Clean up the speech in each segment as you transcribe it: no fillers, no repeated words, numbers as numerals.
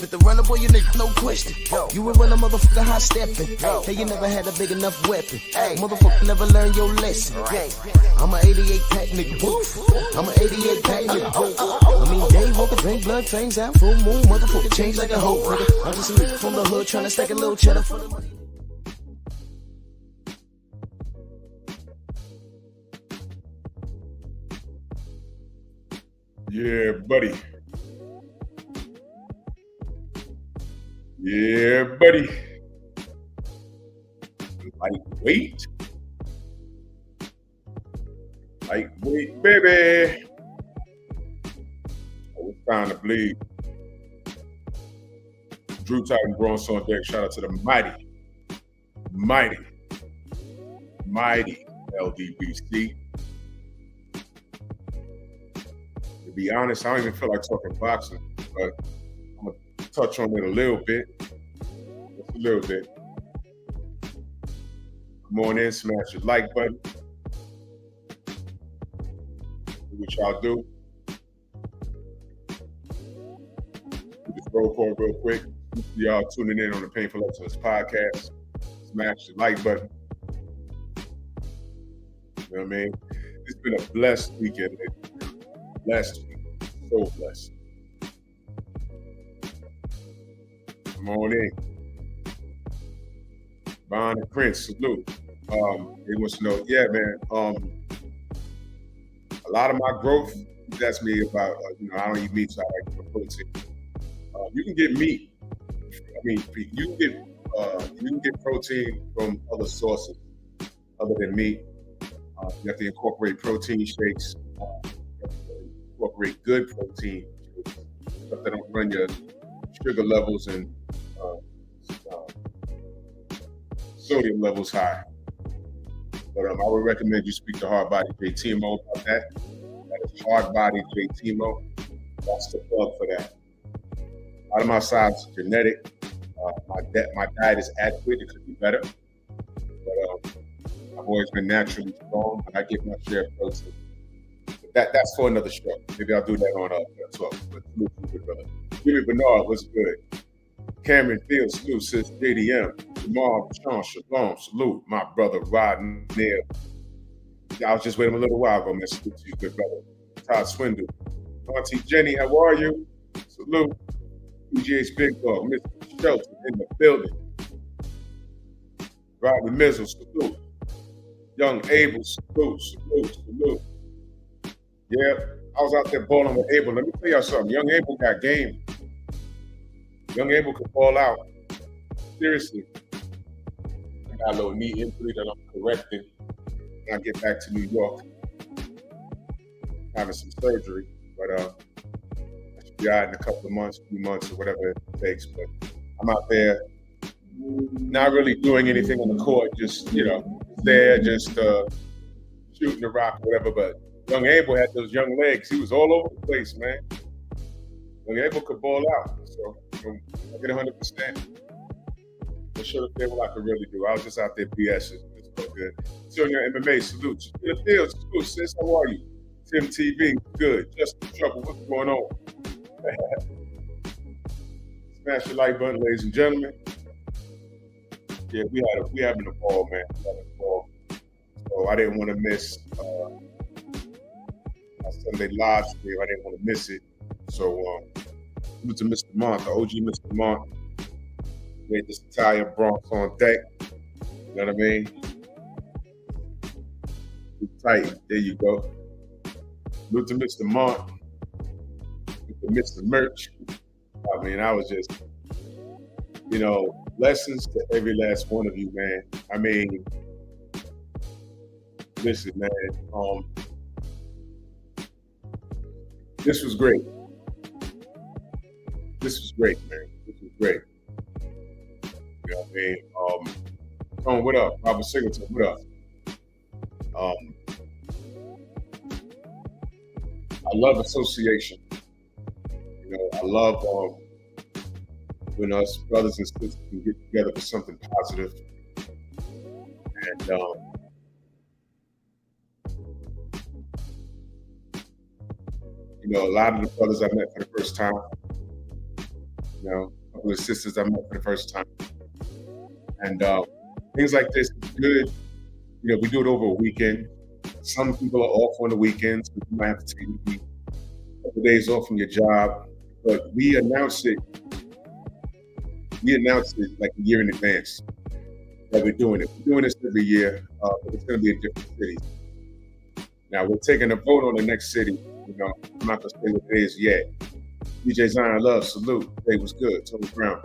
With the runner, boy, you nigga, no question. You and run a motherfucker high stepping. Hey, you never had a big enough weapon. Motherfucker never learned your lesson. I'm an 88 pack nigga. I'm an 88 pack nigga. I mean, day walker, drink blood, things out, full moon, motherfucker change like a hoe. I'm just a nigga from the hood trying to stack a little cheddar for the money. Yeah, buddy. Yeah, buddy. Lightweight. Lightweight, baby. Oh, it's time to bleed. Drew Titan Bronx on deck. Shout out to the mighty LDBC. To be honest, I don't even feel like talking boxing, but I'm going to touch on it a little bit. Just a little bit. Come on in, smash your like button. Do what y'all do. Do this roll call real quick. Y'all tuning in on the Painful Excellence podcast. Smash the like button. You know what I mean? It's been a blessed weekend. Blessed week. So blessed. Come on in. Bond and Prince, salute. He wants to know, yeah, man. A lot of my growth, he asked me about, I don't eat meat, so I like protein. You can get meat. I mean, you can get protein from other sources other than meat. You have to incorporate protein shakes. You have to incorporate good protein shakes, stuff that don't run your sugar levels and sodium levels high. But I would recommend you speak to Hardbody J Timo about that. That is Hardbody J Timo. That's the plug for that. A lot of my sides is genetic. My diet is adequate. It could be better. But I've always been naturally strong, and I get my share of protein. But that's for another show. Maybe I'll do that on 12. But brother. Jimmy Bernard, what's good? Cameron Fields, salute, sis JDM. Jamal, Sean, Shalom, salute. My brother, Rod Neal. I was just waiting a little while ago, man. Salute to you, good brother. Todd Swindle. Auntie Jenny, how are you? Salute. PGA's Big Dog, Mr. Shelton in the building. Rodney Mizzle, salute. Young Abel, salute. Yeah, I was out there balling with Abel. Let me tell y'all something. Young Abel got game. Young Abel could ball out. Seriously. I got a little knee injury that I'm correcting when I get back to New York. Having some surgery, but I should be out in a couple of months, few months, or whatever it takes. But I'm out there not really doing anything on the court, just, there, just shooting the rock, whatever. But Young Abel had those young legs. He was all over the place, man. Young Abel could ball out. So I get 100%. I should have did what I could really do. I was just out there BSing. It's so good. Junior MMA, salute. Salute, sis. How are you? Tim TV, good. Just in trouble. What's going on? Smash the like button, ladies and gentlemen. Yeah, we having a ball, man. We having a ball. So I didn't want to miss my Sunday live stream. I didn't want to miss it. So salute to Mr. Mont, the OG Mr. Mont. Made this entire Bronx on deck. You know what I mean? Tight. There you go. Salute to Mr. Mont. To Mr. Merch. I mean, I was just, blessings to every last one of you, man. I mean, listen, man. This was great. this was great, man. This was great. You know what I mean? Tone, what up? Robert Singleton, what up? I love association. You know, I love when us brothers and sisters can get together for something positive. And you know, a lot of the brothers I met for the first time, you know, a couple of sisters I met for the first time. And things like this is good. You know, we do it over a weekend. Some people are off on the weekends, so you might have to take a couple days off from your job. But we announce it like a year in advance that we're doing it. We're doing this every year, but it's going to be in different cities. Now, we're taking a vote on the next city. You know, I'm not going to say what it is yet. DJ Zion Love, salute. Hey, what's good? Tony Brown.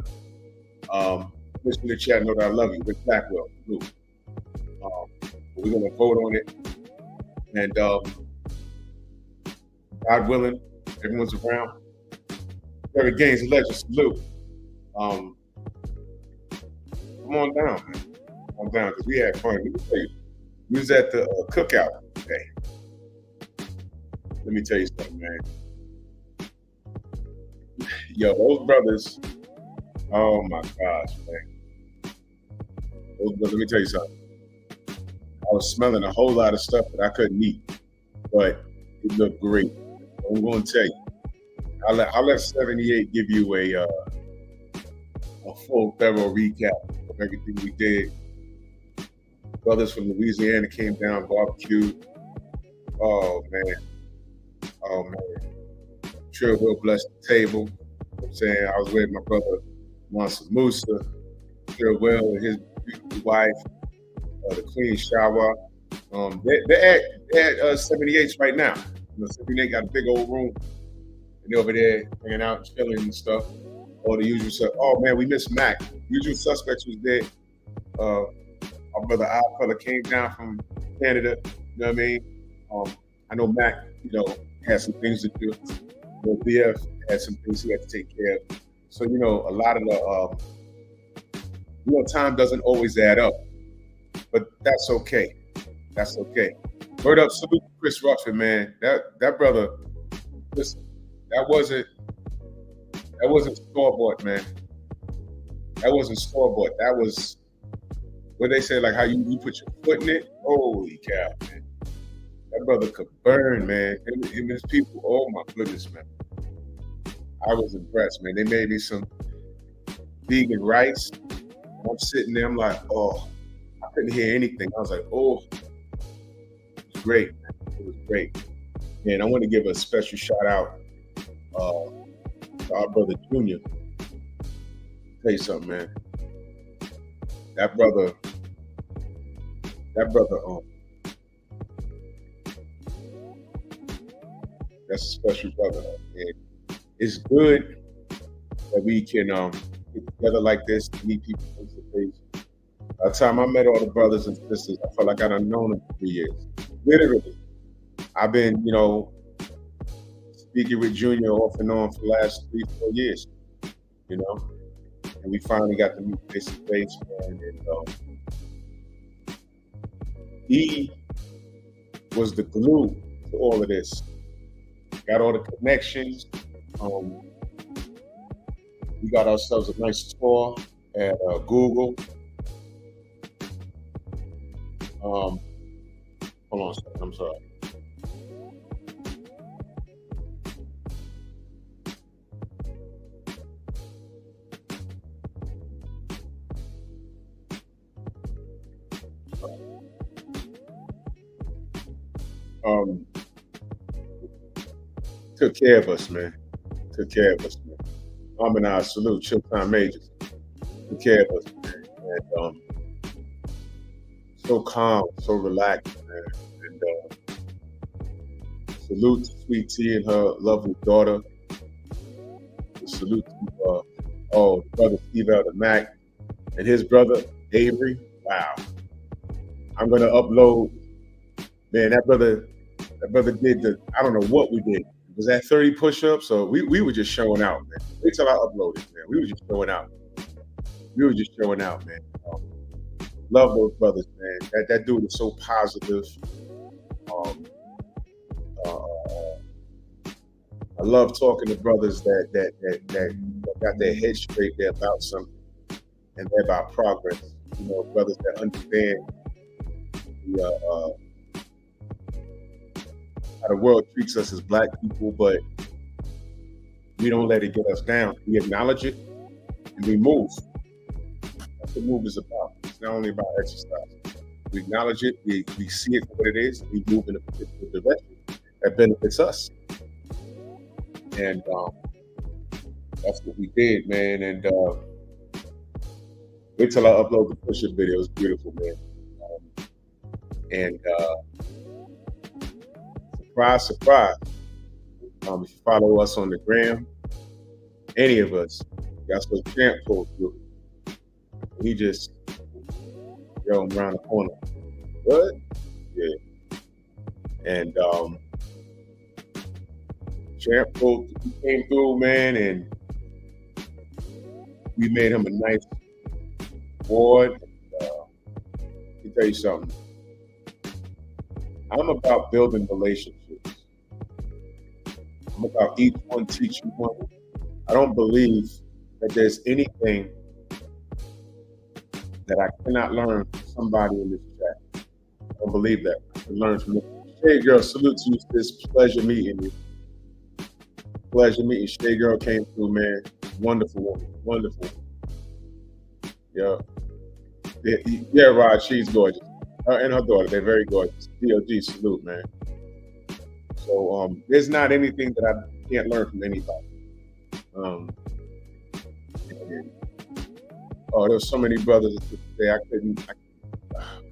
Listen to the chat, know that I love you. Rick Blackwell, salute. We're going to vote on it. And God willing, everyone's around. Derek Gaines, a legend, salute. Come on down, man. Come on down, because we had fun. Let me tell you, we was at the cookout today. Let me tell you something, man. Yo, those brothers, oh my gosh, man. Those brothers, let me tell you something. I was smelling a whole lot of stuff that I couldn't eat, but it looked great. I'm going to tell you. I'll let 78 give you a full, thorough recap of everything we did. Brothers from Louisiana came down, barbecued. Oh, man. Sure will bless the table. You know what I'm saying? I was with my brother, Mansa Musa. Sure will and his beautiful wife, the Queen Shawa. They're at 78's right now. You know, 78 got a big old room. And they're over there hanging out, chilling and stuff. All the usual stuff. Oh, man, we missed Mac. Usual Suspects was there. Our brother Oddfellow came down from Canada. You know what I mean? I know Mac, you know, had some things to do. But BF had some things he had to take care of. So, you know, a lot of the, you know, time doesn't always add up. But that's okay. That's okay. Word up, salute to Chris Ruffin, man. That brother, listen, that wasn't store-bought, man. That wasn't store-bought. That was what they say, like how you put your foot in it. Holy cow, man. That brother could burn, man. Him and his people, oh my goodness, man. I was impressed, man. They made me some vegan rice. And I'm sitting there, I'm like, oh, I couldn't hear anything. I was like, oh, it was great, man. It was great. And I want to give a special shout out to our brother Junior. Tell you something, man. That brother, that's a special brother. And it's good that we can get together like this, meet people face to face. By the time I met all the brothers and sisters, I felt like I done known them for 3 years. Literally. I've been, you know, speaking with Junior off and on for the last 3-4 years, you know? And we finally got to meet face to face, man. And he was the glue to all of this. Got all the connections. We got ourselves a nice tour at Google. Hold on a second, I'm sorry. Took care of us, man. And I salute Showtime Majors. Took care of us, man. And so calm, so relaxed, man. And salute to Sweet Tea and her lovely daughter. Salute to brother Steve Elder Mac and his brother Avery. Wow. I'm gonna upload. Man, that brother did I don't know what we did. Was that 30 push-ups? So we were just showing out, man. wait till I upload it, man. We were just showing out. Man. Love those brothers, man. That dude is so positive. I love talking to brothers that got their head straight. They're about something, and they're about progress. You know, brothers that understand how the world treats us as Black people, but we don't let it get us down. We acknowledge it and we move. That's what move is about. It's not only about exercise. We acknowledge it, we see it for what it is, and we move in a particular direction that benefits us. And that's what we did, man. And wait till I upload the push-up video. It's beautiful, man. And surprise, surprise. If you follow us on the gram, any of us, that's what Champ pulled through. He just, I'm around the corner. What? Yeah. And Champ came through, man, and we made him a nice board. Let me tell you something. I'm about building relationships. I'm about each one teaching one. I don't believe that there's anything that I cannot learn from somebody in this chat. I don't believe that. I can learn from it. Hey, girl, salute to you. It's a pleasure meeting you. Pleasure meeting you. Shay Girl came through, man. Wonderful woman. Wonderful. Yeah, Rod, she's gorgeous. Her and her daughter, they're very gorgeous. DOG, salute, man. So there's not anything that I can't learn from anybody. There's so many brothers today.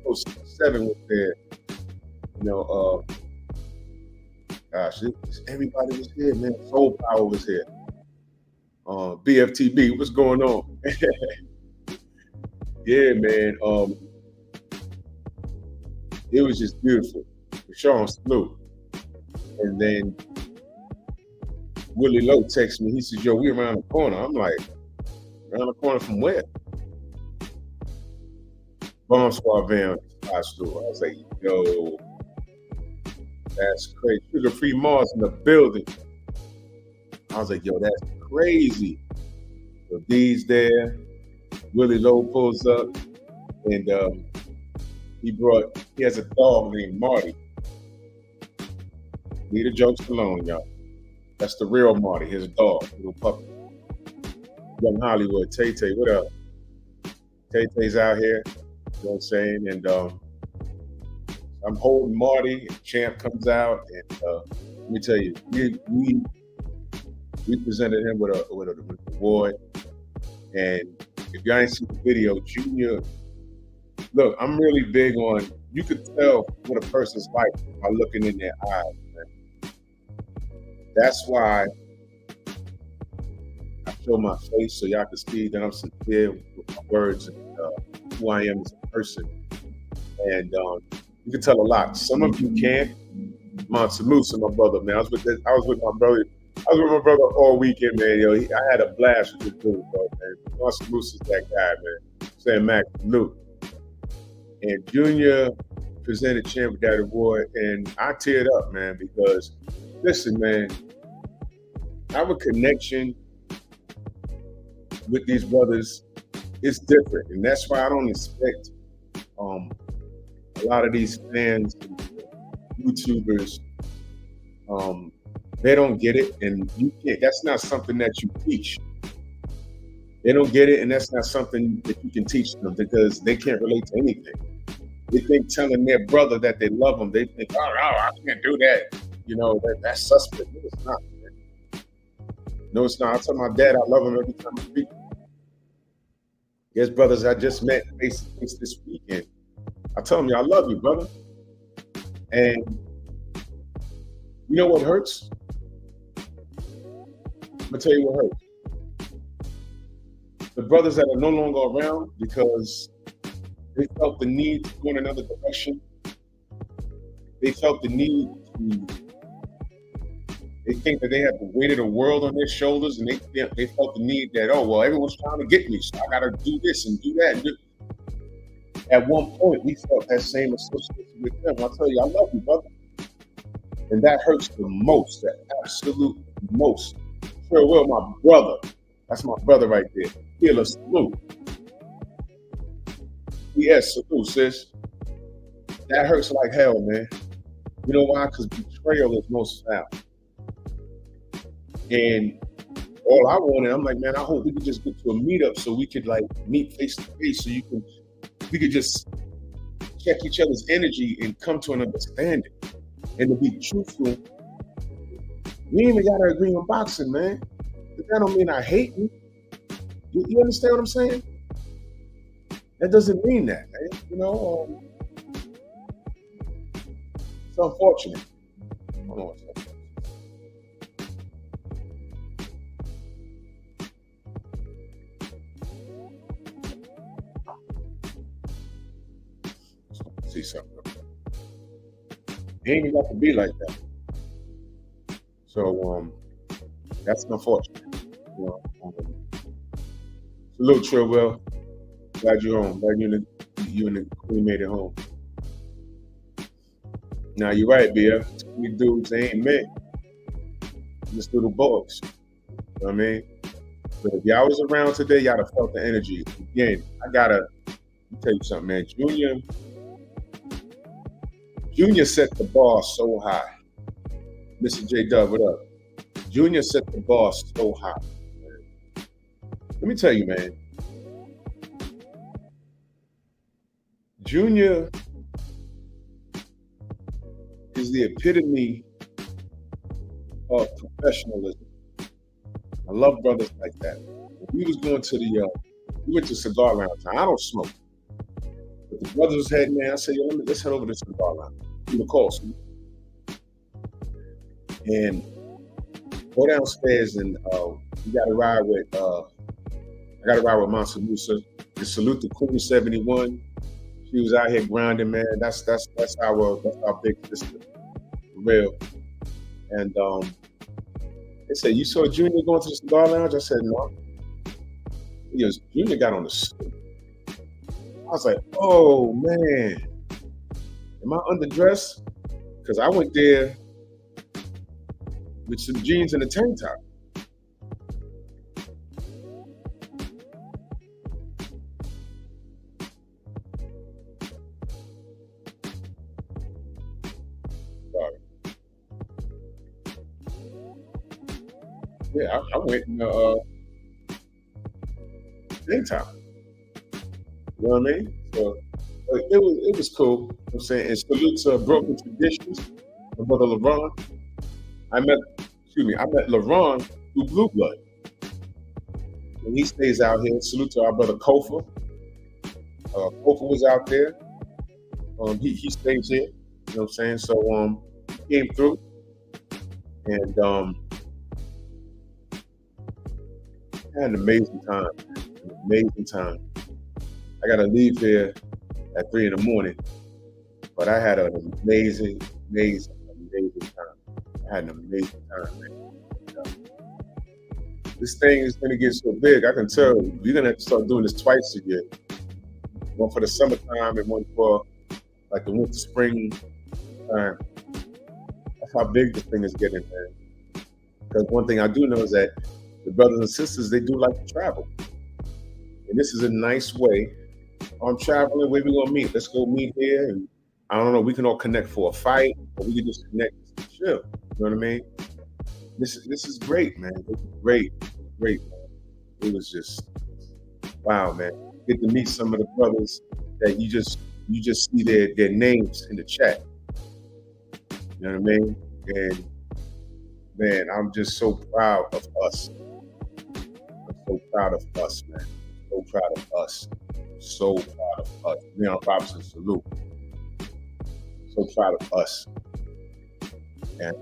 Post 7 was there. Gosh, everybody was here, man. Soul Power was here. BFTB, what's going on? Yeah, man. It was just beautiful. Sean, salute. And then Willie Lowe texted me. He said, "Yo, we around the corner." I'm like, "Around the corner from where?" Bomb Squad van store. I was like, "Yo, that's crazy." Sugar Free Mars in the building. I was like, "Yo, that's crazy." So D's there. Willie Lowe pulls up, and he has a dog named Marty. Leave the jokes alone, y'all. That's the real Marty, his dog, little puppy. Young Hollywood, Tay Tay, what up? Tay Tay's out here, you know what I'm saying? And I'm holding Marty, and Champ comes out, and let me tell you, we presented him with an award. And if y'all ain't seen the video, Junior, look, I'm really big on, you could tell what a person's like by looking in their eyes, man. That's why I show my face so y'all can see that I'm sincere with my words and who I am as a person. And you can tell a lot. Some of you can't. Salute to my brother, man. I was with my brother all weekend, man. Yo, I had a blast with this dude, bro, man. Salute is that guy, man. Saying Mac, salute. And Junior presented Champ with that award, and I teared up, man, because listen, man, our connection with these brothers is different, and that's why I don't expect a lot of these fans, YouTubers, they don't get it, and you can't. That's not something that you teach. They don't get it, and that's not something that you can teach them because they can't relate to anything. They think telling their brother that they love them, they think, oh, no, I can't do that. You know, that's suspect. No, it's not, man. No, it's not. I tell my dad I love him every time I speak. There's brothers I just met face to face this weekend. I tell them, I love you, brother. And you know what hurts? I'm gonna tell you what hurts. The brothers that are no longer around because they felt the need to go in another direction. They felt the need to They think that they have the weight of the world on their shoulders, and they felt the need that, oh, well, everyone's trying to get me, so I got to do this and do that. At one point, we felt that same association with them. I'll tell you, I love you, brother. And that hurts the most, the absolute most. Farewell, my brother. That's my brother right there. Heal us, salute. Yes, salute, sis. That hurts like hell, man. You know why? Because betrayal is most foul. And all I wanted, I'm like, man, I hope we could just get to a meetup so we could like meet face to face, so we could just check each other's energy and come to an understanding. And to be truthful, we ain't even gotta agree on boxing, man. But that don't mean I hate you. You understand what I'm saying? That doesn't mean that, man. You know, it's unfortunate. Hold on one second. See something. It ain't even got to be like that. So that's unfortunate. You know, salute, Trillwell. Glad you're home. Glad you and the queen made it home. Now you're right, BF. Too many dudes, they ain't men. Just little boys. You know what I mean? But if y'all was around today, y'all have felt the energy. Again, I gotta tell you something, man. Junior set the bar so high. Mr. J Dub, what up? Junior set the bar so high. Man. Let me tell you, man. Junior is the epitome of professionalism. I love brothers like that. We was going to we went to cigar lounge. Now, I don't smoke. But the brothers was heading there. I said, yo, let's head over to the cigar lounge. The course. And go downstairs and we got to ride with I got to ride with Mansa Musa and salute the Queen 71. She was out here grinding, man. That's our big sister, for real. And they said, you saw Junior going to the cigar lounge? I said, no. Because Junior got on the suit. I was like, oh man. Am I underdressed? Because I went there with some jeans and a tank top. Sorry. Yeah, I went in tank top. You know what I mean? So it was cool. You know what I'm saying, and salute to Broken Traditions, my brother LeBron. I met LeBron through Blue Blood. And he stays out here. Salute to our brother Kofa. Kofa was out there. He stays here. You know what I'm saying? So he came through. And I had an amazing time. I gotta leave here at 3 a.m, but I had an amazing time. I had an amazing time, man. This thing is gonna get so big. I can tell you're gonna have to start doing this twice a year. One for the summertime and one for like the winter, spring time. That's how big this thing is getting, man. Because one thing I do know is that the brothers and sisters, they do like to travel. And this is a nice way. I'm traveling, where we gonna meet? Let's go meet here. And I don't know, we can all connect for a fight, or we can just connect to chill. You know what I mean? This is great, man. It's great, man. It was just wow, man. Get to meet some of the brothers that you just see their names in the chat. You know what I mean? And man, I'm just so proud of us. I'm so proud of us, man. So proud of us. So proud of us. Leon Robinson, salute. So proud of us. And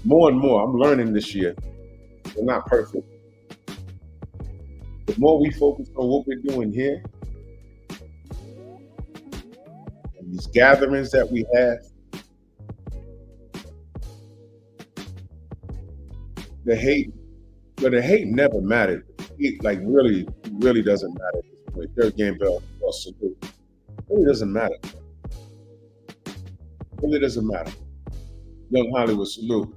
more and more, I'm learning this year. We're not perfect. The more we focus on what we're doing here, and these gatherings that we have, the hate, but the hate never mattered. It like really doesn't matter at this point. Third game bell, salute. It really doesn't matter. Really doesn't matter. Young Hollywood, salute.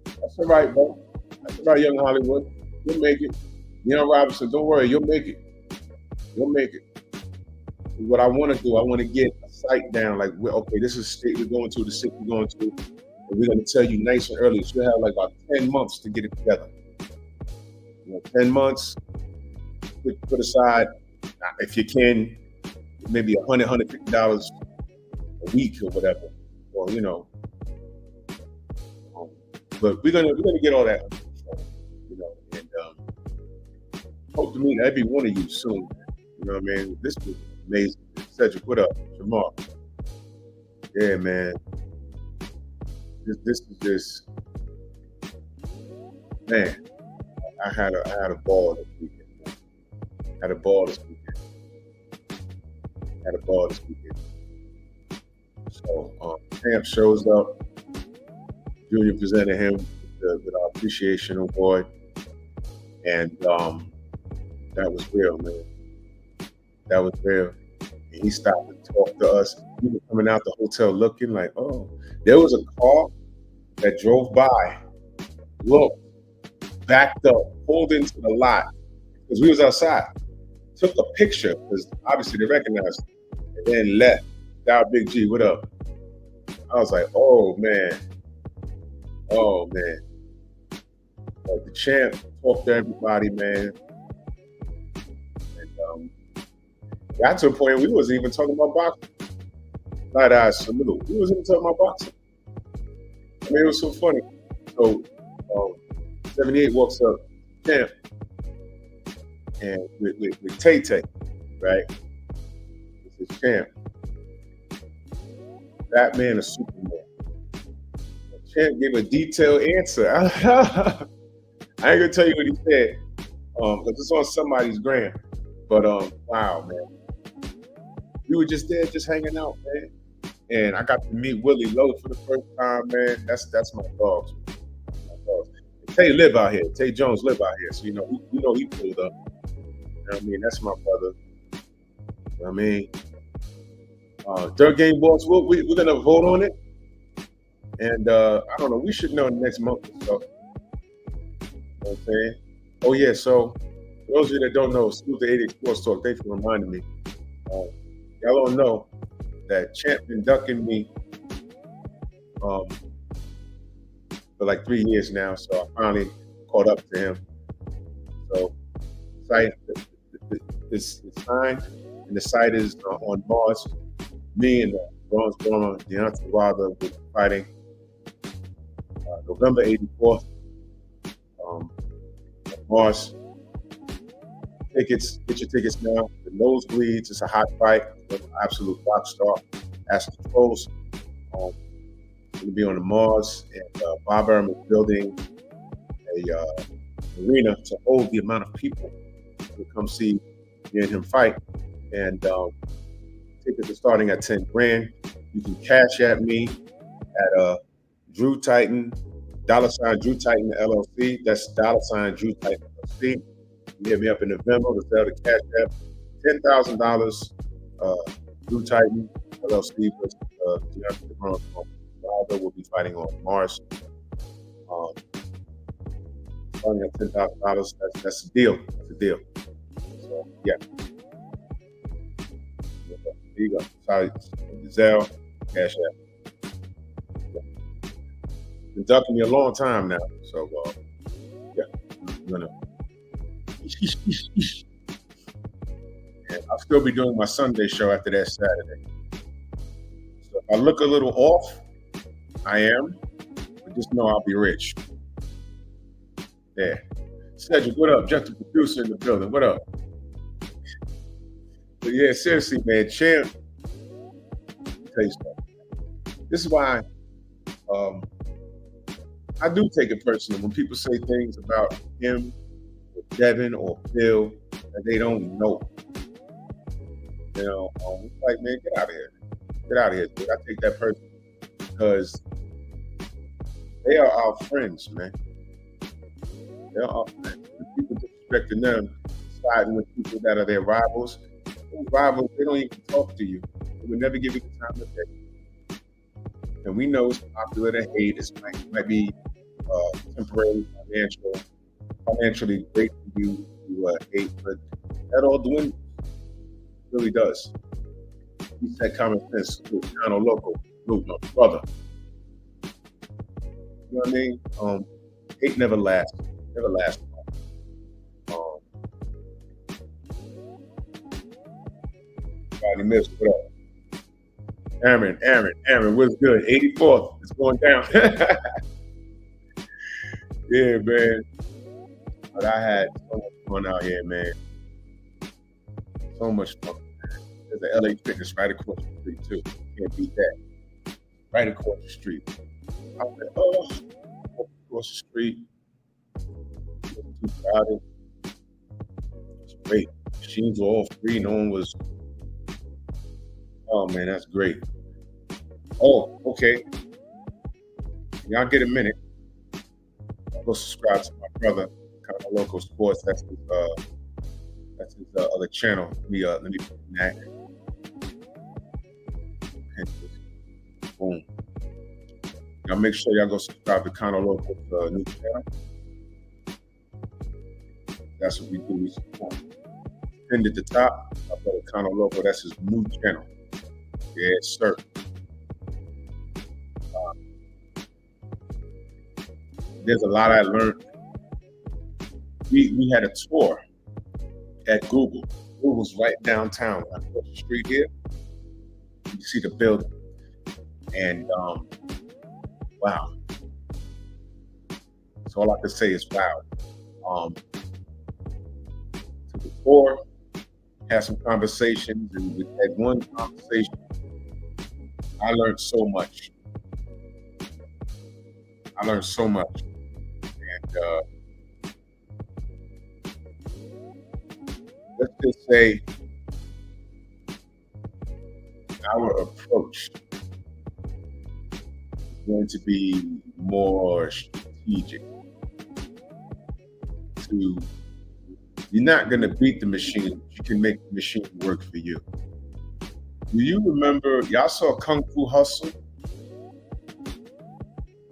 That's all right, bro. That's all right, Young Hollywood. You'll make it. Leon Robinson, don't worry, you'll make it. You'll make it. What I want to do, I want to get a site down. Like, okay, this is the state we're going to, the city we're going to. And we're going to tell you nice and early. So you have like about 10 months to get it together. 10 months, put aside, if you can, maybe $100, $150 a week or whatever. Or, but we're gonna get all that under control, and hope to meet every one of you soon. You know what I mean? This was amazing. Cedric, what up? Jamal. Yeah, man. This is this. Man, I had a ball this weekend. Man. Had a ball this weekend. So Champ shows up. Junior presented him with our appreciation award, and that was real, man. That was real. And he stopped and talked to us. We were coming out the hotel looking like, oh, there was a car that drove by, looked, backed up, pulled into the lot because we was outside. Took a picture because obviously they recognized him, and then left. Dow Big G, what up? I was like, oh man. The champ talked to everybody, man. And got to a point we wasn't even talking about boxing. Night eyes salute. We wasn't even talking about boxing. I mean, it was so funny. So 78 walks up, champ, and with Tay-Tay, right? This is champ. Batman or Superman? Champ gave a detailed answer. I ain't gonna tell you what he said, because it's on somebody's gram. But wow, man, we were just there, just hanging out, man. And I got to meet Willie Lowe for the first time, man. That's my dogs. Tay live out here. Tay Jones live out here, so you know he pulled up. You know what I mean? That's my brother. You know what I mean? Third game boss, we're gonna vote on it. And I don't know, we should know in the next month or so. You know what I'm saying? Oh yeah, so for those of you that don't know, Salute the 88 Sports Talk, thanks for reminding me. Y'all don't know that Champ been ducking me for like 3 years now, so I finally caught up to him. So site is signed, and the site is on Mars. Me and Bronze Bomber, Deontay Wilder, will be fighting November 84th. Mars. Tickets, get your tickets now. The nosebleeds, it's a hot fight. Absolute rock star. As controls. Going to be on the Mars, and Bob Arum is building a arena to hold the amount of people who come see me and him fight. And tickets are starting at 10 grand. You can cash at me at Drew Titan, $ Drew Titan LLC. That's $ Drew Titan LLC. You hit me up in November to sell the cash app. $10,000 Drew Titan LLC versus Deontay Wilder will be fighting on Mars. Starting at $10,000. That's a deal. That's a deal. So yeah. There you go. Sorry, Zelle, cash app. Been ducking me a long time now, so yeah, I'm gonna. And I'll still be doing my Sunday show after that Saturday. So if I look a little off, I am, but just know I'll be rich. Yeah. Cedric, what up? Just the producer in the building. What up? But yeah, seriously, man, Champ. Tell you something. This is why I do take it personal when people say things about him, or Devin, or Bill that they don't know. You know, it's like, man, get out of here. Get out of here, dude. I take that personally because they are our friends, man. They're all friends. The people disrespecting them, siding with people that are their rivals. Those rivals, they don't even talk to you. They would never give you the time of day. And we know it's popular to hate. It might be temporary, financially great for you to hate, but that all dwindles. It really does. He said common sense, kind of local, my brother. You know what I mean? Hate never lasts. Never lasts. Rodney Mills, what up? Aaron, what's good? 84th, it's going down. Yeah, man. But I had so much fun out here, man. So much fun. There's an LA Fitness right across the street, too. Can't beat that. Right across the street. I was like, oh, across the street. It wasn't too crowded. It's great. Machines were all free. No one was. Oh, man, that's great. Oh, okay. Y'all get a minute. Go subscribe to my brother, kind of local sports. That's his other channel. Let me put that. Boom. Now make sure y'all go subscribe to Kind of Local's new channel. That's what we do. We support. Pinned at the top, my brother Kind of Local. That's his new channel. Yes, sir. There's a lot I learned. We had a tour at Google. Google's right downtown, across the street here. You see the building. And wow. So all I can say is wow. To the tour, had some conversations, and with that one conversation, I learned so much. And let's just say our approach is going to be more strategic. You're not going to beat the machine, but you can make the machine work for you. Do you remember, y'all saw Kung Fu Hustle?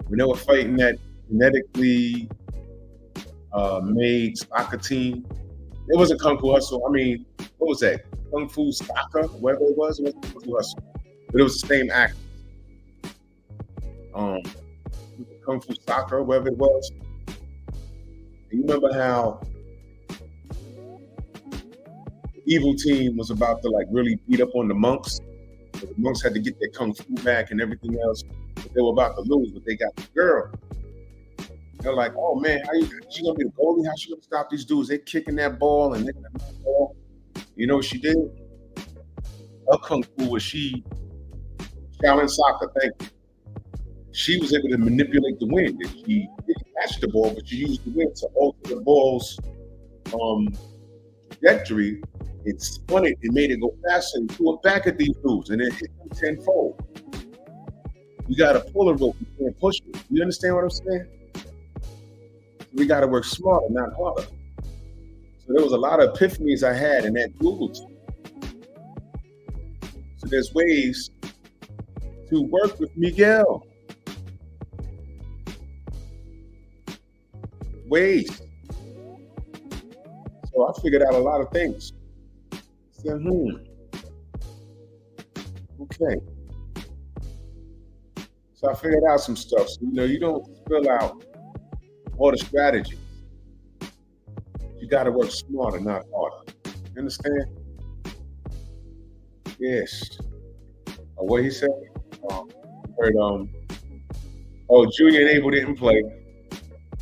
When they were fighting that genetically made soccer team. It wasn't Kung Fu Hustle. I mean, what was that? Kung Fu Soccer, whatever it was. It wasn't Kung Fu Hustle. But it was the same actor. Kung Fu Soccer, whatever it was. And you remember how the evil team was about to like really beat up on the monks? But the monks had to get their Kung Fu back and everything else. But they were about to lose, but they got the girl. They're like, oh man, she gonna be the goalie? How she gonna stop these dudes? They're kicking that ball and nicking that ball. You know what she did? Her Kung Fu was Shaolin Soccer, thank you. She was able to manipulate the wind. And she didn't catch the ball, but she used the wind to alter the ball's trajectory. It spun it and made it go faster and threw it back at these dudes, and it hit them tenfold. You gotta pull a rope, you can't push it. You understand what I'm saying? We gotta work smarter, not harder. So there was a lot of epiphanies I had in that Google team. So there's ways to work with Miguel. Ways. So I figured out a lot of things. I said, okay. So I figured out some stuff. So, you don't spill out all the strategies. You got to work smarter, not harder. You understand? Yes. What he said? Heard, Junior and Abel didn't play.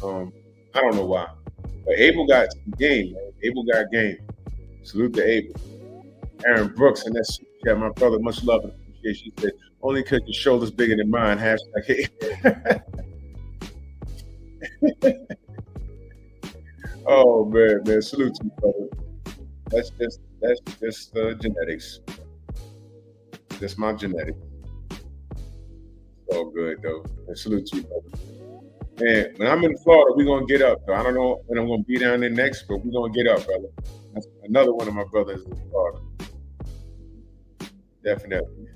I don't know why. But Abel got game, man. Abel got game. Salute to Abel. Aaron Brooks, and that's my brother, much love and appreciation. He said, only because your shoulder's bigger than mine, #. Oh man, salute to you, brother. That's just genetics. That's my genetics. It's all good though. And salute to you, brother. And when I'm in Florida, we're gonna get up. So I don't know when I'm gonna be down there next, but we're gonna get up, brother. That's another one of my brothers in Florida. Definitely.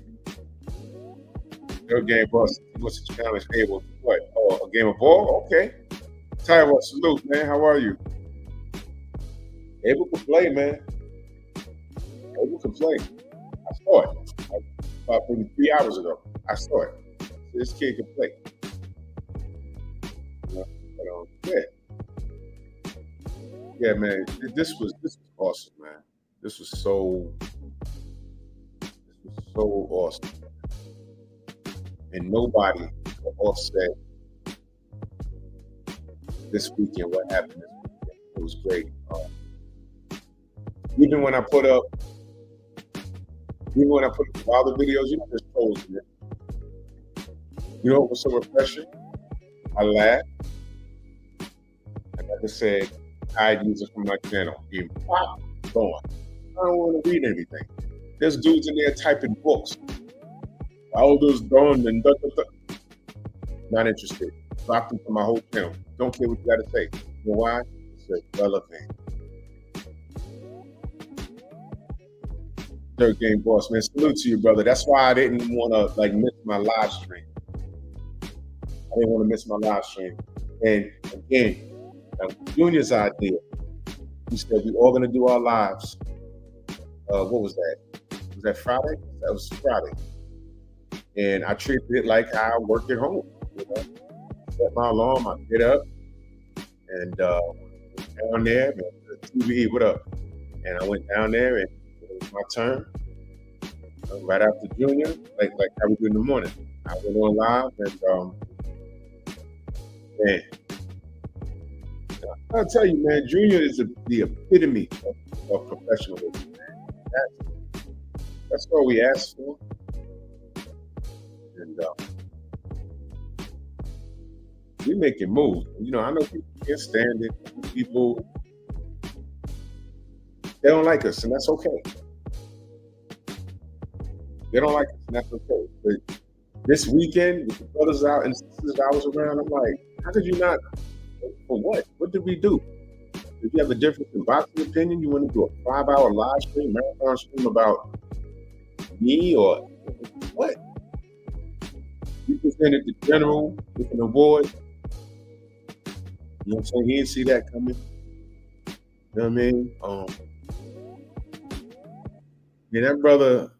Your game boss, what's the challenge able to what? Oh, a game of ball? Okay. Ty, what salute, man. How are you? Able to play, man. Able to play. I saw it. About maybe 3 hours ago. I saw it. This kid can play. Yeah, man. This was awesome, man. This was so awesome. And nobody will offset this weekend what happened this weekend. It was great. Even when I put up the Wilder videos, you know, just posting it. You know what was so refreshing? I laughed. And like I said, hide users from my channel. Being pop going. I don't want to read anything. There's dudes in there typing books. Wilder's done and da, da, da. Not interested. Block them from my whole channel. Don't care what you got to say. You know why? It's irrelevant. Third game boss, man. Salute to you, brother. That's why I didn't want to miss my live stream. I didn't want to miss my live stream. And again, Junior's idea. He said we're all gonna do our lives. What was that? Was that Friday? That was Friday. And I treated it like I work at home. You know? Set my alarm, I get up and down there, man, the TV, what up? And I went down there and it was my turn. Right after Junior, like how we do in the morning. I went on live and man. I'll tell you, man, Junior is the epitome of professionalism, man. That's all we ask for. And we making moves. You know, I know people can't stand it. People, they don't like us, and that's okay. They don't like us, and that's okay. But this weekend, with the brothers out and sisters I was around, I'm like, how could you not? For what? What did we do? If you have a difference in boxing opinion, you want to do a 5-hour live stream, marathon stream about me or what? You presented the general with an award. You know what I'm saying? He didn't see that coming. You know what I mean? Yeah, that brother.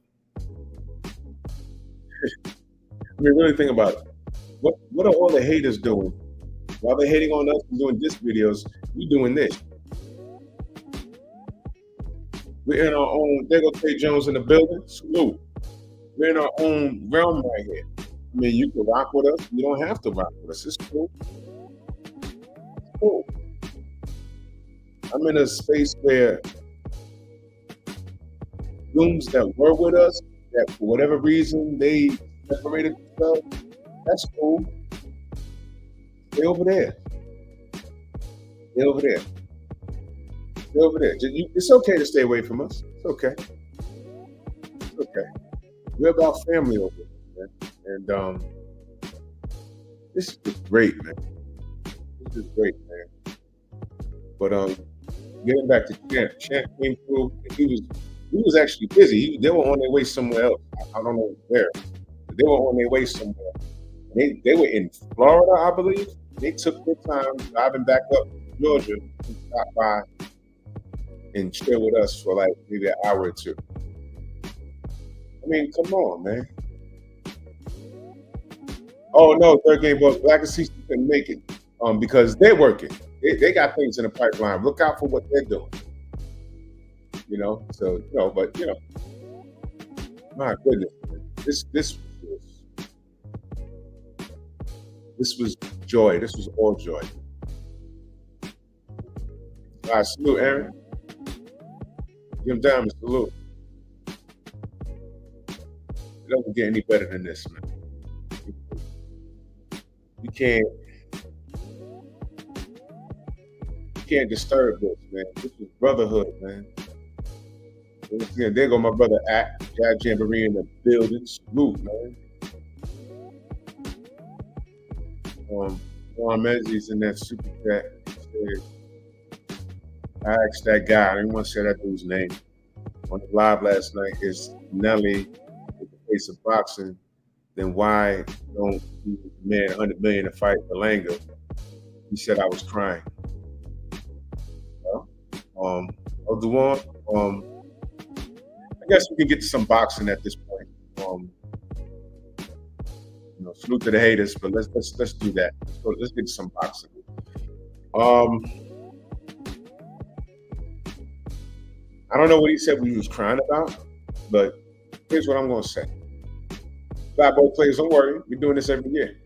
I mean, really think about it. What are all the haters doing? While they're hating on us and doing diss videos, we doing this. We're in our own. There go Trey Jones in the building. Salute. We're in our own realm right here. I mean, you can rock with us. You don't have to rock with us. It's cool. It's cool. I'm in a space where rooms that were with us, that for whatever reason they separated themselves, that's cool. Stay over there. Stay over there. Stay over there. It's okay to stay away from us. It's okay. It's okay. We're about family over here, man. And this is great, man. This is great, man. But getting back to Champ. Champ came through and he was actually busy. They were on their way somewhere else. I don't know where. But they were on their way somewhere. They were in Florida, I believe. They took their time driving back up to Georgia to stop by and chill with us for like maybe an hour or two. I mean, come on, man. Oh no, third game boss. Black and CC couldn't make it because they're working. They got things in the pipeline. Look out for what they're doing. You know, so you know, but you know, my goodness, this was joy. This was all joy. All right, salute, Aaron. Give him down, Mr. Salute. It doesn't get any better than this, man. You can't disturb this, man. This is brotherhood, man. Yeah, there go my brother Jack Jamboree in the building. Salute, man. Menzies in that super chat. Said, I asked that guy, I didn't want to say that dude's name, on the live last night, is Nelly with the face of boxing, then why don't you demand $100 million to fight Berlanga? He said I was crying. Duwan, I guess we can get to some boxing at this point. Salute to the haters, but let's do that. Let's get to some boxing. I don't know what he said he was crying about, but here's what I'm gonna say. Flat Boy players, don't worry, we're doing this every year.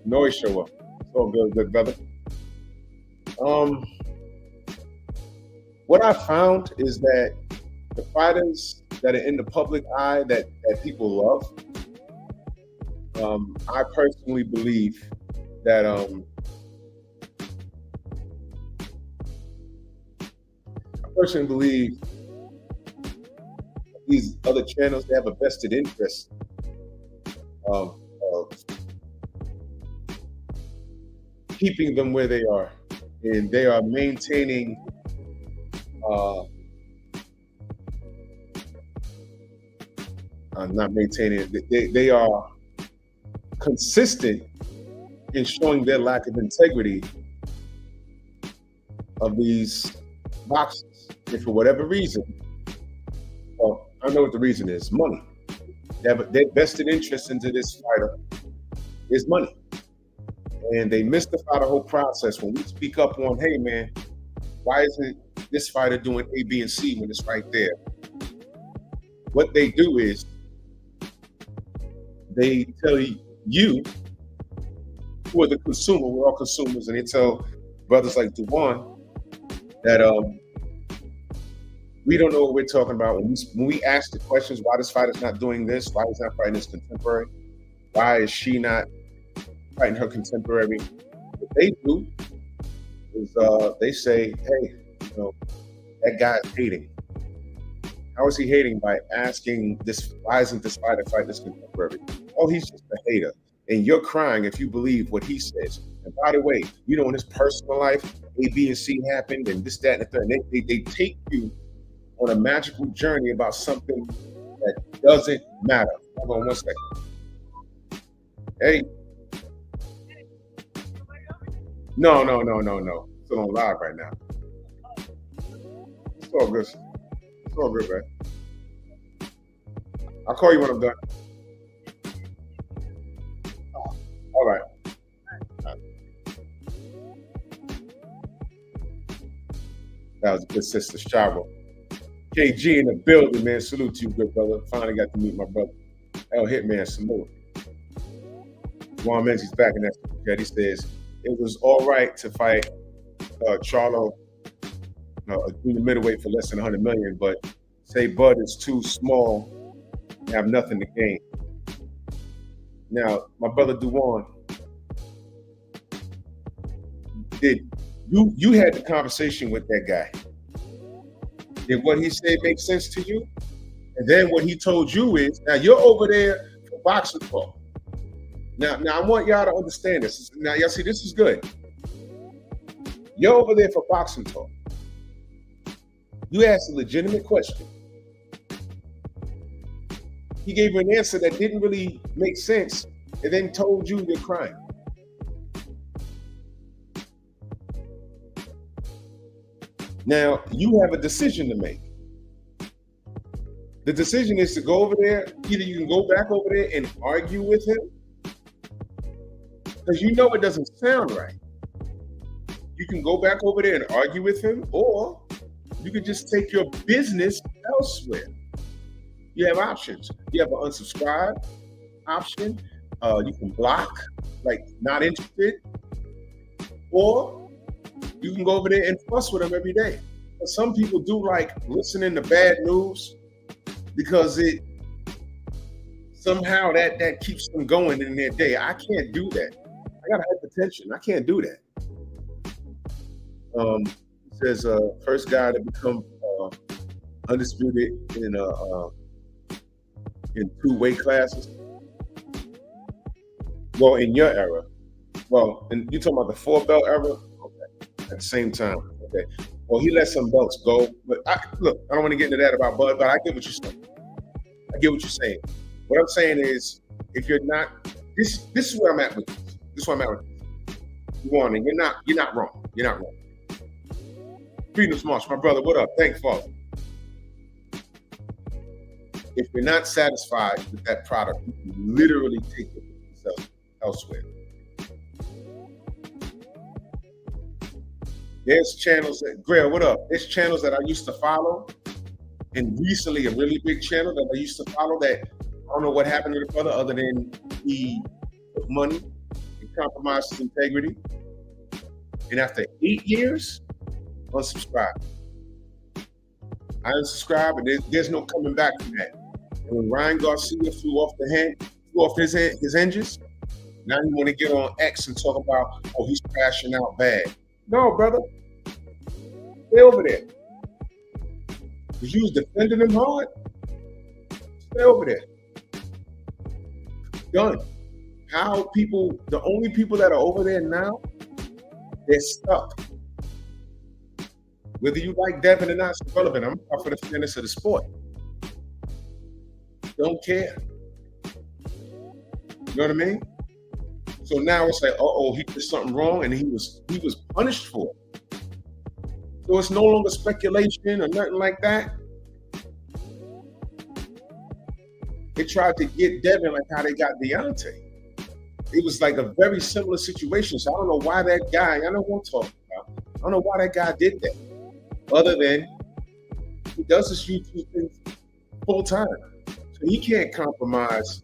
You always show up. It's all good brother. What I found is that the fighters that are in the public eye that people love, I personally believe that these other channels, they have a vested interest of keeping them where they are, and they are maintaining not maintaining it. They are consistent in showing their lack of integrity of these boxes. And for whatever reason, well, I know what the reason is: money. Their vested interest into this fighter is money, and they mystify the whole process. When we speak up on, hey man, why isn't this fighter doing A, B, and C when it's right there? What they do is they tell you, who are the consumer, we're all consumers, and they tell brothers like Duwan that we don't know what we're talking about. When we ask the questions, why this fighter's not doing this, why he's not fighting his contemporary, why is she not fighting her contemporary? What they do is they say, hey, that guy's hating. How is he hating? By asking this, why isn't this fighter fighting this contemporary? Oh, he's just a hater. And you're crying if you believe what he says. And by the way, in his personal life, A, B, and C happened, and this, that, and the third. And they take you on a magical journey about something that doesn't matter. Hold on 1 second. Hey. No. Still on live right now. It's all good. It's all good, man. I'll call you when I'm done. All right. That was a good sister, Chavo. KG in the building, man. Salute to you, good brother. Finally got to meet my brother. El Hitman, salute. Juan Menzies back in that chat. He says, it was all right to fight Charlo in the middleweight for less than 100 million, but say Bud is too small and have nothing to gain. Now, my brother Duwan, did you had the conversation with that guy? Did what he said make sense to you? And then what he told you is, now you're over there for boxing talk. Now I want y'all to understand this. Now y'all see, this is good. You're over there for boxing talk. You asked a legitimate question. He gave you an answer that didn't really make sense, and then told you you're crying. Now, you have a decision to make. The decision is to go over there. Either you can go back over there and argue with him, because you know it doesn't sound right. You can go back over there and argue with him, or you can just take your business elsewhere. You have options. You have an unsubscribe option. You can block, like not interested, or you can go over there and fuss with them every day. But some people do like listening to bad news because it somehow that keeps them going in their day. I can't do that. I got hypertension. I can't do that. It says first guy to become undisputed in 2 weight classes. Well, in your era, Well, and you talking about the 4-belt era? Okay. At the same time. Okay. Well, he let some belts go. But look, I don't want to get into that about Bud, but I get what you're saying. I get what you're saying. What I'm saying is, if you're not, this is where I'm at with this. This is where I'm at with this. And you're not wrong. You're not wrong. Freedom's March, my brother, what up? Thank Father. If you're not satisfied with that product, you can literally take it yourself elsewhere. There's channels that, Grail, what up? There's channels that I used to follow, and recently a really big channel that I used to follow that I don't know what happened to the brother other than he took money and compromised his integrity. And after 8 years, unsubscribe. I unsubscribe, and there's no coming back from that. And when Ryan Garcia flew off his hinges, now you want to get on X and talk about, oh, he's crashing out bad. No, brother. Stay over there. Because you was defending him hard. Stay over there. Done. The only people that are over there now, they're stuck. Whether you like Devin or not, it's irrelevant. I'm out for the fairness of the sport. Don't care. You know what I mean? So now it's like, he did something wrong, and he was punished for it. So it's no longer speculation or nothing like that. They tried to get Devin like how they got Deontay. It was like a very similar situation. So I don't know why that guy, I know what I'm talking about. I don't know why that guy did that. Other than he does this YouTube thing full time. So he can't compromise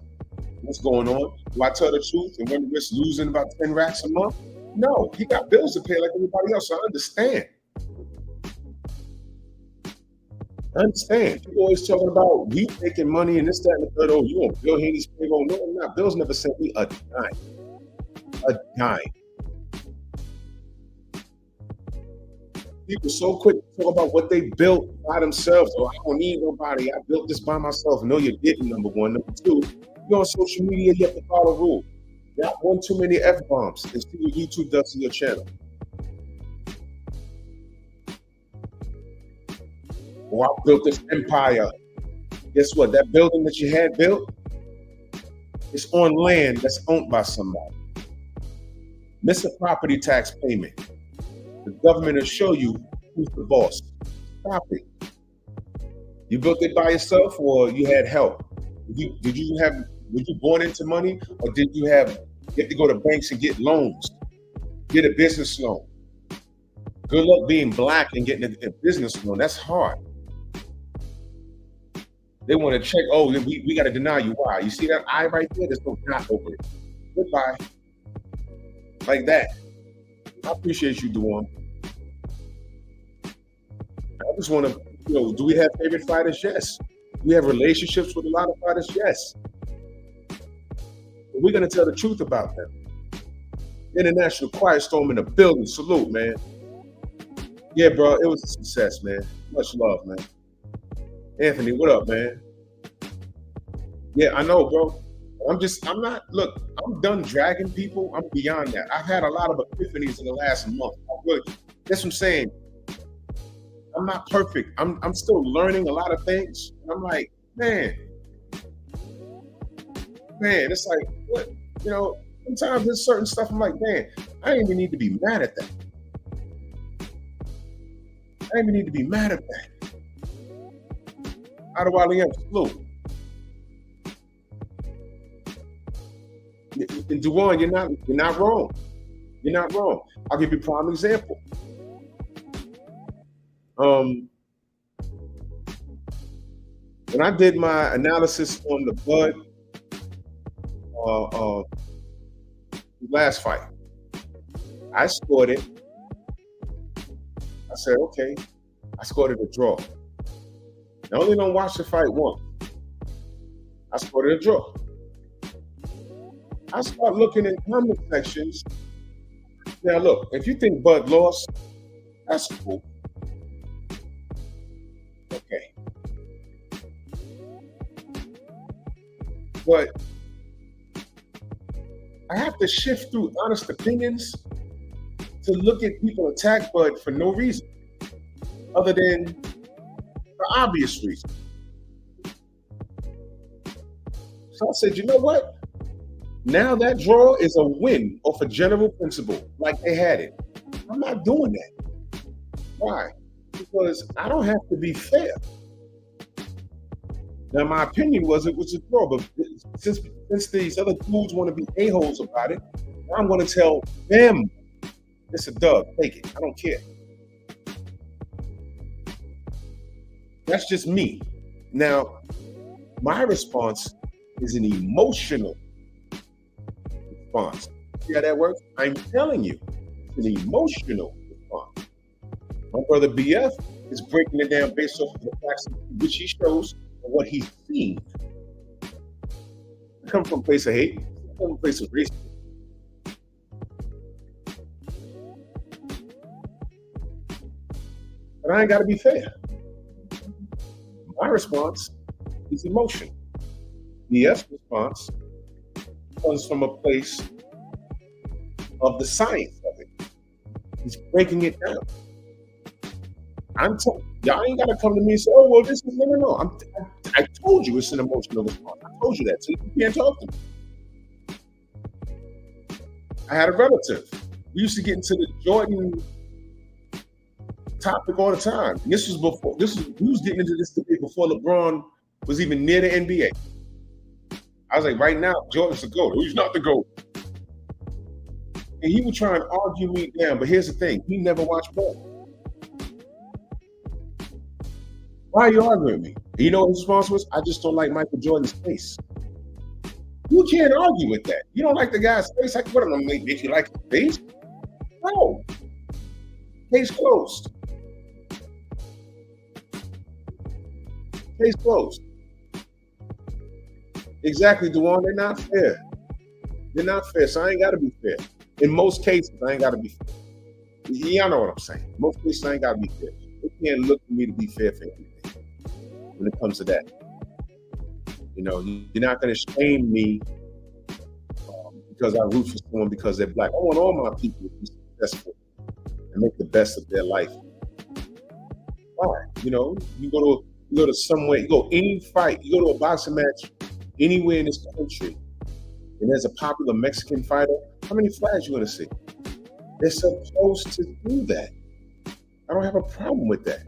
what's going on. Do I tell the truth and run the risk losing about 10 racks a month? No, he got bills to pay like everybody else. So I understand. People always talking about we making money and this, that, and the third. Oh, you want Bill Haney's payroll? No, I'm not. Bill's never sent me a dime. A dime. People so quick to talk about what they built by themselves. Oh, I don't need nobody. I built this by myself. No, you didn't, number one. Number two, you're on social media, you have to follow rules. You got one too many F-bombs and see what YouTube does to your channel. Oh, I built this empire. Guess what? That building that you had built, it's on land that's owned by somebody. Miss a property tax payment. The government will show you who's the boss. Stop it. You built it by yourself, or you had help? Were you born into money, or did you have to go to banks and get loans? Get a business loan. Good luck being black and getting a business loan. That's hard. They want to check, we got to deny you. Why? You see that I right there? There's no dot over it. Goodbye. Like that. I appreciate you, Duane. I just want to, do we have favorite fighters? Yes. Do we have relationships with a lot of fighters? Yes. But we're going to tell the truth about them. International Quiet Storm in the building. Salute, man. Yeah, bro, it was a success, man. Much love, man. Anthony, what up, man? Yeah, I know, bro. I'm done dragging people. I'm beyond that. I've had a lot of epiphanies in the last month. That's what I'm saying. I'm not perfect. I'm still learning a lot of things. And I'm like, man, it's like, what? Sometimes there's certain stuff I'm like, man, I didn't even need to be mad at that. How do I live? Salute. And Duane, you're not wrong. You're not wrong. I'll give you a prime example. When I did my analysis on the Bud last fight, I scored it. I said, okay, I scored it a draw. I only don't watch the fight once. I scored it a draw. I start looking in comment sections. Now look, if you think Bud lost, that's cool. Okay. But I have to shift through honest opinions to look at people attack Bud for no reason other than the obvious reason. So I said, you know what? Now that draw is a win off a general principle, like they had it. I'm not doing that. Why? Because I don't have to be fair. Now, my opinion was it was a draw, but since these other dudes want to be a-holes about it, I'm going to tell them it's a dub. Take it. I don't care. That's just me. Now, my response is an emotional response. See how that works? I'm telling you, it's an emotional response. My brother BF is breaking it down based off of the facts which he shows and what he's seen. I come from a place of hate. I come from a place of racism. But I ain't got to be fair. My response is emotion. BF's response comes from a place of the science of it. He's breaking it down. I'm telling y'all ain't gotta come to me and say, "Oh, well, this is no." I told you it's an emotional response. I told you that, so you can't talk to me. I had a relative. We used to get into the Jordan topic all the time. And this was before. We was getting into this debate before LeBron was even near the NBA. I was like, right now, Jordan's the GOAT. He's not the GOAT. And he would try and argue me down. But here's the thing: he never watched ball. Why are you arguing with me? And you know what his response was? I just don't like Michael Jordan's face. You can't argue with that. You don't like the guy's face? Like, what am I going to make you like his face? No. Case closed. Case closed. Exactly, Dewan. They're not fair. They're not fair, so I ain't got to be fair. In most cases, I ain't got to be fair. Y'all know what I'm saying. In most cases, I ain't got to be fair. They can't look for me to be fair for anything when it comes to that. You know, you're not going to shame me because I root for someone because they're black. I want all my people to be successful and make the best of their life. Why? You know, you go to somewhere, you go any fight, you go to a boxing match anywhere in this country, and there's a popular Mexican fighter. How many flags you going to see? They're supposed to do that. I don't have a problem with that.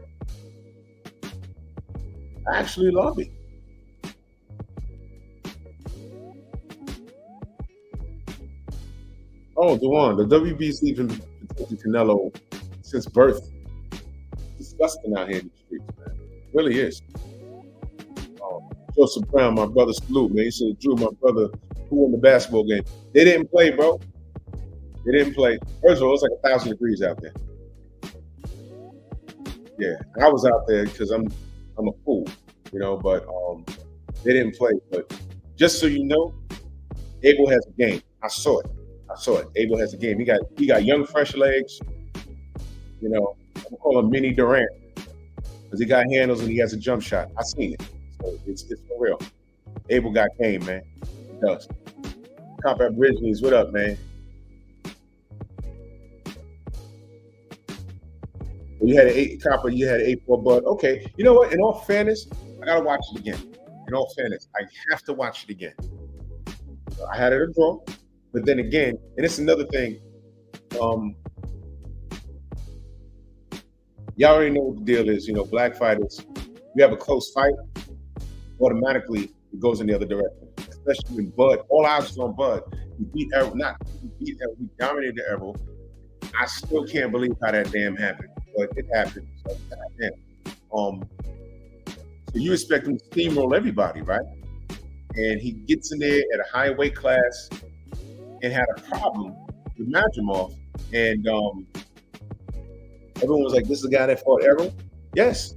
I actually love it. Oh, Dewan, the WBC been protecting Canelo since birth. It's disgusting out here in the streets, man. It really is. Joseph Brown, my brother, salute, man. He said, Drew, my brother, who won the basketball game. They didn't play, bro. They didn't play. First of all, it's like 1,000 degrees out there. Yeah, I was out there because I'm a fool, you know, but they didn't play. But just so you know, Abel has a game. I saw it. Abel has a game. He got young, fresh legs. You know, I'm gonna call him Mini Durant because he got handles and he has a jump shot. I seen it, so it's for real. Abel got game, man. He does. Cop at Bridgely's, what up, man? You had an 8 copper, you had an 8-4 Bud. Okay, you know what? In all fairness, I gotta watch it again. In all fairness, I have to watch it again. I had it a draw, but then again, and it's another thing. Y'all already know what the deal is. You know, black fighters, you have a close fight, automatically it goes in the other direction. Especially when Bud, all eyes was on Bud. We dominated Errol. I still can't believe how that damn happened, but it happened. So, so you expect him to steamroll everybody, right? And he gets in there at a high weight class and had a problem with Madrimov. And everyone was like, this is the guy that fought Errol? Yes.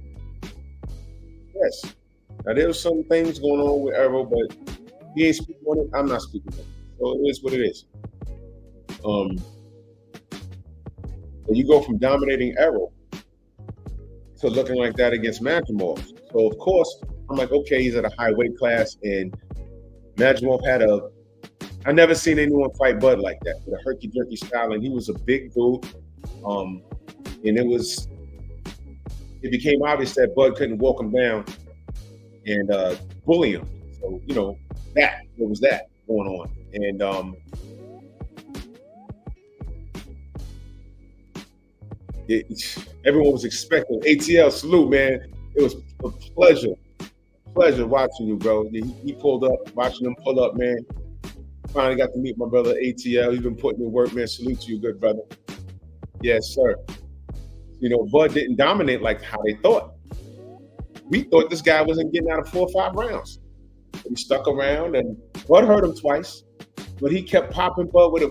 Now, there was some things going on with Errol, but he ain't speaking on it. I'm not speaking on it. So it is what it is. But you go from dominating Errol to looking like that against Madrimov. So, of course, I'm like, okay, he's at a high weight class, and Madrimov had a I never seen anyone fight Bud like that with a herky jerky style, and he was a big dude. And it became obvious that Bud couldn't walk him down and bully him. So there was that going on, and everyone was expecting ATL salute, man. It was a pleasure watching you, bro. He pulled up, watching him pull up, man. Finally got to meet my brother ATL. He's been putting in work, man. Salute to you, good brother. Yes, sir. Bud didn't dominate like how they thought. We thought this guy wasn't getting out of 4 or 5 rounds. But he stuck around, and Bud hurt him twice, but he kept popping Bud with a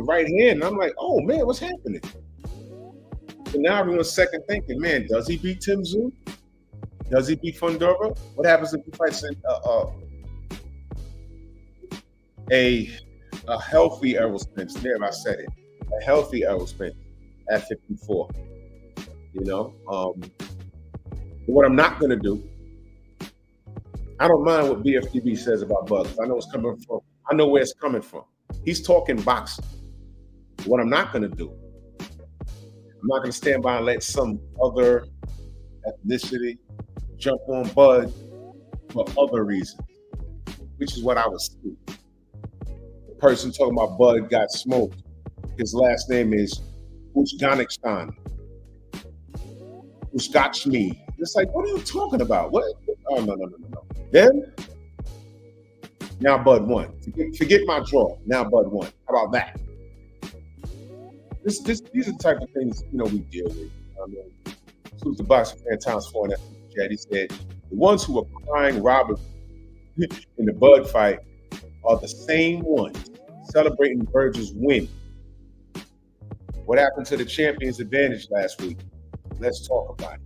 right hand. And I'm like, oh man, what's happening? So now everyone's second thinking, man, does he beat Tim Tszyu? Does he beat Fundora? What happens if he fights a healthy Errol Spence? There, I said it. A healthy Errol Spence at 54. What I'm not gonna do, I don't mind what BFTB says about Bud. I know it's coming from. I know where it's coming from. He's talking boxing. What I'm not gonna do, I'm not gonna stand by and let some other ethnicity jump on Bud for other reasons, which is what I was seeing. The person talking about Bud got smoked. His last name is Uzbekistan. Uzbekistan. It's like, what are you talking about? What? Oh, no. Then, now Bud won. Forget my draw. Now Bud won. How about that? These are the type of things, we deal with. I mean, this was the boxing fan times 4 in that chat. He said, the ones who are crying Robert in the Bud fight are the same ones celebrating Virgil's win. What happened to the champion's advantage last week? Let's talk about it.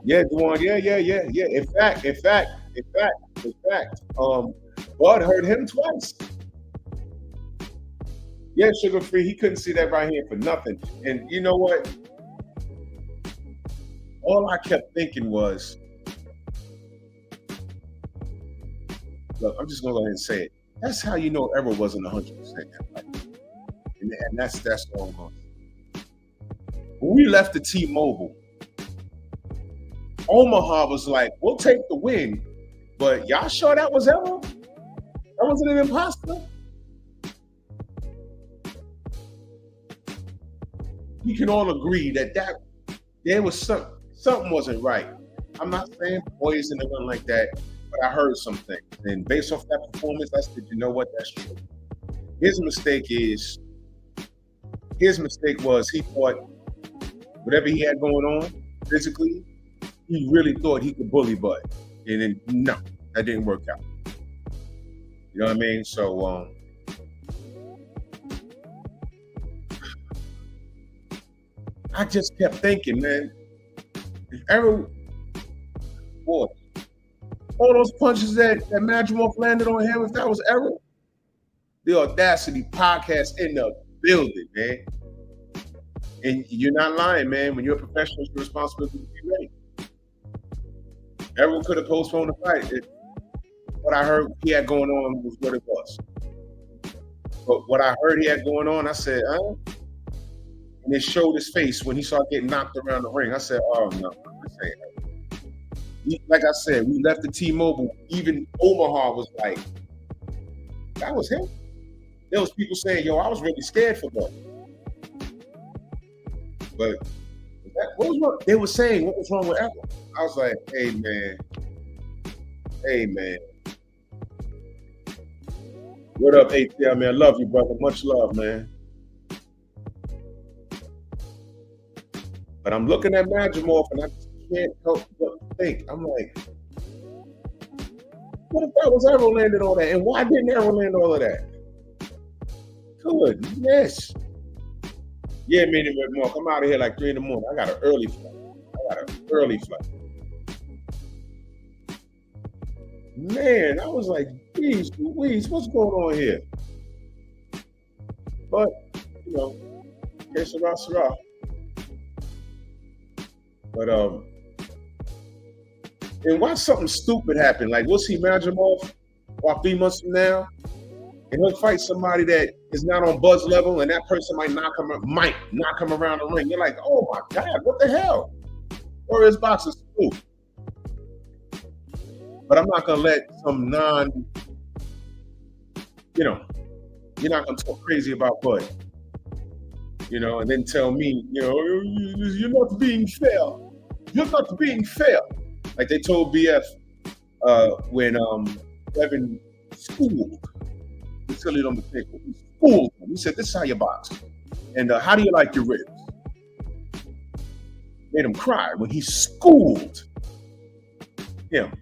Yeah, Duane. Yeah. In fact, Bud hurt him twice. Yeah, Sugar Free, he couldn't see that right hand for nothing. And you know what? All I kept thinking was, look, I'm just gonna go ahead and say it. That's how you know Errol wasn't 100% that fight. And that's all I'm going to say. When we left the T-Mobile, Omaha was like, we'll take the win, but y'all sure that was Errol? That wasn't an imposter? We can all agree that there was something wasn't right. I'm not saying poison or nothing like that, but I heard some things. And based off that performance, I said, you know what, that's true. His mistake was he thought whatever he had going on physically, he really thought he could bully Bud. And then, no, that didn't work out. You know what I mean? So, I just kept thinking, man, if Errol, boy, all those punches that Madrimov landed on him, if that was Errol, the Audacity podcast in the building, man. And you're not lying, man. When you're a professional, it's your responsibility to be ready. Errol could have postponed the fight. What I heard he had going on was what it was. But what I heard he had going on, I said, and it showed his face when he started getting knocked around the ring. I said, oh, no, I'm saying that. Like I said, we left the T-Mobile. Even Omaha was like, that was him. There was people saying, yo, I was really scared for that. But what was wrong? They were saying, what was wrong with Errol? I was like, hey, man. What up, ATL, man? Love you, brother. Much love, man. But I'm looking at Madrimov and I just can't help but think. I'm like, what if that was Errol landed all that? And why didn't Errol land all of that? Goodness. Yeah, man, Mark, I'm out of here like 3 in the morning. I got an early flight. Man, I was like, geez, Louise, what's going on here? But, okay, Sarah. But, and watch something stupid happen. Like, we'll see Madrimov or 3 months from now, and he'll fight somebody that is not on Bud's level, and that person might knock him around the ring. You're like, oh my God, what the hell? Or is boxing school? But I'm not gonna let some you're not gonna talk crazy about Bud, and then tell me, you're not being fair. You're not being fair. Like they told BF when Evan schooled Vasily Lomachenko. He schooled him. He said, "This is how you box, and how do you like your ribs?" Made him cry when he schooled him.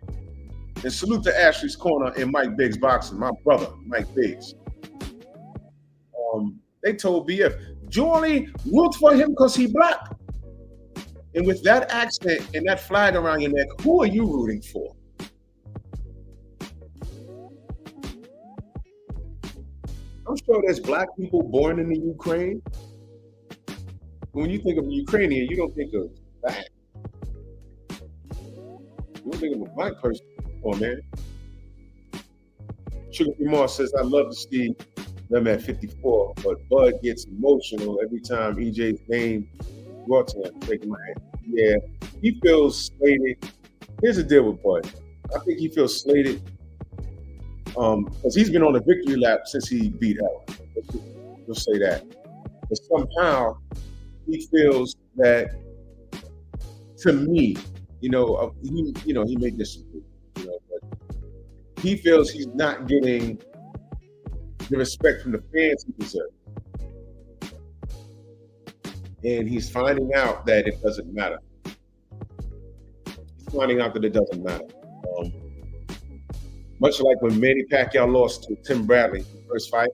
And salute to Ashley's Corner and Mike Biggs Boxing, my brother, Mike Biggs. They told BF, Julie, root for him because he black. And with that accent and that flag around your neck, who are you rooting for? I'm sure there's black people born in the Ukraine. When you think of a Ukrainian, you don't think of that. You don't think of a black person. Oh man. Sugar Free Moss says, I love to see them at 54, but Bud gets emotional every time EJ's name brought to him. Breaking my head. Yeah, he feels slated. Here's the deal with Bud. I think he feels slated because he's been on a victory lap since he beat Hell. We'll say that. But somehow he feels that, to me, he may disagree. But he feels he's not getting the respect from the fans he deserves. And he's finding out that it doesn't matter. He's finding out that it doesn't matter. Much like when Manny Pacquiao lost to Tim Bradley in the first fight.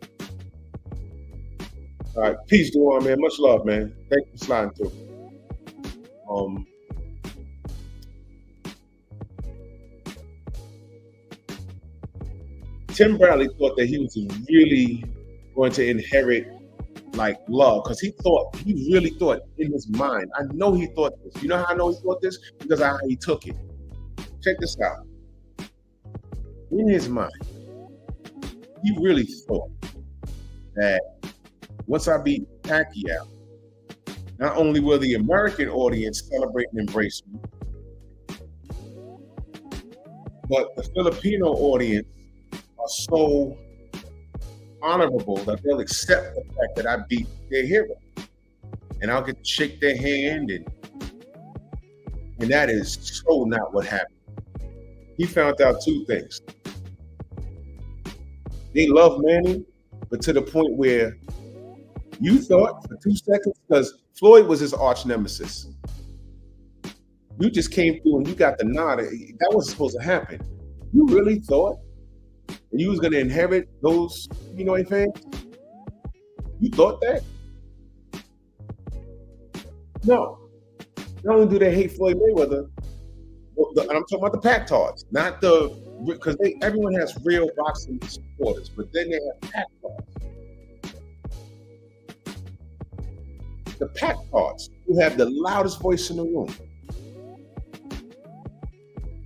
All right, peace, Duan, man. Much love, man. Thank you for sliding through. Tim Bradley thought that he was really going to inherit like love because he really thought in his mind. I know he thought this. You know how I know he thought this? Because of how he took it. Check this out. In his mind, he really thought that once I beat Pacquiao, not only will the American audience celebrate and embrace me, but the Filipino audience are so honorable that they'll accept the fact that I beat their hero. And I'll get to shake their hand, and that is so not what happened. He found out two things. They love Manny, but to the point where you thought for 2 seconds, because Floyd was his arch nemesis. You just came through and you got the nod. That wasn't supposed to happen. You really thought and you was going to inherit those, fans? You thought that? No. Not only do they hate Floyd Mayweather, and I'm talking about the Pac-Tards, not because everyone has real boxing supporters, but then they have Pac-Tards. The Pac-Tards, who have the loudest voice in the room,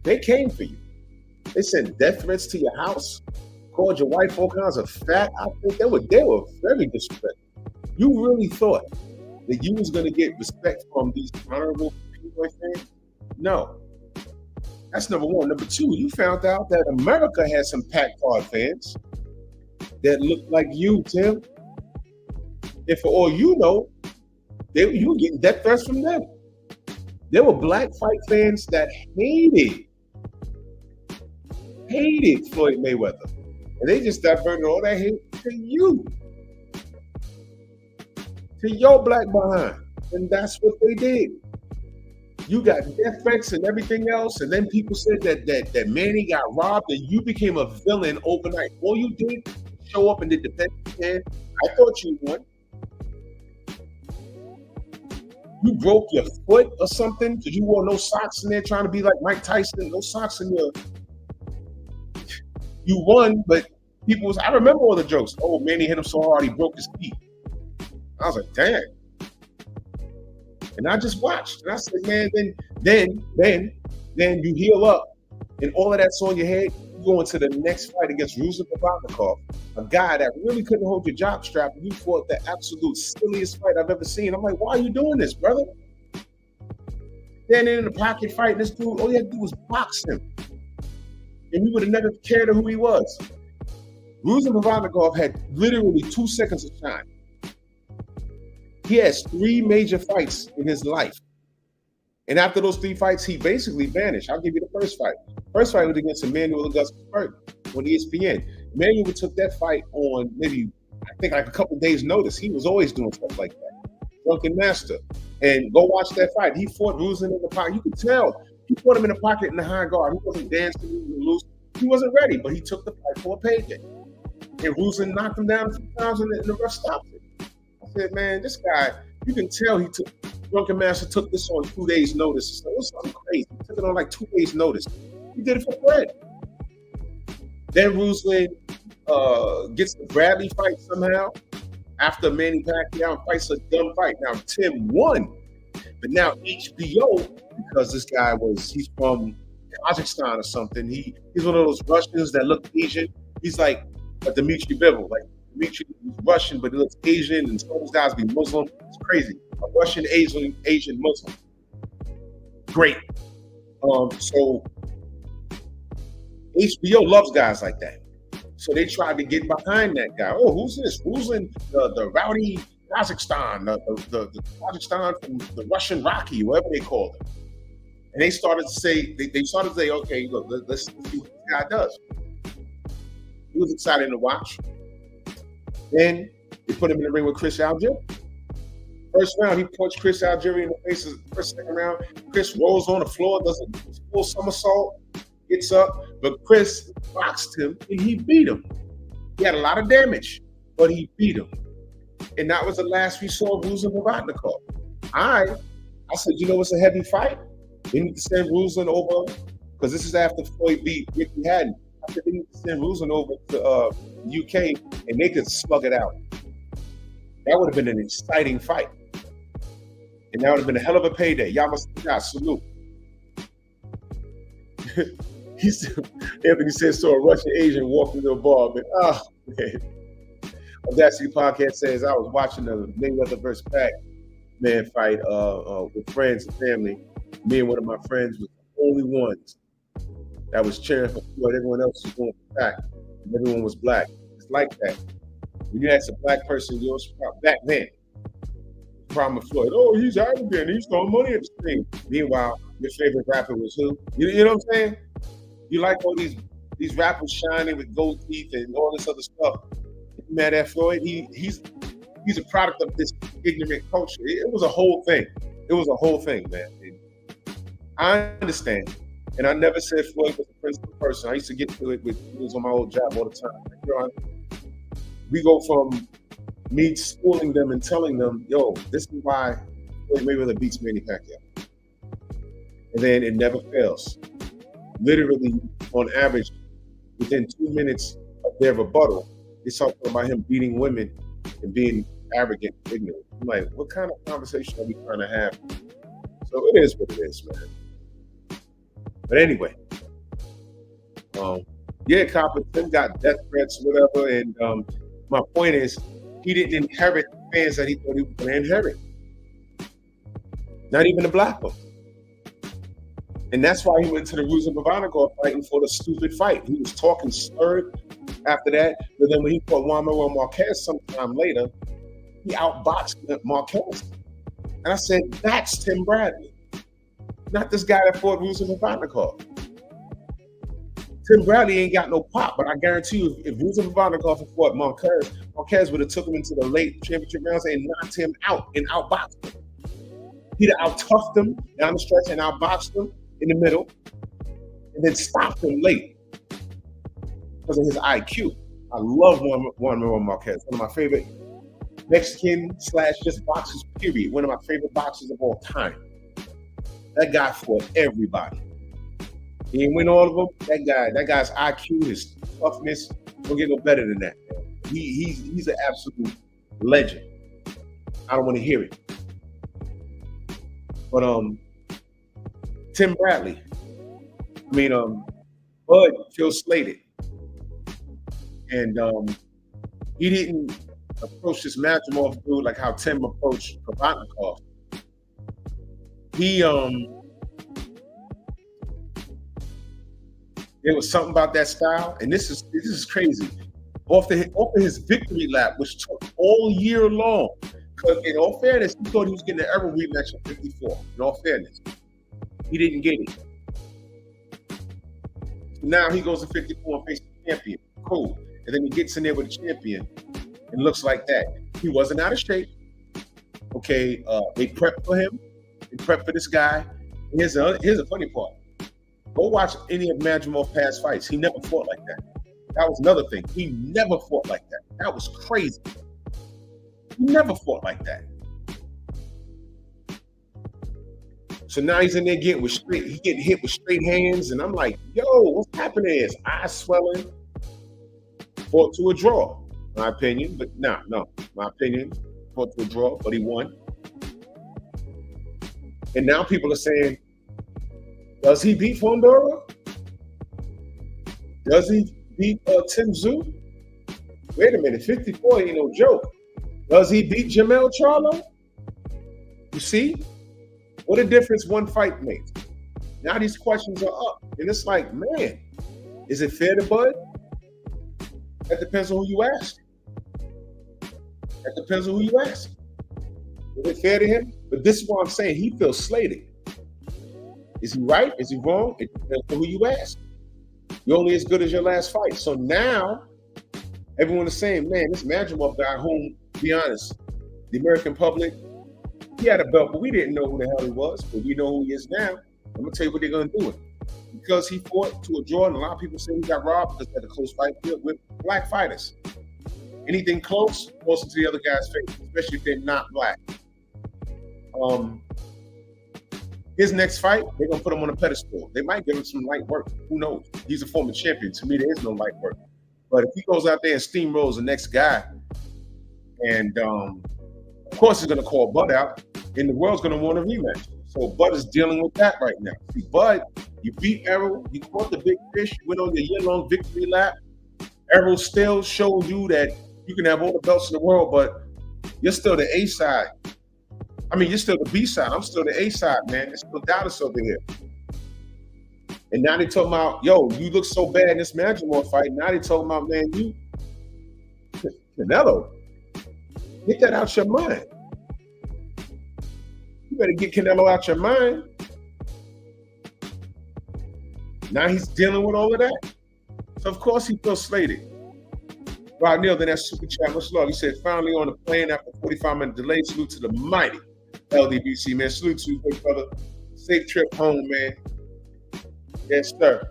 they came for you. They sent death threats to your house, called your wife all kinds of fat. I think they were very disrespectful. You really thought that you was going to get respect from these honorable people, I think? No. That's number one. Number two, you found out that America has some Pac-Card fans that look like you, Tim. And for all you know, you were getting death threats from them. There were black fight fans that hated Floyd Mayweather. And they just diverted all that hate to you. To your black behind. And that's what they did. You got death threats and everything else, and then people said that Manny got robbed and you became a villain overnight. All you did was show up and did the best you can. I thought you won. You broke your foot or something because you wore no socks in there trying to be like Mike Tyson, no socks in your... You won, but I remember all the jokes. Oh, Manny hit him so hard he broke his feet. I was like, damn. And I just watched, and I said, man, then you heal up, and all of that's on your head. go into the next fight against Ruslan Bohachuk, a guy that really couldn't hold your jock strap, and you fought the absolute silliest fight I've ever seen. I'm like, why are you doing this, brother? Then in the pocket fight, this dude, all you had to do was box him. And we would have never cared who he was. Ruslan Bohachuk had literally 2 seconds of shine. He has 3 major fights in his life. And after those 3 fights, he basically vanished. I'll give you the first fight. First fight was against Emmanuel Augustus Burton on ESPN. Emmanuel took that fight on maybe, I think, like a couple days' notice. He was always doing stuff like that. Drunken Master. And go watch that fight. He fought Ruslan in the pocket. You could tell. He fought him in the pocket in the high guard. He wasn't dancing, he was loose. He wasn't ready, but he took the fight for a payday. And Ruslan knocked him down a few times, and the ref stopped it. I said, man, this guy, you can tell he took, Drunken Master took this on 2 days' notice. So it was something crazy. He took it on like 2 days' notice. He did it for bread. Then Ruslan gets the Bradley fight somehow after Manny Pacquiao fights a dumb fight. Now, Tim won, but now HBO, because this guy he's from Kazakhstan or something. He's one of those Russians that look Asian. He's like a Dmitry Bivol. Like Dmitry is Russian, but he looks Asian, and some of those guys be Muslim. It's crazy. A Russian Asian Muslim. Great. So HBO loves guys like that. So they tried to get behind that guy. Oh, who's this? Ruslan, the rowdy Kazakhstan, the Kazakhstan from the Russian Rocky, whatever they called him. And they started to say, okay, look, let's see what this guy does. He was excited to watch. Then they put him in the ring with Chris Algieri. First round, he punched Chris Algieri in the face. Second round, Chris rolls on the floor, does a full somersault, gets up, but Chris boxed him and he beat him. He had a lot of damage, but he beat him. And that was the last we saw of Ruslan Bohachuk. I said, you know, it's a heavy fight. They need to send Ruslan over, because this is after Floyd beat Ricky Hatton. I said they need to send Ruslan over to UK and they could slug it out. That would have been an exciting fight. And that would have been a hell of a payday. Y'all must have got salute. Anthony says, so a Russian Asian walked into a bar, man. Audacity Podcast says, I was watching the Mayweather versus Pac-Man fight with friends and family. Me and one of my friends was the only ones that was cheering for Floyd. Everyone else was going for Pac. And everyone was black. It's like that. When you ask a black person, you know, back then, the problem with Floyd, oh, he's arrogant, he's throwing money at the screen. Meanwhile, your favorite rapper was who? You know what I'm saying? You like all these rappers shining with gold teeth and all this other stuff. You mad at Floyd? He's a product of this ignorant culture. It was a whole thing. It was a whole thing, man. I understand. And I never said Floyd was a principal person. I used to get to it with dudes on my old job all the time. Like, you know, we go from me schooling them and telling them, yo, this is why Floyd Mayweather beats Manny Pacquiao. And then it never fails. Literally, on average, within 2 minutes of their rebuttal, they talk about him beating women and being arrogant and ignorant. I'm like, what kind of conversation are we trying to have? So it is what it is, man. But anyway, Copper Tim got death threats, whatever. And my point is, he didn't inherit the fans that he thought he was going to inherit. Not even the black one. And that's why he went to the Ruslan Bohachuk fighting for the stupid fight. He was talking slurred after that. But then when he fought Juan Manuel Marquez sometime later, he outboxed Marquez. And I said, that's Tim Bradley. Not this guy that fought Ruslan Bohachuk. Tim Bradley ain't got no pop, but I guarantee you, if Ruslan Bohachuk had fought Marquez would have took him into the late championship rounds and knocked him out and outboxed him. He'd have out-toughed him down the stretch and outboxed him in the middle, and then stopped him late because of his IQ. I love Juan Manuel Marquez, one of my favorite Mexican / just boxers, period. One of my favorite boxers of all time. That guy fought everybody. He didn't win all of them. That guy's IQ, his toughness, don't get no better than that. He's an absolute legend. I don't want to hear it. But Tim Bradley. Bud feels slated. And he didn't approach this Madrimov dude like how Tim approached Provodnikov. There was something about that style, and this is crazy. Off of his victory lap, which took all year long, because in all fairness, he thought he was getting an Errol rematch at 54. In all fairness, he didn't get it. So now he goes to 54 and faces the champion. Cool. And then he gets in there with the champion and looks like that. He wasn't out of shape. Okay, they prepped for him. They prepped for this guy. And here's a funny part. Go watch any of Madrimov's past fights. He never fought like that. That was another thing. He never fought like that. That was crazy. He never fought like that. So now he's in there getting hit with straight hands, and I'm like, yo, what's happening? His eyes swelling. Fought to a draw, my opinion. But no, my opinion, fought to a draw, but he won. And now people are saying, does he beat Fondora? Does he beat Tim Tszyu? Wait a minute, 54 ain't no joke. Does he beat Jamel Charlo? You see? What a difference one fight makes. Now these questions are up. And it's like, man, is it fair to Bud? That depends on who you ask. That depends on who you ask. Is it fair to him? But this is what I'm saying. He feels slated. Is he right? Is he wrong? It depends on who you ask. You're only as good as your last fight. So now, everyone is saying, man, this Madrimov guy, whom, to be honest, the American public, he had a belt, but we didn't know who the hell he was. But we know who he is now. I'm going to tell you what they're going to do. Because he fought to a draw, and a lot of people say he got robbed because he had a close fight with black fighters. Anything close goes into the other guy's face, especially if they're not black. His next fight, they're going to put him on a pedestal. They might give him some light work. Who knows? He's a former champion. To me, there is no light work. But if he goes out there and steamrolls the next guy, and of course he's going to call Bud out, and the world's going to want a rematch. So Bud is dealing with that right now. See, Bud, you beat Errol, you caught the big fish, you went on your year-long victory lap. Errol still showed you that you can have all the belts in the world, but you're still the A side. I mean, you're still the B side. I'm still the A side, man. There's still Dallas over here. And now they talking about, yo, you look so bad in this Madrimov fight. Now they talking about, man, you, Canelo, get that out your mind. You better get Canelo out your mind. Now he's dealing with all of that. So, of course, he feels slated. Rod Neal, then that super chat, much love. He said, finally on the plane after 45-minute delay. Salute to the mighty LDBC, man. Salute to you, big brother. Safe trip home, man. Yes, sir.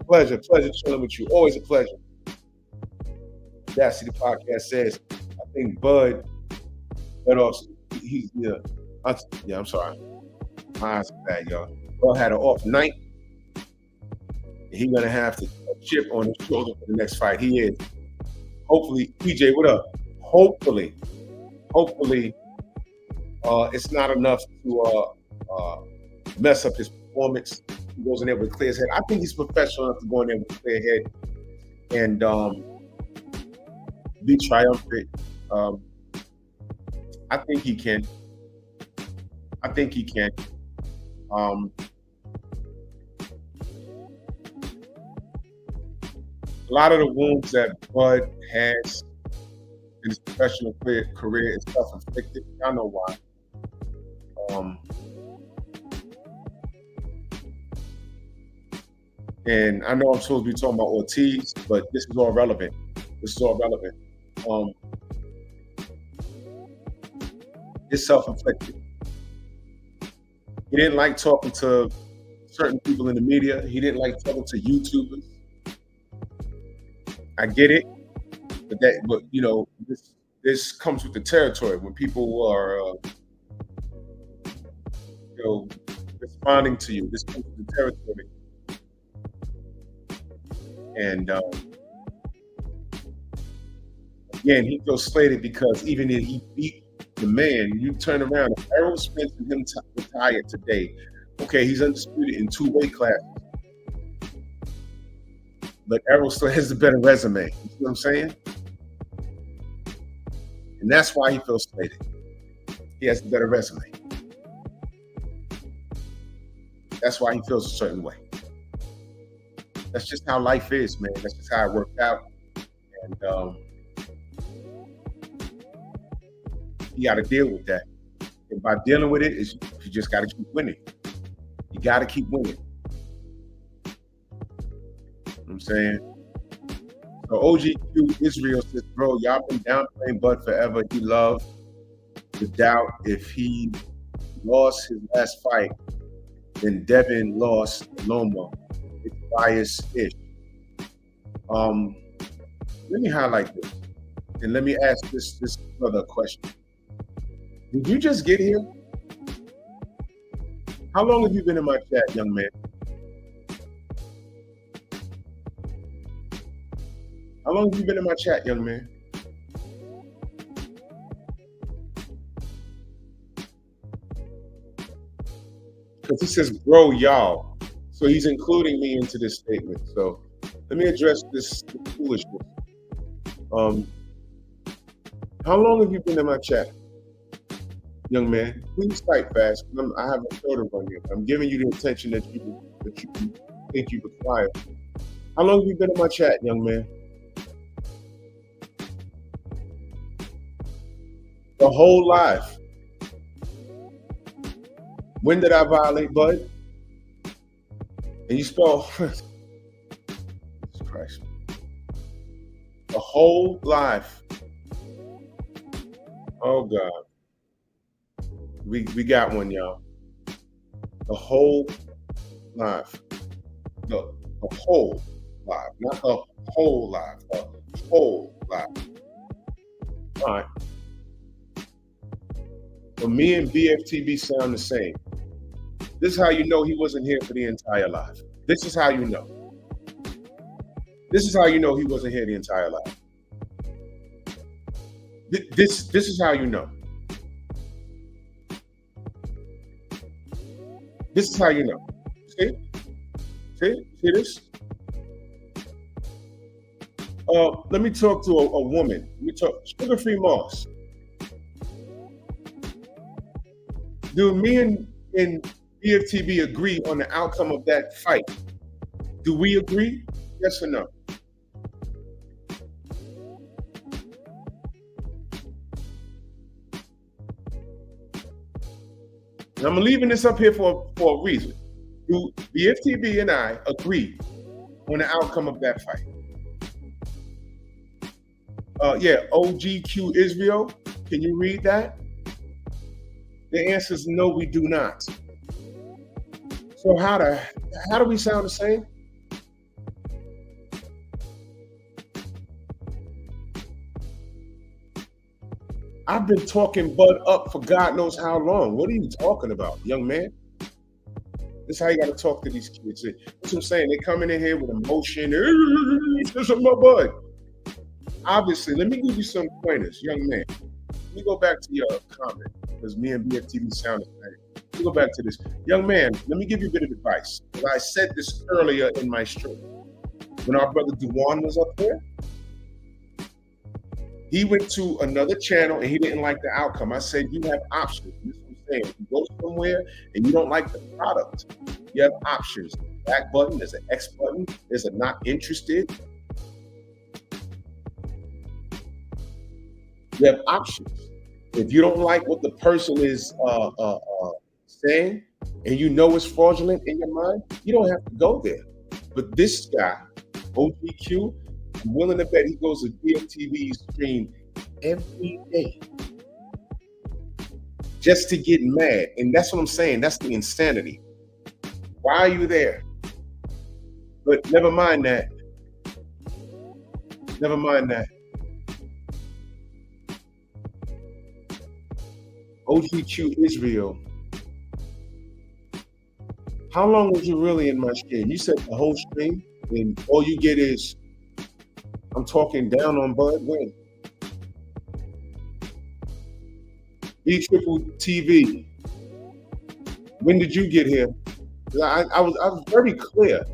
Pleasure chilling with you. Always a pleasure. That's the podcast says, I think Bud let off. I'm sorry. My eyes are bad, y'all. Bud had an off night. He's gonna have to chip on his shoulder for the next fight. He is. Hopefully, PJ, what up? Hopefully, it's not enough to mess up his performance. He goes in there with a clear head. I think he's professional enough to go in there with a clear head and be triumphant. I think he can. A lot of the wounds that Bud has in his professional career is self-inflicted. I know why. And I know I'm supposed to be talking about Ortiz, but this is all relevant. It's self-inflicted. He didn't like talking to certain people in the media. He didn't like talking to YouTubers. I get it, but you know, this comes with the territory. When people are, responding to you, this comes with the territory. And again, he feels slated because even if he beat the man, you turn around. If Errol Spence and him retired today, okay, he's undisputed in 2 weight classes. but Errol still has the better resume. You see what I'm saying? And that's why he feels slated. He has the better resume. That's why he feels a certain way. That's just how life is, man. That's just how it worked out. And you got to deal with that. And by dealing with it, you just got to keep winning. You got to keep winning. You know what I'm saying? So OGQ Israel says, bro, y'all been downplaying Bud forever. He loved the doubt if he lost his last fight, then Devin lost Loma. It's bias-ish. Let me highlight this. And let me ask this other question. Did you just get here? How long have you been in my chat, young man? How long have you been in my chat, young man? Because he says, bro, y'all. So he's including me into this statement. So let me address this foolishness. How long have you been in my chat, young man? Please type fast. I have a show to run here. I'm giving you the attention that you think you require. How long have you been in my chat, young man? The whole life. When did I violate, Bud? And you spell Jesus Christ. The whole life. Oh God. We got one, y'all. The whole life. The whole life. Not the whole life. The whole life. All right. So me and BFTB sound the same. This is how you know he wasn't here for the entire life. This is how you know. This is how you know he wasn't here the entire life. This is how you know. This is how you know. See? See this? Let me talk to a woman. Let me talk Sugar-Free Moss. Do me and BFTB agree on the outcome of that fight? Do we agree? Yes or no? And I'm leaving this up here for a reason. Do BFTB and I agree on the outcome of that fight? Yeah, OGQ Israel, can you read that? The answer is no, we do not. So how do we sound the same? I've been talking Bud up for God knows how long. What are you talking about, young man? This is how you got to talk to these kids. That's what I'm saying. They're coming in here with emotion. This is my Bud. Obviously, let me give you some pointers, young man. Let me go back to your comment, because me and BFTV sound the same. Let me go back to this. Young man, let me give you a bit of advice. I said this earlier in my stream. When our brother Duwan was up there, he went to another channel and he didn't like the outcome. I said, you have options. This is what I'm saying. If you go somewhere and you don't like the product, you have options. Back button, there's an X button, there's a not interested. You have options. If you don't like what the person is saying and you know it's fraudulent in your mind, you don't have to go there. But this guy, OGQ, I'm willing to bet he goes to DFTV's stream every day just to get mad. And that's what I'm saying. That's the insanity. Why are you there? But never mind that. Never mind that. OGQ Israel. How long was you really in my stream? You said the whole stream, and all you get is I'm talking down on Bud. When? B-Triple TV. When did you get here? I was very clear.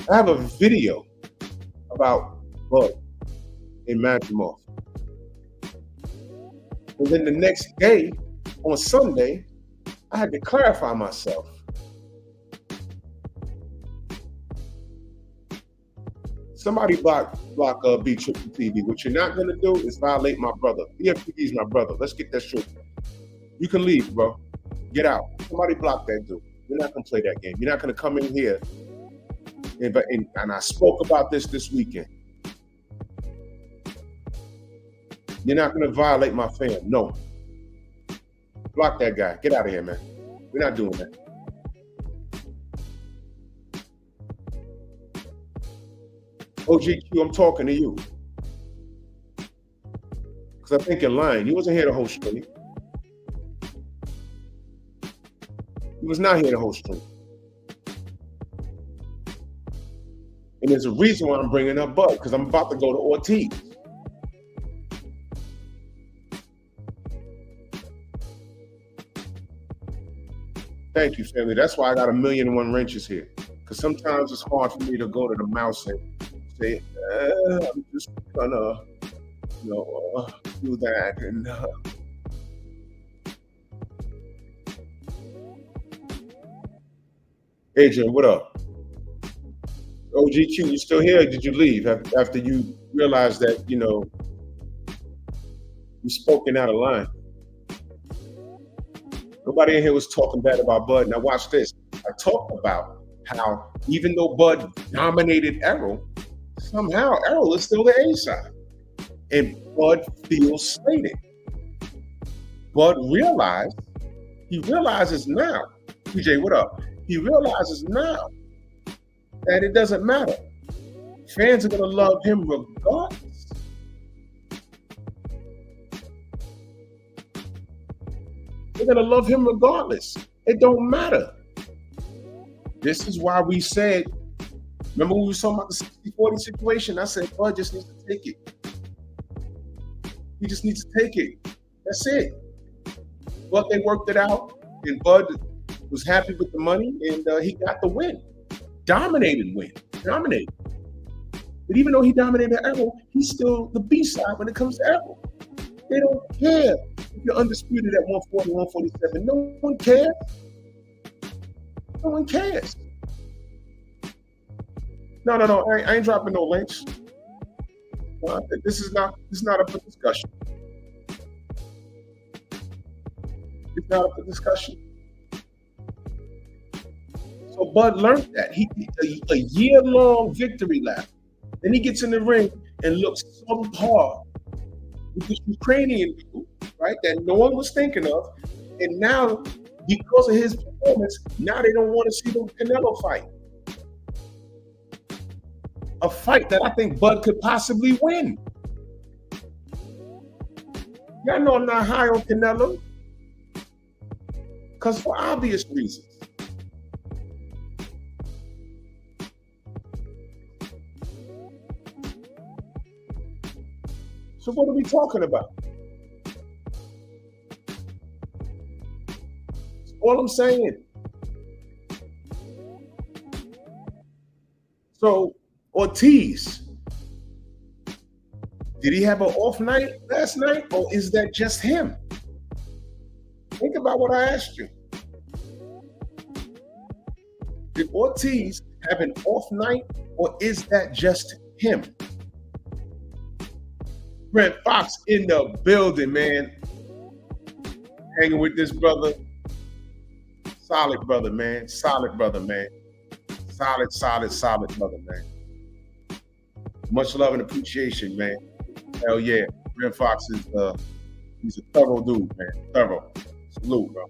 I have a video about Bud and Madrimov. And then the next day, on Sunday, I had to clarify myself. Somebody block B Triple TV. What you're not gonna do is violate my brother. BFTV is my brother. Let's get that straight. You can leave, bro. Get out. Somebody block that dude. You're not gonna play that game. You're not gonna come in here. And I spoke about this weekend. You're not gonna violate my fam. No. Block that guy. Get out of here, man. We're not doing that. OGQ, I'm talking to you. Because I think you're lying. You wasn't here the whole stream. He was not here the whole stream. And there's a reason why I'm bringing up Bud, because I'm about to go to Ortiz. Thank you, family. That's why I got 1,000,001 wrenches here. Because sometimes it's hard for me to go to the mouse and say, I'm just gonna, do that. And Adrian, what up? OGQ, you still here? Or did you leave after you realized that, you spoken out of line? Nobody in here was talking bad about Bud. Now watch this. I talked about how even though Bud dominated Errol, somehow Errol is still the A side. And Bud feels slated. Bud realizes now, PJ, what up? He realizes now that it doesn't matter. Fans are gonna love him regardless. They're gonna love him regardless. It don't matter. This is why we said, remember we were talking about the 60-40 situation? I said, Bud just needs to take it. He just needs to take it. That's it. But they worked it out, and Bud was happy with the money, and he got the win. Dominated win. Dominated. But even though he dominated Errol, he's still the B-side when it comes to Errol. They don't care if you're undisputed at 140, 147. No one cares. No one cares. No. I ain't dropping no links. This is not up for discussion. It's not up for discussion. So Bud learned that. A year-long victory lap. Then he gets in the ring and looks so hard with this Ukrainian dude, right, that no one was thinking of. And now, because of his performance, now they don't want to see the Canelo fight. A fight that I think Bud could possibly win. Y'all know I'm not high on Canelo. Because for obvious reasons. So what are we talking about? That's all I'm saying. So Ortiz, did he have an off night last night, or is that just him? Think about what I asked you. Did Ortiz have an off night, or is that just him? Brent Fox in the building, man. Hanging with this brother. Solid brother, man. Solid brother, man. Solid brother, man. Much love and appreciation, man. Hell yeah. Brent Fox is he's a thorough dude, man. Thorough. Salute, bro.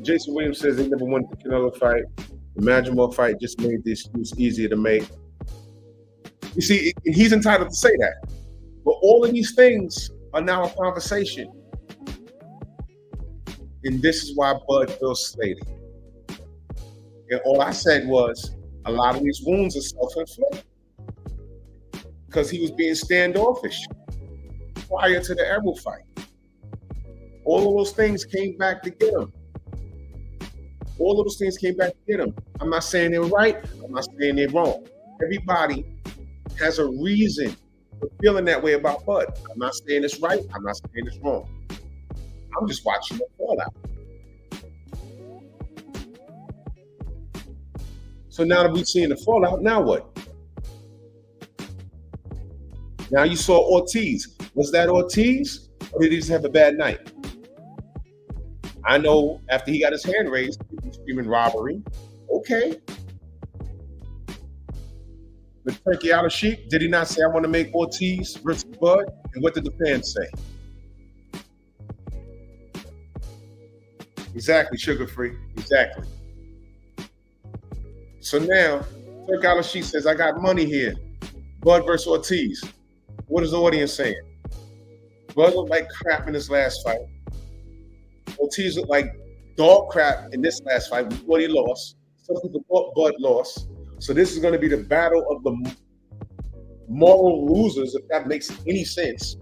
Jason Williams says they never won the Canelo fight. The Madrimov fight just made the excuse easier to make. You see, he's entitled to say that. But all of these things are now a conversation. And this is why Bud feels slated. And all I said was, a lot of these wounds are self-inflicted. Because he was being standoffish prior to the Errol fight. All of those things came back to get him. All of those things came back to get him. I'm not saying they're right. I'm not saying they're wrong. Everybody has a reason for feeling that way about Bud. I'm not saying it's right. I'm not saying it's wrong. I'm just watching the fallout. So now that we've seen the fallout, now what? Now you saw Ortiz. Was that Ortiz, or did he just have a bad night? I know after he got his hand raised, he was screaming robbery. Okay. But Turkey out of sheep, did he not say, I want to make Ortiz versus Bud? And what did the fans say? Exactly, sugar free. Exactly. So now, Turk out of sheep says, I got money here. Bud versus Ortiz. What is the audience saying? Bud looked like crap in his last fight. Ortiz looked like dog crap in this last fight before he lost. Some people thought Bud lost. So this is going to be the battle of the moral losers, if that makes any sense.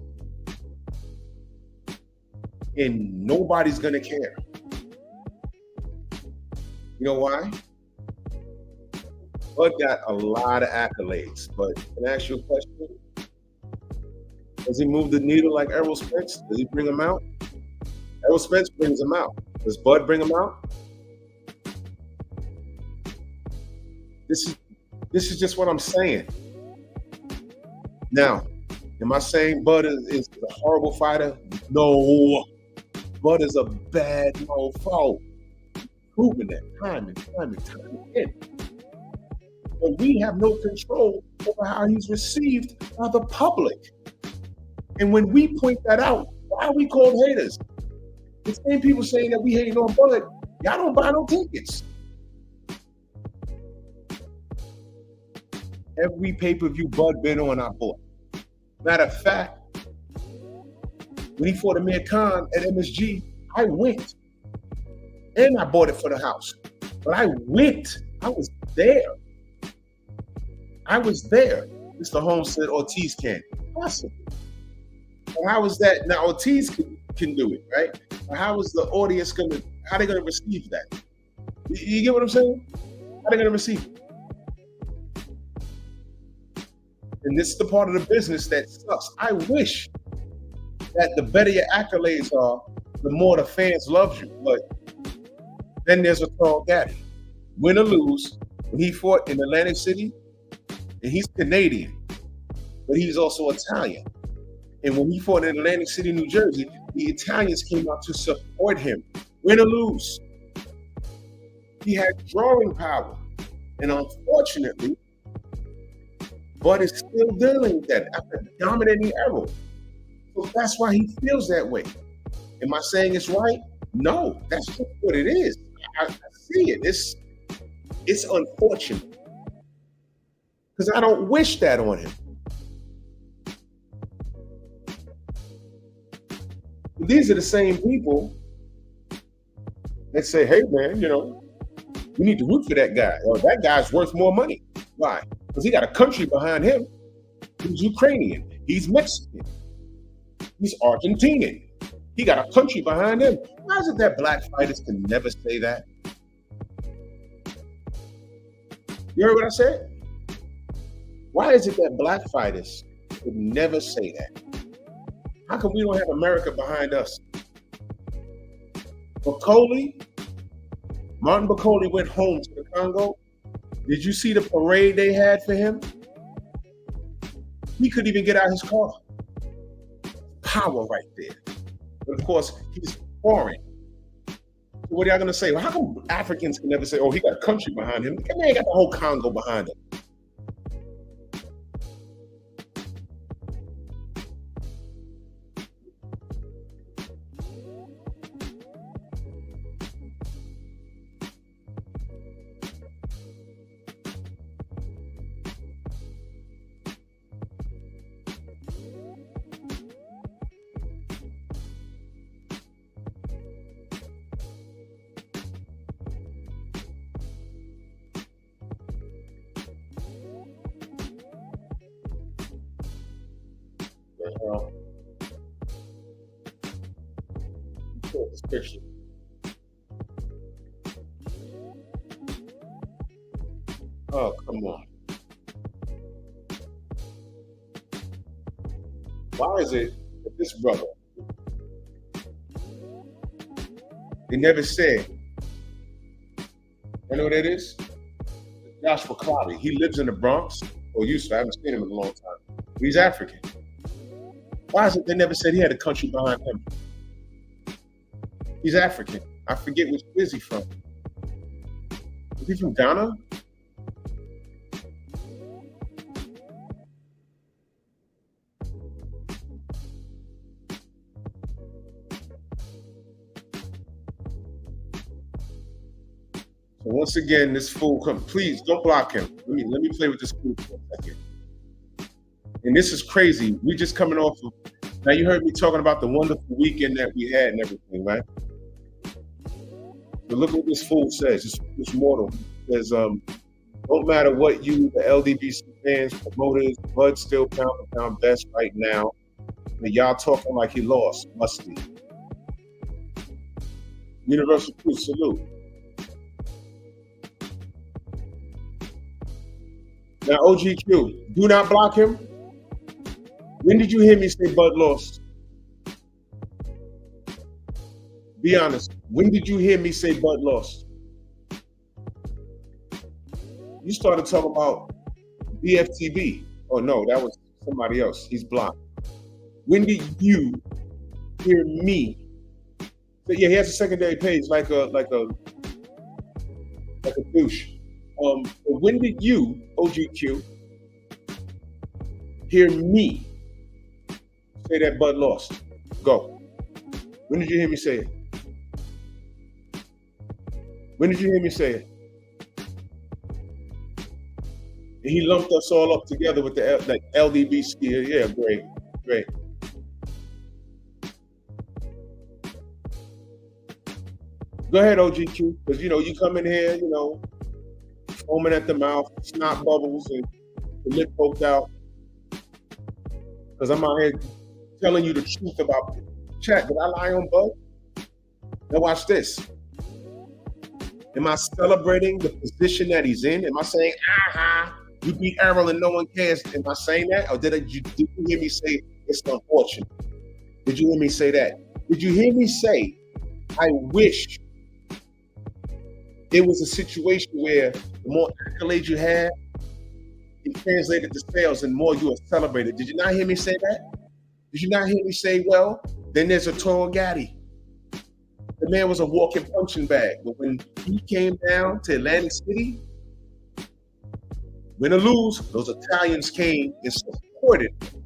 And nobody's going to care. You know why? Bud got a lot of accolades, but can I ask you a question? Does he move the needle like Errol Spence? Does he bring him out? Errol Spence brings him out. Does Bud bring him out? This is just what I'm saying. Now, am I saying Bud is a horrible fighter? No. Bud is a bad mofo. Proven that time and time and time again. But we have no control over how he's received by the public. And when we point that out, why are we called haters? The same people saying that we hating on Bud, y'all don't buy no tickets. Every pay-per-view Bud been on, I bought. Matter of fact, when he fought Amir Khan at MSG, I went. And I bought it for the house. But I went. I was there. Mr. Holmes said Ortiz can't. Possibly. But how is that? Now Ortiz can do it, right? But how is the audience how they gonna receive that? You get what I'm saying? How they gonna receive it? And this is the part of the business that sucks. I wish that the better your accolades are, the more the fans love you. But then there's a tall daddy. Win or lose, when he fought in Atlantic City, and he's Canadian, but he's also Italian. And when he fought in Atlantic City, New Jersey, the Italians came out to support him. Win or lose. He had drawing power. And unfortunately, Bud is still dealing with that after dominating Errol. So that's why he feels that way. Am I saying it's right? No, that's just what it is. I see it. It's unfortunate. Because I don't wish that on him. These are the same people that say, hey man, we need to root for that guy. Or that guy's worth more money. Why? Because he got a country behind him. He's Ukrainian. He's Mexican. He's Argentinian. He got a country behind him. Why is it that black fighters can never say that? You heard what I said? Why is it that black fighters could never say that? How come we don't have America behind us? Martin Bacoli went home to the Congo. Did you see the parade they had for him? He couldn't even get out his car. Power right there. But of course, he's foreign. So what are y'all gonna say? Well, how come Africans can never say, oh, he got a country behind him? That man got the whole Congo behind him. Oh, come on. Why is it that this brother, they never said, you know what it is? Joshua Cloudy. He lives in the Bronx, or used to. I haven't seen him in a long time. He's African. Why is it they never said he had a country behind him? He's African. I forget which is he from. Is he from Ghana? So once again, this fool come. Please don't block him. Let me play with this fool for a second. And this is crazy. We just coming off of. Now you heard me talking about the wonderful weekend that we had and everything, right? But look what this fool says. This mortal says, don't matter what you, the LDBC fans, promoters, Bud still pound for pound best right now. But y'all talking like he lost. Musty. Universal Truth, salute. Now, OGQ, do not block him. When did you hear me say Bud lost? Be honest. When did you hear me say Bud lost? You started talking about BFTB. Oh no, that was somebody else. He's blocked. When did you hear me say, yeah, he has a secondary page like a douche. But when did you, OGQ, hear me say that Bud lost? Go. When did you hear me say it? When did you hear me say it? And he lumped us all up together with the LDBC. Yeah, great. Go ahead, OGQ, because you come in here, foaming at the mouth, snot bubbles, and the lip poked out. Because I'm out here telling you the truth about it. Chat, did I lie on Bud? Now watch this. Am I celebrating the position that he's in? Am I saying, you beat Errol and no one cares? Am I saying that? Or did you hear me say it's unfortunate? Did you hear me say that? Did you hear me say, I wish it was a situation where the more accolades you had, it translated to sales and more you were celebrated? Did you not hear me say that? Did you not hear me say, well, then there's a Toro Gatti. The man was a walking punching bag. But when he came down to Atlantic City, win or lose, those Italians came and supported him.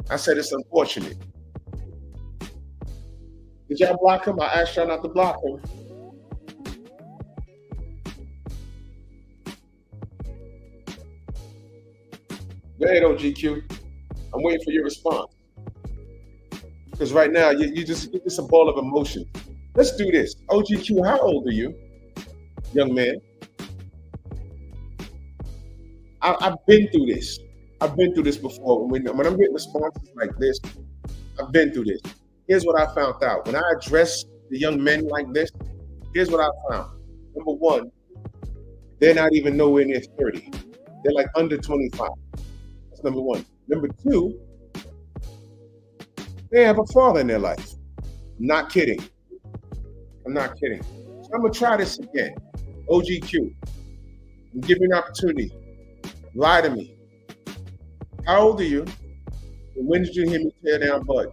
I said it's unfortunate. Did y'all block him? I asked y'all not to block him. Go ahead, OGQ. I'm waiting for your response. Because right now, you're just a ball of emotion. Let's do this. OGQ, how old are you, young man? I've been through this. I've been through this before. When I'm getting responses like this, I've been through this. Here's what I found out. When I address the young men like this, here's what I found. Number one, they're not even nowhere near 30. They're like under 25. That's number one. Number two, they have a father in their life. I'm not kidding. So I'm going to try this again. OGQ, I'm giving you an opportunity. Lie to me. How old are you? And when did you hear me tear down Bud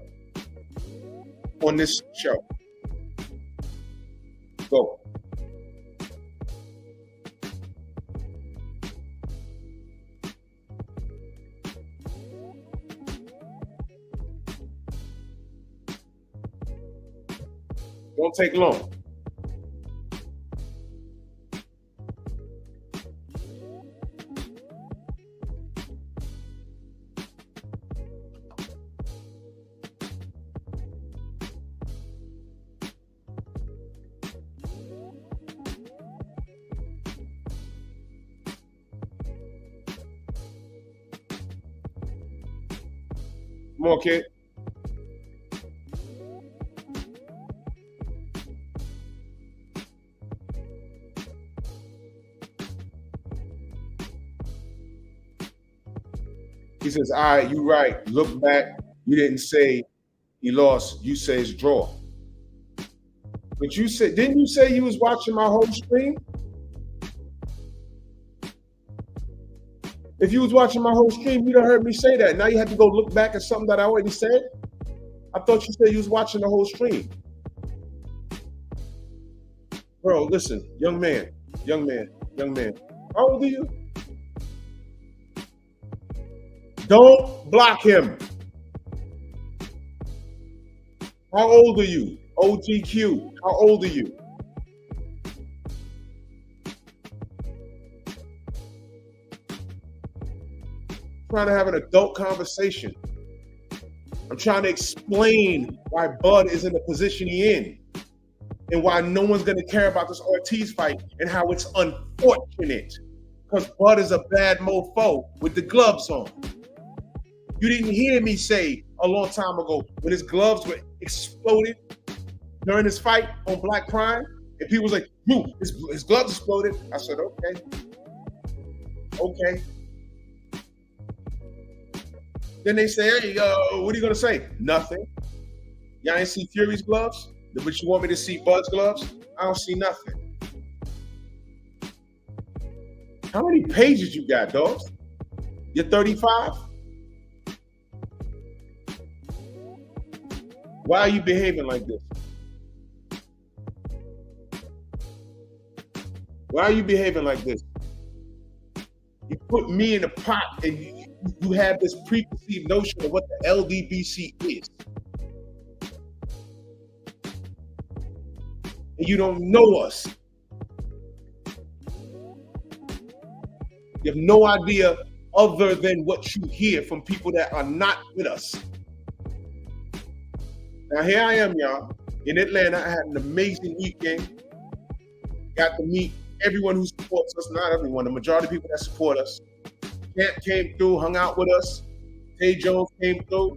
on this show? Go. Don't take long. Come on, kid. He says, all right, you right. Look back. You didn't say he lost. You say it's draw. But you said, didn't you say you was watching my whole stream? If you was watching my whole stream, you'd have heard me say that. Now you have to go look back at something that I already said. I thought you said you was watching the whole stream. Bro, listen, young man. How old are you? Don't block him. How old are you? OGQ, how old are you? Trying to have an adult conversation. I'm trying to explain why Bud is in the position he in and why no one's going to care about this Ortiz fight and how it's unfortunate because Bud is a bad mofo with the gloves on. You didn't hear me say a long time ago when his gloves were exploded during his fight on Black Prime, and people was like, his gloves exploded. I said, okay. Then they say, hey, what are you gonna say? Nothing. Y'all ain't see Fury's gloves? But you want me to see Bud's gloves? I don't see nothing. How many pages you got, dogs? You're 35? Why are you behaving like this? Why are you behaving like this? You put me in a pot and you have this preconceived notion of what the LDBC is. And you don't know us. You have no idea other than what you hear from people that are not with us. Now here I am, y'all, in Atlanta. I had an amazing weekend. Got to meet everyone who supports us, not everyone, the majority of people that support us. Camp came through, hung out with us. Tay Jones came through.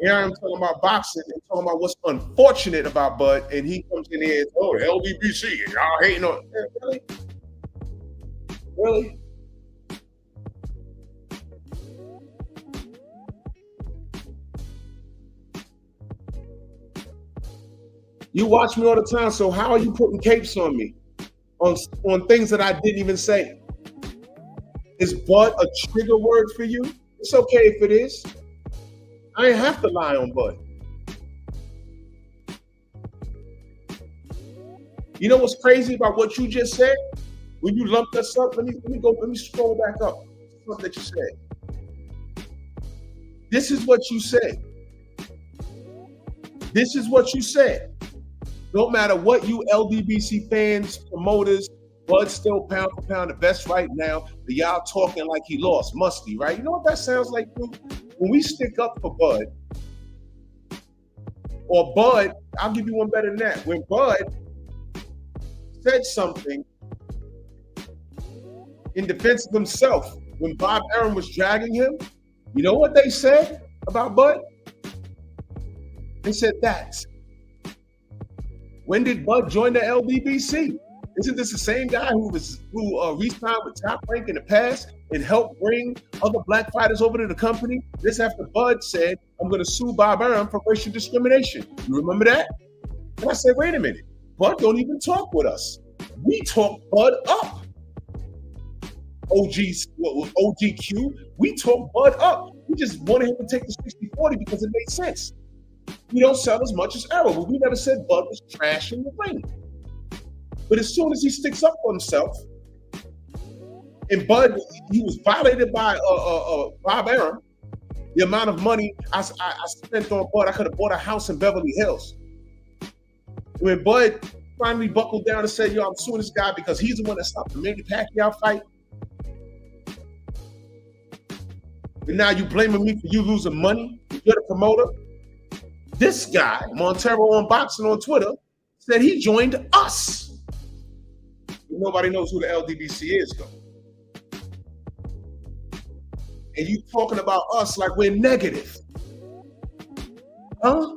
Here I am talking about boxing and talking about what's unfortunate about Bud, and he comes in here and says, oh, the LDBC, y'all hating on it. Really? Really? You watch me all the time, so how are you putting capes on me? On things that I didn't even say? Is Bud a trigger word for you? It's okay if it is. I ain't have to lie on Bud. You know what's crazy about what you just said? When you lumped us up, let me scroll back up. Something that you said. This is what you said. This is what you said. No matter what you LDBC fans, promoters, Bud's still pound for pound the best right now, but y'all talking like he lost. Musty, right? You know what that sounds like, dude? When we stick up for Bud, or Bud, I'll give you one better than that. When Bud said something in defense of himself, when Bob Arum was dragging him, you know what they said about Bud? They said that. When did Bud join the LDBC? Isn't this the same guy who re-signed with Top Rank in the past and helped bring other black fighters over to the company? This after Bud said, I'm going to sue Bob Arum for racial discrimination. You remember that? And I said, wait a minute. Bud don't even talk with us. We talk Bud up. OGQ, we talk Bud up. We just wanted him to take the 60-40 because it made sense. We don't sell as much as Arrow, but we never said Bud was trash in the ring. But as soon as he sticks up for himself, and Bud, he was violated by Bob Arum, the amount of money I spent on Bud, I could have bought a house in Beverly Hills. When Bud finally buckled down and said, yo, I'm suing this guy because he's the one that stopped the Manny Pacquiao fight. And now you blaming me for you losing money? You're the promoter? This guy, Montero on Boxing on Twitter, said he joined us. Nobody knows who the LDBC is, though. And you talking about us like we're negative. Huh?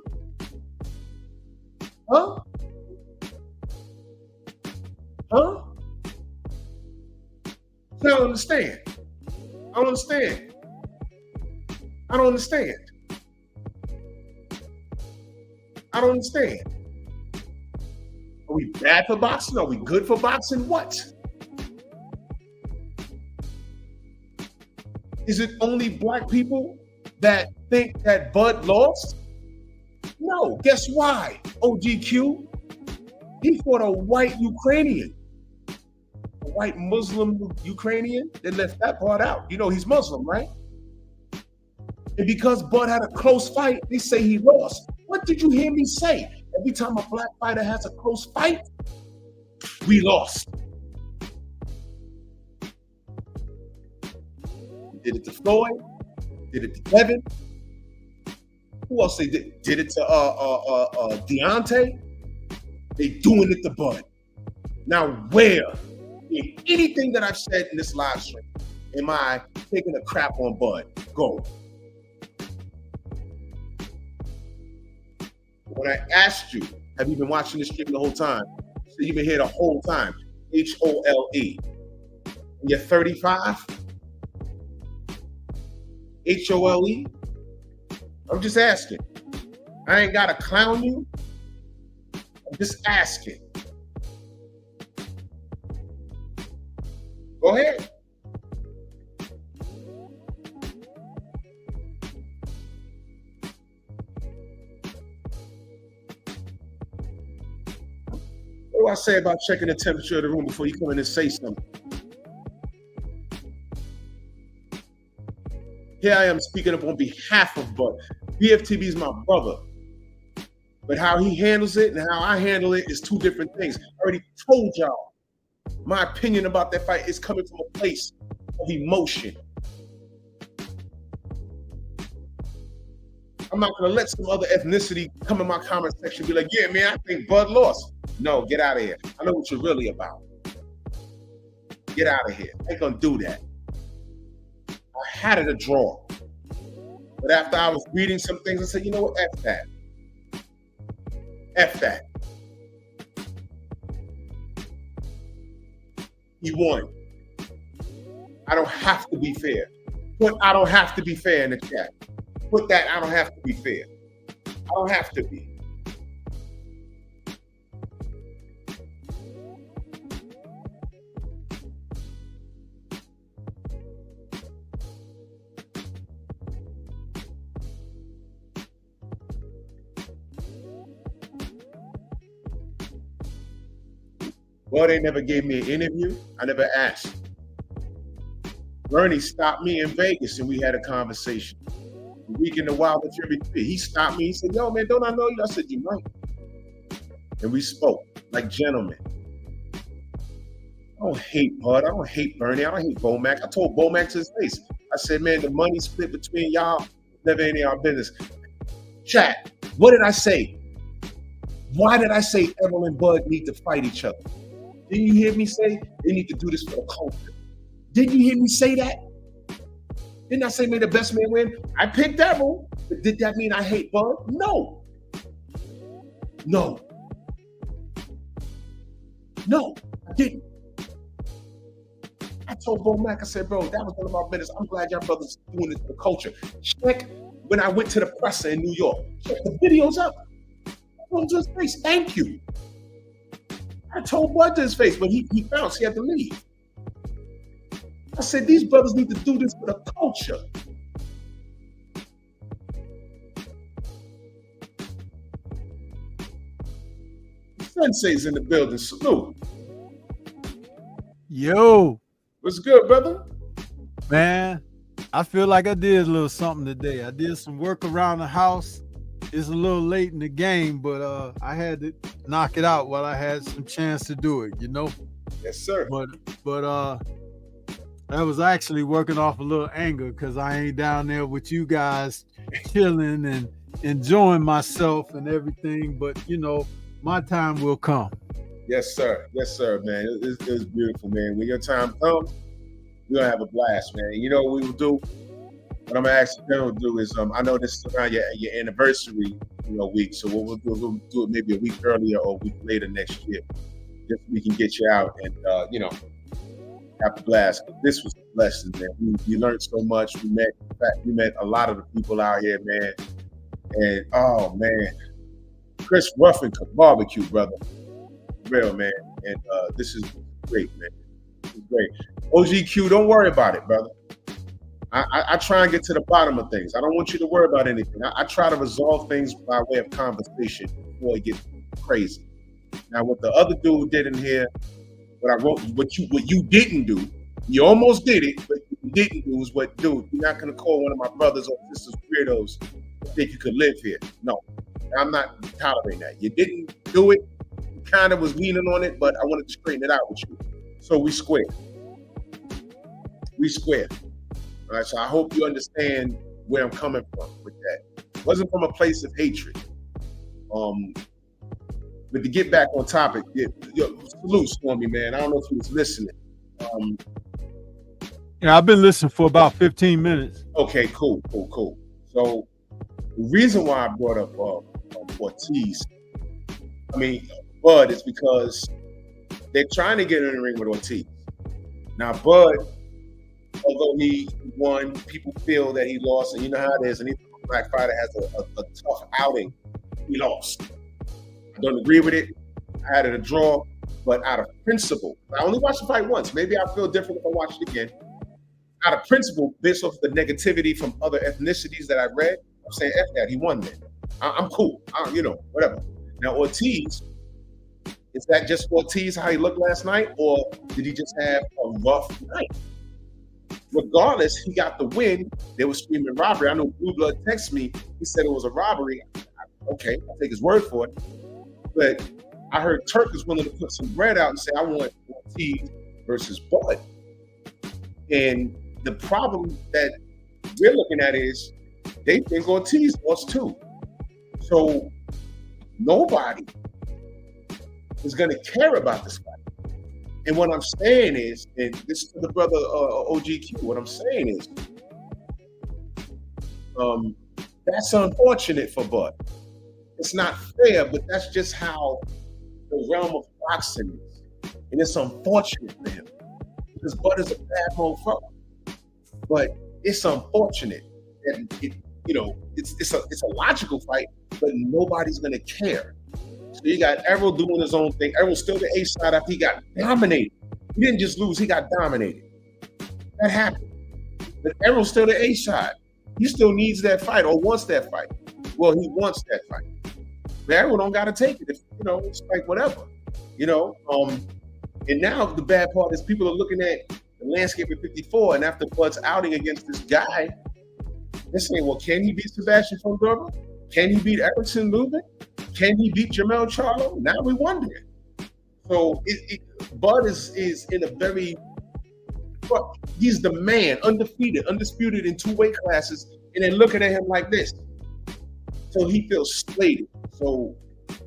Huh? Huh? I don't understand. I don't understand. I don't understand. I don't understand. Are we bad for boxing? Are we good for boxing? What? Is it only black people that think that Bud lost? No. Guess why? OGQ. He fought a white Ukrainian. A white Muslim Ukrainian. They left that part out. You know he's Muslim, right? And because Bud had a close fight, they say he lost. What did you hear me say? Every time a black fighter has a close fight, we lost. We did it to Floyd, did it to Devin. Who else they did? Did it to Deontay. They doing it to Bud. Now, where in anything that I've said in this live stream am I taking a crap on Bud? Go. When I asked you, have you been watching this stream the whole time? So you've been here the whole time. HOLE. And you're 35? HOLE? I'm just asking. I ain't got to clown you. I'm just asking. Go ahead. What do I say about checking the temperature of the room before you come in and say something? Here I am speaking up on behalf of Bud. BFTB is my brother. But how he handles it and how I handle it is two different things. I already told y'all my opinion about that fight is coming from a place of emotion. I'm not going to let some other ethnicity come in my comment section and be like, yeah, man, I think Bud lost. No, get out of here. I know what you're really about. Get out of here. I ain't going to do that. I had it a draw. But after I was reading some things, I said, you know what? F that. F that. He won. I don't have to be fair. Put I don't have to be fair in the chat. Put that I don't have to be fair. I don't have to be. Well, they never gave me an interview. I never asked. Bernie stopped me in Vegas and we had a conversation. The weekend of Wilder Fury 3, he stopped me. He said, yo, man, don't I know you? I said, you might. And we spoke like gentlemen. I don't hate Bud. I don't hate Bernie. I don't hate Bomac. I told Bomac to his face. I said, man, the money split between y'all, never any of our business. Chat, what did I say? Why did I say Errol and Bud need to fight each other? Didn't you hear me say they need to do this for the culture? Didn't you hear me say that? Didn't I say may the best man win? I picked Errol, but did that mean I hate Bud? No. No. No, I didn't. I told Bo Mac, I said, bro, that was none of my business. I'm glad y'all brothers doing it for the culture. Check when I went to the presser in New York. Check the videos up. I told him to his face, thank you. I told Bud to his face, but he bounced. He had to leave. I said, these brothers need to do this for the culture. Sensei's in the building. Salute. Yo. What's good, brother? Man, I feel like I did a little something today. I did some work around the house. It's a little late in the game, but I had to knock it out while I had some chance to do it, you know? Yes, sir. But I was actually working off a little anger because I ain't down there with you guys chilling and enjoying myself and everything. But, you know, my time will come. Yes, sir. Yes, sir, man. It's beautiful, man. When your time comes, we're going to have a blast, man. You know what we will do? What I'm going to ask you to do is, I know this is around your anniversary, week. So what we'll do it maybe a week earlier or a week later next year. Just so we can get you out and, have a blast. This was a blessing, man. We learned so much. We met a lot of the people out here, man. And oh man, Chris Ruffin could barbecue, brother. Real, man. And this is great, man. This is great. OGQ, don't worry about it, brother. I try and get to the bottom of things. I don't want you to worry about anything. I try to resolve things by way of conversation before it gets crazy. Now, what the other dude did in here, what I wrote, what you didn't do, you almost did it, but you didn't do is what, dude, you're not gonna call one of my brothers or sisters weirdos and think you could live here. No, I'm not tolerating that. You didn't do it. You kind of was leaning on it, but I wanted to straighten it out with you. So we squared. We squared. All right, so I hope you understand where I'm coming from with that. It wasn't from a place of hatred. But to get back on topic, salute for me, man. I don't know if you was listening. Yeah, I've been listening for about 15 minutes. Okay, cool. So the reason why I brought up Ortiz, Bud, is because they're trying to get in the ring with Ortiz. Now, Bud, although he won, people feel that he lost, and you know how it is. And even a black fighter has a tough outing, he lost. I don't agree with it. I had it a draw, but out of principle, I only watched the fight once. Maybe I'll feel different if I watch it again. Out of principle, based off the negativity from other ethnicities that I read, I'm saying F that, he won then. I'm cool, whatever. Now Ortiz, is that just Ortiz, how he looked last night, or did he just have a rough night? Regardless, he got the win. They were screaming robbery. I know Blue Blood texted me. He said it was a robbery. Okay, I'll take his word for it. But I heard Turk is willing to put some bread out and say, I want Ortiz versus Bud. And the problem that we're looking at is they think Ortiz lost too. So nobody is going to care about this fight. And what I'm saying is, and this is to the brother OGQ, what I'm saying is, that's unfortunate for Bud. It's not fair, but that's just how the realm of boxing is. And it's unfortunate for him. Because Bud is a bad motherfucker. But it's unfortunate that it's a logical fight, but nobody's gonna care. So you got Errol doing his own thing. Errol's still the A side after he got dominated. He didn't just lose, he got dominated. That happened. But Errol's still the A side. He still needs that fight or wants that fight. Well, he wants that fight. But Errol don't gotta take it. It's like whatever. And now the bad part is people are looking at the landscape at 54, and after Bud's outing against this guy, they're saying, well, can he beat Sebastian Fundora? Can he beat Erickson Lubin? Can he beat Jamel Charlo? Now we're wondering. So Bud is in a very, he's the man, undisputed in two weight classes, and then looking at him like this. So he feels slated. So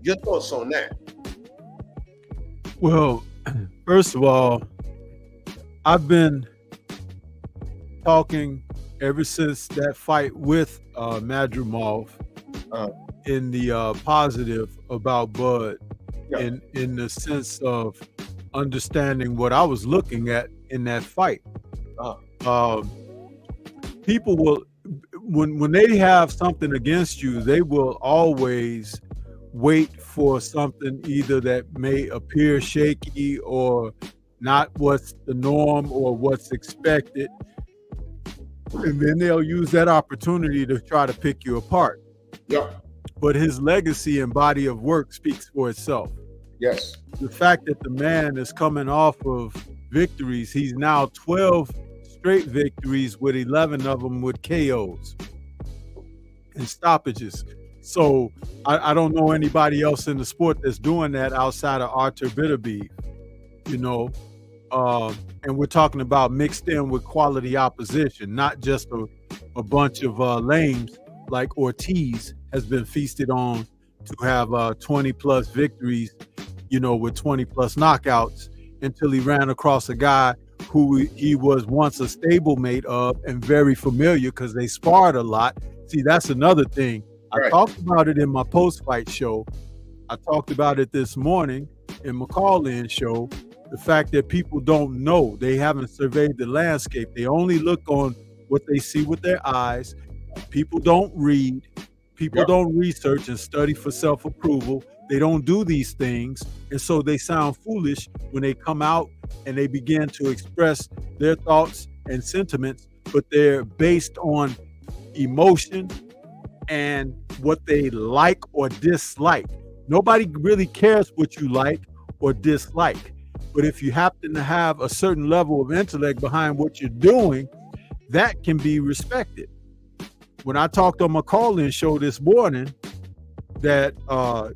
your thoughts on that? Well, first of all, I've been talking ever since that fight with Madrimov in the positive about Bud, in the sense of understanding what I was looking at in that fight. People will, when they have something against you, they will always wait for something either that may appear shaky or not what's the norm or what's expected. And then they'll use that opportunity to try to pick you apart. Yeah. But his legacy and body of work speaks for itself. Yes. The fact that the man is coming off of victories, he's now 12 straight victories with 11 of them with KOs and stoppages. So I don't know anybody else in the sport that's doing that outside of Artur Beterbiev, and we're talking about mixed in with quality opposition, not just a bunch of lames like Ortiz has been feasted on to have 20 plus victories, with 20 plus knockouts, until he ran across a guy who he was once a stablemate of and very familiar because they sparred a lot. See, that's another thing. I talked about it in my post-fight show. I talked about it this morning in my call-in show. the fact that people don't know, they haven't surveyed the landscape. They only look on what they see with their eyes. People don't read. People don't research and study for self-approval. They don't do these things. And so they sound foolish when they come out and they begin to express their thoughts and sentiments, but they're based on emotion and what they like or dislike. Nobody really cares what you like or dislike. But if you happen to have a certain level of intellect behind what you're doing, that can be respected. When I talked on my call-in show this morning, that Bomac,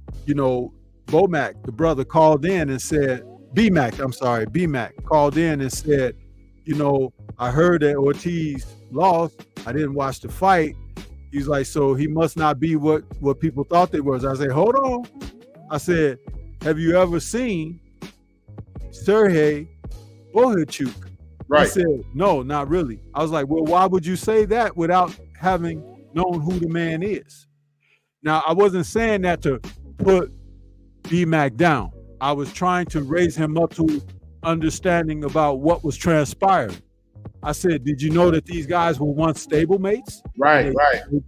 the brother, called in and said, BMac called in and said, I heard that Ortiz lost. I didn't watch the fight. He's like, so he must not be what people thought they was. I said, hold on. I said, have you ever seen Sergey Bohachuk? Right. He said, no, not really. I was like, well, why would you say that without having known who the man is? Now, I wasn't saying that to put BMac down. I was trying to raise him up to understanding about what was transpiring. I said, did you know that these guys were once stablemates? Right.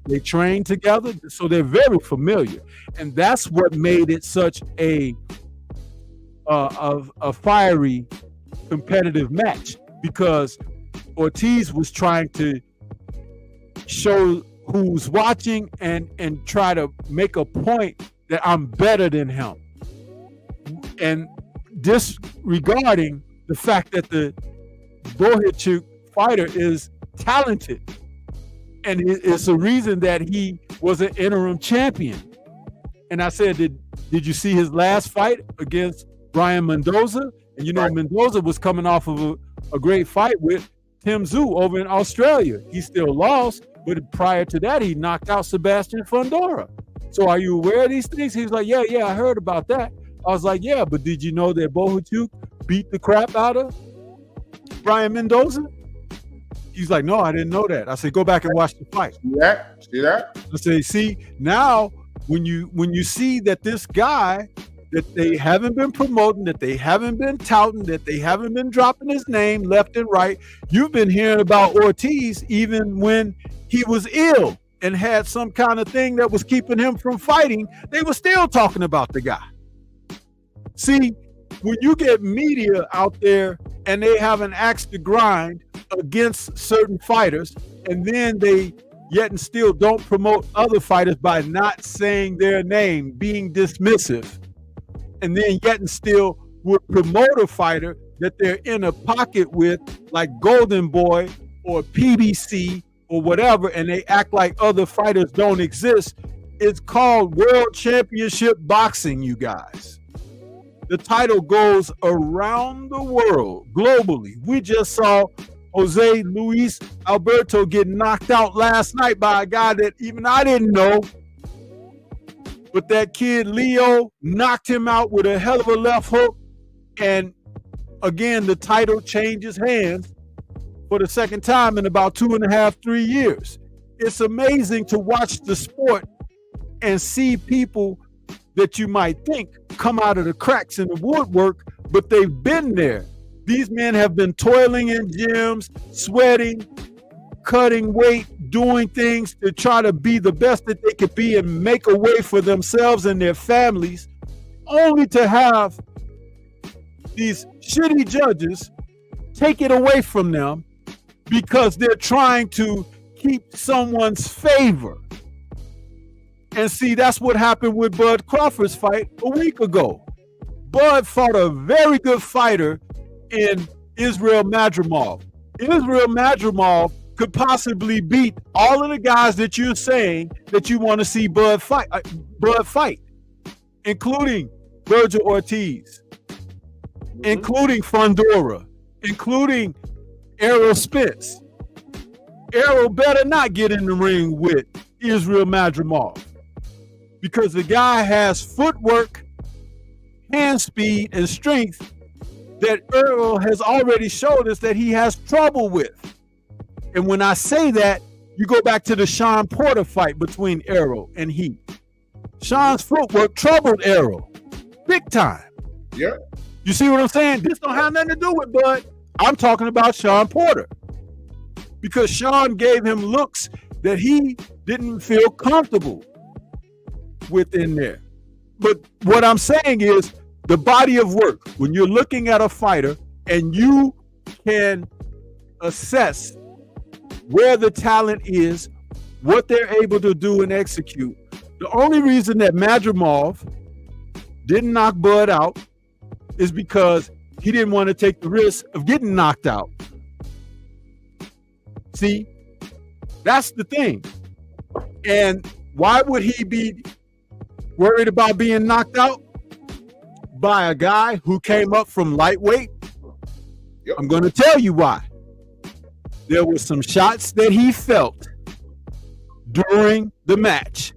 They trained together, so they're very familiar. And that's what made it such a fiery competitive match, because Ortiz was trying to show who's watching and try to make a point that I'm better than him, and disregarding the fact that the Bohachuk fighter is talented, and it's a reason that he was an interim champion. And I said, did you see his last fight against Brian Mendoza? And right. Mendoza was coming off of a great fight with Tim Tszyu over in Australia. He still lost, but prior to that, he knocked out Sebastian Fundora. So are you aware of these things? He's like, yeah, I heard about that. I was like, yeah, but did you know that Bohachuk beat the crap out of Brian Mendoza? He's like, no, I didn't know that. I said, go back and watch the fight. See that? I say, see, now when you see that this guy that they haven't been promoting, that they haven't been touting, that they haven't been dropping his name left and right, you've been hearing about Ortiz even when he was ill and had some kind of thing that was keeping him from fighting. They were still talking about the guy. See, when you get media out there and they have an axe to grind against certain fighters, and then they yet and still don't promote other fighters by not saying their name, being dismissive, and then yet and still would promote a fighter that they're in a pocket with, like Golden Boy or PBC or whatever, and they act like other fighters don't exist. It's called World Championship Boxing, you guys. The title goes around the world, globally. We just saw Jose Luis Alberto get knocked out last night by a guy that even I didn't know. But that kid, Leo, knocked him out with a hell of a left hook. And again, the title changes hands for the second time in about 2.5, 3 years. It's amazing to watch the sport and see people that you might think come out of the cracks in the woodwork, but they've been there. These men have been toiling in gyms, sweating, cutting weight, doing things to try to be the best that they could be and make a way for themselves and their families, only to have these shitty judges take it away from them because they're trying to keep someone's favor. And see, that's what happened with Bud Crawford's fight a week ago. Bud fought a very good fighter in Israel Madrimov. Israel Madrimov could possibly beat all of the guys that you're saying that you want to see Bud fight, including Virgil Ortiz, including Fundora, including Errol Spence. Errol better not get in the ring with Israel Madrimov, because the guy has footwork, hand speed, and strength that Errol has already showed us that he has trouble with. And when I say that, you go back to the Sean Porter fight between Errol and Heat. Sean's footwork troubled Errol big time. Yeah. You see what I'm saying? This don't have nothing to do with Bud. I'm talking about Sean Porter. Because Sean gave him looks that he didn't feel comfortable with in there. But what I'm saying is the body of work, when you're looking at a fighter and you can assess where the talent is, what they're able to do and execute. The only reason that Madrimov didn't knock Bud out is because he didn't want to take the risk of getting knocked out. See, that's the thing. And why would he be worried about being knocked out by a guy who came up from lightweight? Yep. I'm going to tell you why. There were some shots that he felt during the match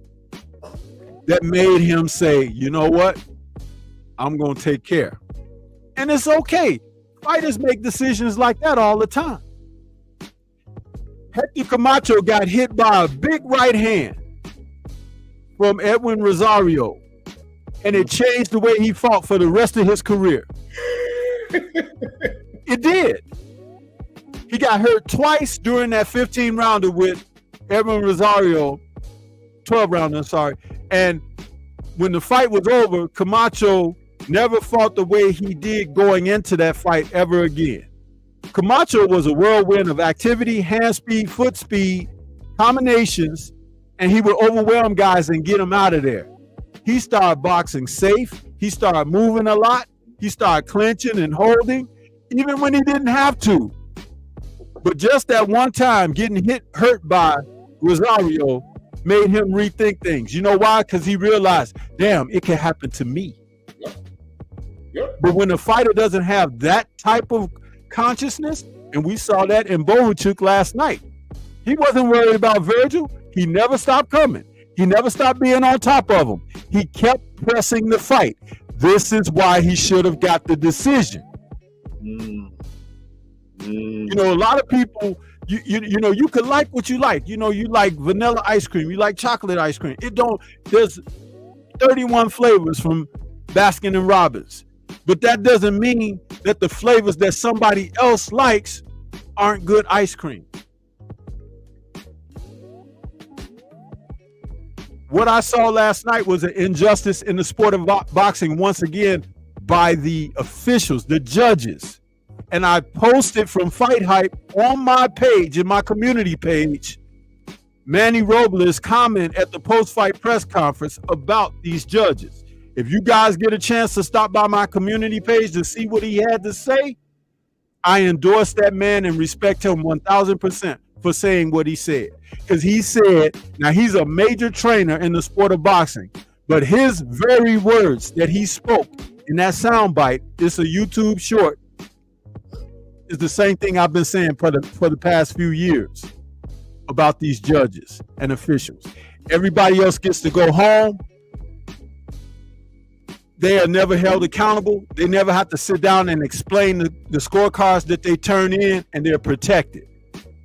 that made him say, you know what? I'm going to take care. And it's okay. Fighters make decisions like that all the time. Hector Camacho got hit by a big right hand from Edwin Rosario, and it changed the way he fought for the rest of his career. It did. He got hurt twice during that 15-rounder with Edwin Rosario, 12-rounder, sorry. And when the fight was over, Camacho never fought the way he did going into that fight ever again. Camacho was a whirlwind of activity, hand speed, foot speed, combinations, and he would overwhelm guys and get them out of there. He started boxing safe. He started moving a lot. He started clinching and holding, even when he didn't have to. But just that one time getting hurt by Rosario made him rethink things. You know why? Because he realized, damn, it can happen to me. Yep. But when a fighter doesn't have that type of consciousness, and we saw that in Bohachuk last night, he wasn't worried about Virgil. He never stopped coming. He never stopped being on top of him. He kept pressing the fight. This is why he should have got the decision. You know, a lot of people, you know, you could like what you like. You know, you like vanilla ice cream. You like chocolate ice cream. There's 31 flavors from Baskin and Robbins. But that doesn't mean that the flavors that somebody else likes aren't good ice cream. What I saw last night was an injustice in the sport of boxing once again by the officials, the judges. And I posted from Fight Hype on my page, in my community page, Manny Robles' comment at the post-fight press conference about these judges. If you guys get a chance to stop by my community page to see what he had to say, I endorse that man and respect him 1,000% for saying what he said. Because he said, now he's a major trainer in the sport of boxing, but his very words that he spoke in that soundbite, it's a YouTube short, is the same thing I've been saying for the past few years about these judges and officials. Everybody else gets to go home. They are never held accountable. They never have to sit down and explain the scorecards that they turn in, and they're protected.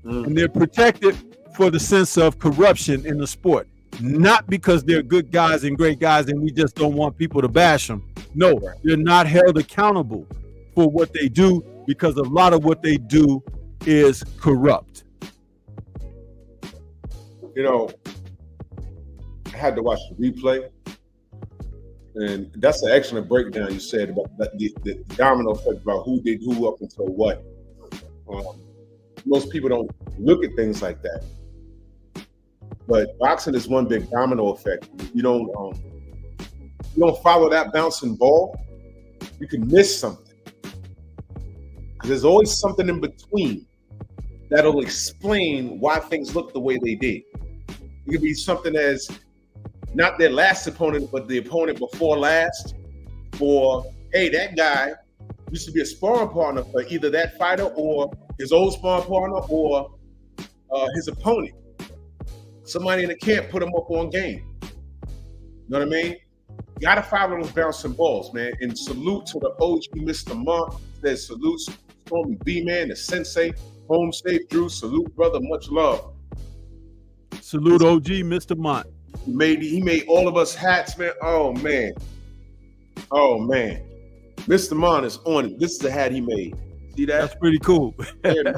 And they're protected for the sense of corruption in the sport. Not because they're good guys and great guys and we just don't want people to bash them. No, they're not held accountable for what they do because a lot of what they do is corrupt. You know, I had to watch the replay. And that's an excellent breakdown you said about the domino effect about who did who up until what. Most people don't look at things like that. But boxing is one big domino effect. You don't follow that bouncing ball, you can miss something. Because there's always something in between that'll explain why things look the way they did. It could be something as not their last opponent, but the opponent before last. Or, hey, that guy used to be a sparring partner for either that fighter or his old sparring partner or his opponent. Somebody in the camp put him up on game. You know what I mean? You gotta follow those bouncing balls, man. And salute to the OG Mr. Monk. Says salutes, Stormy B-Man, the Sensei, home safe, Drew. Salute, brother. Much love. Salute OG Mr. Mont. He made all of us hats, man. Oh man. Mr. Mon is on it. This is the hat he made. See that? That's pretty cool. Yeah,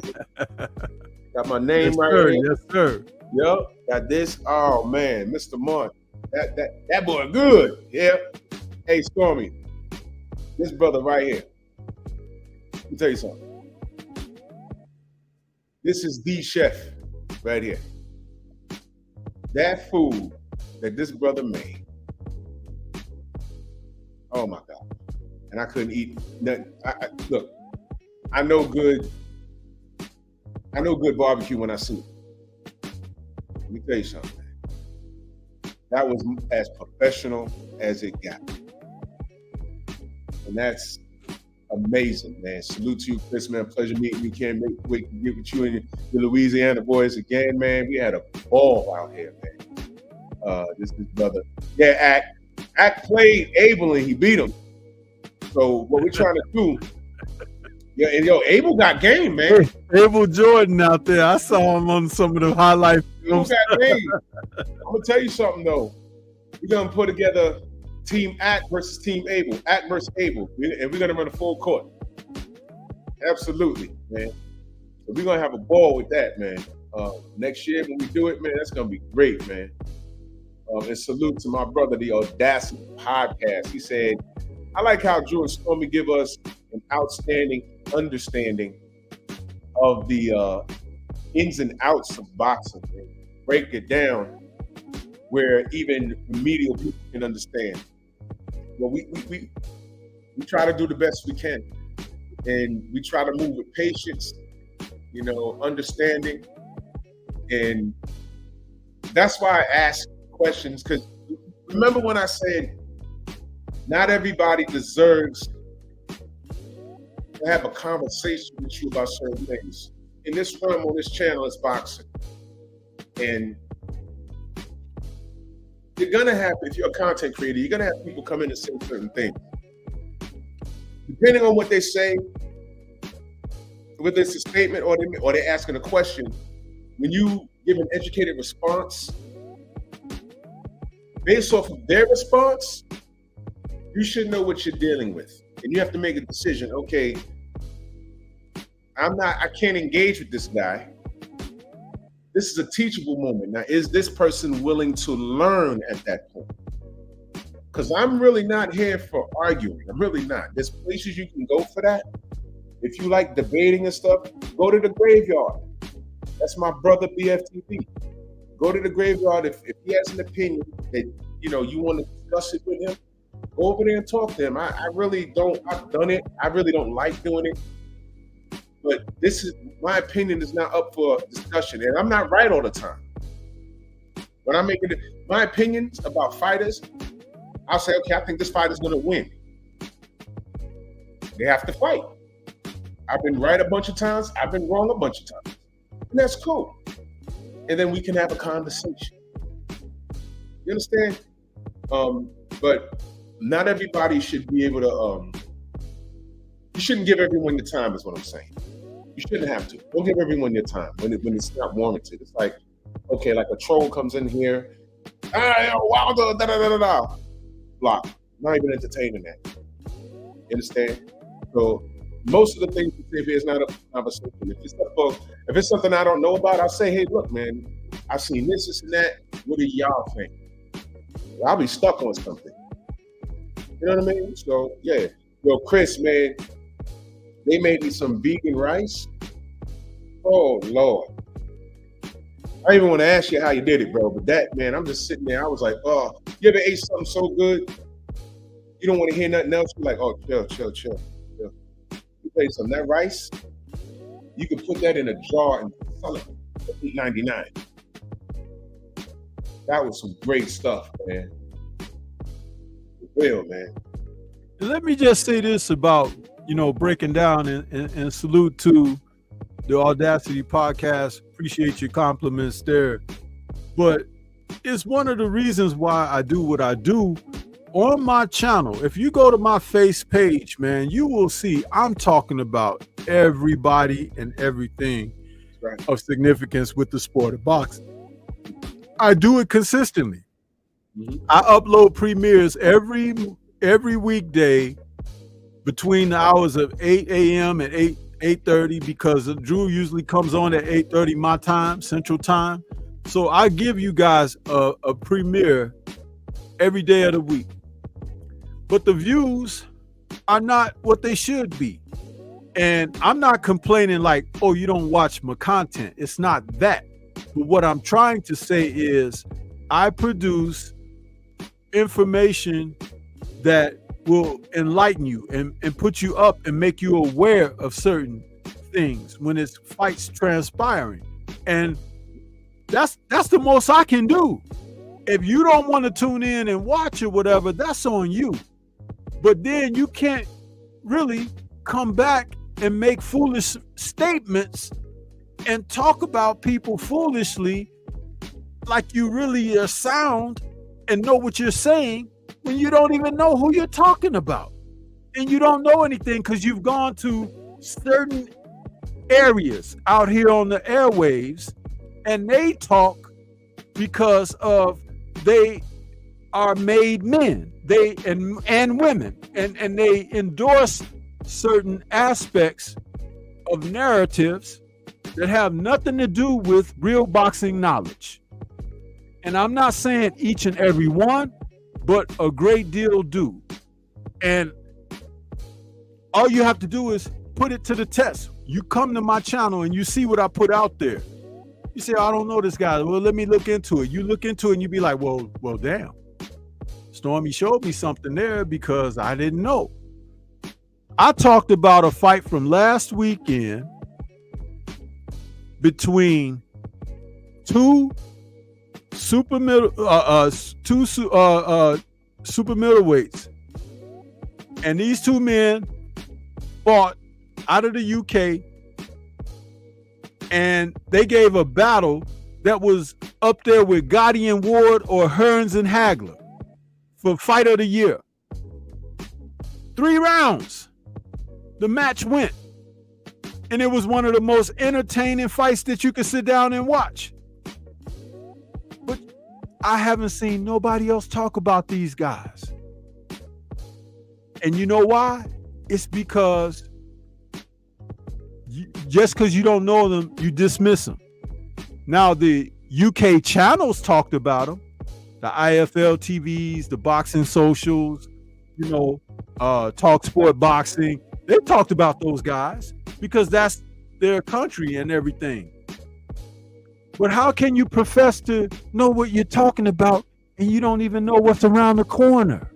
got my name Yes, right sir. here. Yes, sir. Yep, got this. Oh man, Mr. Mon. That boy good. Yeah. Hey, Stormy. This brother right here. Let me tell you something. This is the chef right here. That food that this brother made. Oh my God. And I couldn't eat nothing. Look, I know good barbecue when I see it. Let me tell you something, man. That was as professional as it got. And that's amazing, man. Salute to you, Chris, man. Pleasure meeting you. Can't wait to get with you and your Louisiana boys again, man. We had a ball out here, man. This is brother. Yeah, Act played Abel and he beat him. So what we're trying to do, yeah, and Abel got game, man. Abel Jordan out there. I saw him on some of the highlight films. Abel got game. I'm gonna tell you something though. We're gonna put together Team Act versus Team Abel, Act versus Abel, and we're gonna run a full court. Absolutely, man. So we're gonna have a ball with that, man. Next year when we do it, man, that's gonna be great, man. And salute to my brother, the Audacity Podcast. He said, I like how Drew and Stormy give us an outstanding understanding of the ins and outs of boxing. Man. Break it down where even remedial people can understand. Well, we try to do the best we can, and we try to move with patience, understanding, and that's why I ask questions. Because remember when I said not everybody deserves to have a conversation with you about certain things. In this realm, on this channel, it's boxing, and you're gonna have, if you're a content creator, you're gonna have people come in and say certain things. Depending on what they say, whether it's a statement or they're asking a question, when you give an educated response, based off of their response, you should know what you're dealing with. And you have to make a decision. Okay, I can't engage with this guy. This is a teachable moment. Now, is this person willing to learn at that point? Because I'm really not here for arguing. I'm really not. There's places you can go for that. If you like debating and stuff, go to the graveyard. That's my brother BFTV. Go to the graveyard. If he has an opinion that you want to discuss it with him, go over there and talk to him. I really don't. I've done it. I really don't like doing it. But this is my opinion is not up for discussion, and I'm not right all the time. When I'm making my opinions about fighters, I'll say, okay, I think this fighter's going to win. They have to fight. I've been right a bunch of times. I've been wrong a bunch of times, and that's cool. And then we can have a conversation. You understand? But not everybody should be able to. You shouldn't give everyone the time, is what I'm saying. You shouldn't have to. Don't give everyone your time when it's not warranted. It's like, okay, like a troll comes in here, Wilder, da-da-da-da-da. Block. Not even entertaining that. You understand? So most of the things you say here is not a conversation. If it's something I don't know about, I'll say, hey, look, man, I've seen this and that. What do y'all think? I'll be stuck on something. You know what I mean? So, yeah. Yo, Chris, man, they made me some vegan rice. Oh, Lord. I even want to ask you how you did it, bro. But that, man, I'm just sitting there. I was like, oh, you ever ate something so good, you don't want to hear nothing else? You're like, oh, chill. You tell you something, that rice, you can put that in a jar and sell it for $8.99. That was some great stuff, man. For real, man. Let me just say this about, breaking down and salute to the Audacity Podcast. Appreciate your compliments there. But it's one of the reasons why I do what I do on my channel. If you go to my face page, man, you will see I'm talking about everybody and everything of significance with the sport of boxing. I do it consistently. I upload premieres every weekday between the hours of 8 a.m. and 8:30 because Drew usually comes on at 8:30 my time, Central Time. So I give you guys a premiere every day of the week. But the views are not what they should be. And I'm not complaining like, oh, you don't watch my content. It's not that. But what I'm trying to say is I produce information that will enlighten you and put you up and make you aware of certain things when it's fights transpiring. And that's the most I can do. If you don't want to tune in and watch or whatever, that's on you. But then you can't really come back and make foolish statements and talk about people foolishly like you really are sound and know what you're saying when you don't even know who you're talking about. And you don't know anything because you've gone to certain areas out here on the airwaves and they talk because of they are made men, they and women, and they endorse certain aspects of narratives that have nothing to do with real boxing knowledge. And I'm not saying each and every one, but a great deal do. And all you have to do is put it to the test. You come to my channel and you see what I put out there. You say, I don't know this guy. Well, let me look into it. You look into it and you be like, well, damn. Stormy showed me something there because I didn't know. I talked about a fight from last weekend between two super middleweights, and these two men fought out of the UK, and they gave a battle that was up there with Gotti and Ward or Hearns and Hagler for fight of the year. 3 rounds. The match went. And it was one of the most entertaining fights that you could sit down and watch. But I haven't seen nobody else talk about these guys. And you know why? It's because just because you don't know them, you dismiss them. Now, the UK channels talked about them. The IFL TVs, the boxing socials, Talk Sport Boxing. They talked about those guys because that's their country and everything. But how can you profess to know what you're talking about and you don't even know what's around the corner?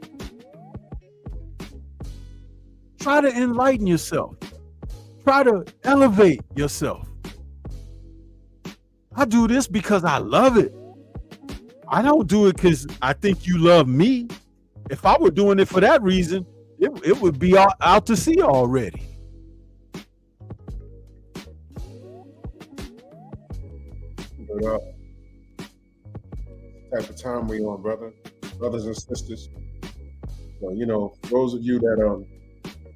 Try to enlighten yourself. Try to elevate yourself. I do this because I love it. I don't do it because I think you love me. If I were doing it for that reason, it would be out to sea already. But type of time we on, brothers and sisters. So, those of you that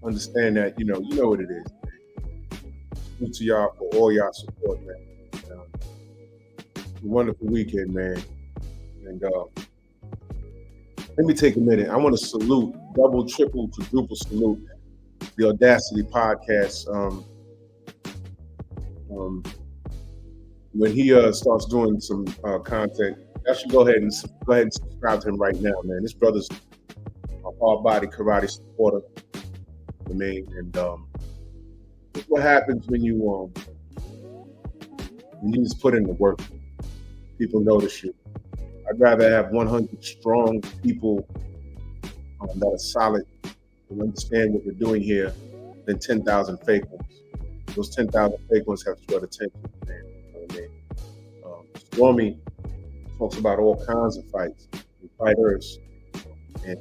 understand that, you know what it is. Salute to y'all for all y'all support, man. A wonderful weekend, man. And let me take a minute. I want to salute, double, triple, quadruple salute the Audacity podcast. When he starts doing some content, I should go ahead and subscribe to him right now, man. This brother's a hard body karate supporter for me, and this is what happens when you just put in the work. People notice you. I'd rather have 100 strong people that are solid and understand what we're doing here than 10,000 fake ones. Those 10,000 fake ones have short attention, man. You know what I mean? Stormy talks about all kinds of fights and fighters, and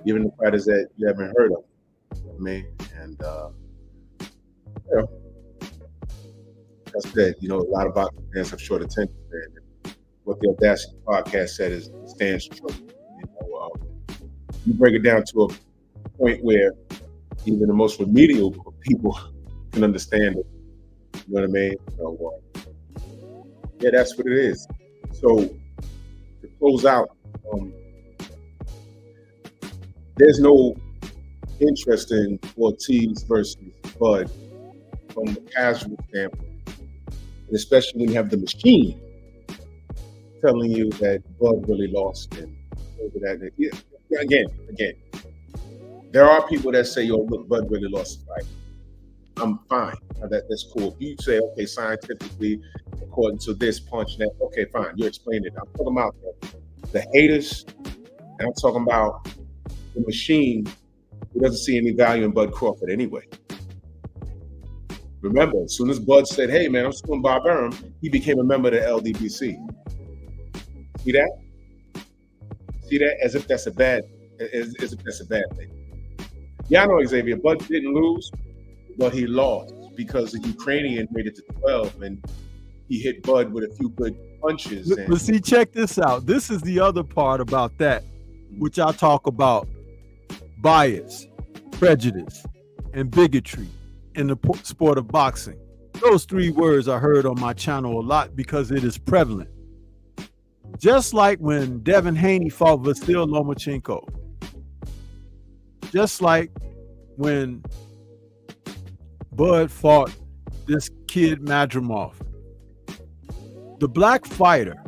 even the fighters that you haven't heard of. You know what I mean? And that's that. A lot of boxing fans have short attention, man. What the Audacity podcast said is stands true. You break it down to a point where even the most remedial people can understand it. You know what I mean? So, yeah, that's what it is. So to close out, there's no interest in Ortiz versus Bud from the casual standpoint, and especially when you have the machine telling you that Bud really lost and over that. Yeah, again, there are people that say, "Yo, look, Bud really lost the fight." I'm fine. That's cool. If you say, okay, scientifically, according to this punch, that okay, fine. You explain it. I'm talking about the haters, and I'm talking about the machine who doesn't see any value in Bud Crawford anyway. Remember, as soon as Bud said, "Hey, man, I'm suing Bob Arum," he became a member of the LDBC. See that? See that? As if that's a bad thing. Yeah, I know, Xavier. Bud didn't lose, but he lost because the Ukrainian made it to 12, and he hit Bud with a few good punches. But see, check this out. This is the other part about that, which I talk about: bias, prejudice, and bigotry in the sport of boxing. Those three words are heard on my channel a lot because it is prevalent. Just like when Devin Haney fought Vasyl Lomachenko. Just like when Bud fought this kid Madrimov. The black fighter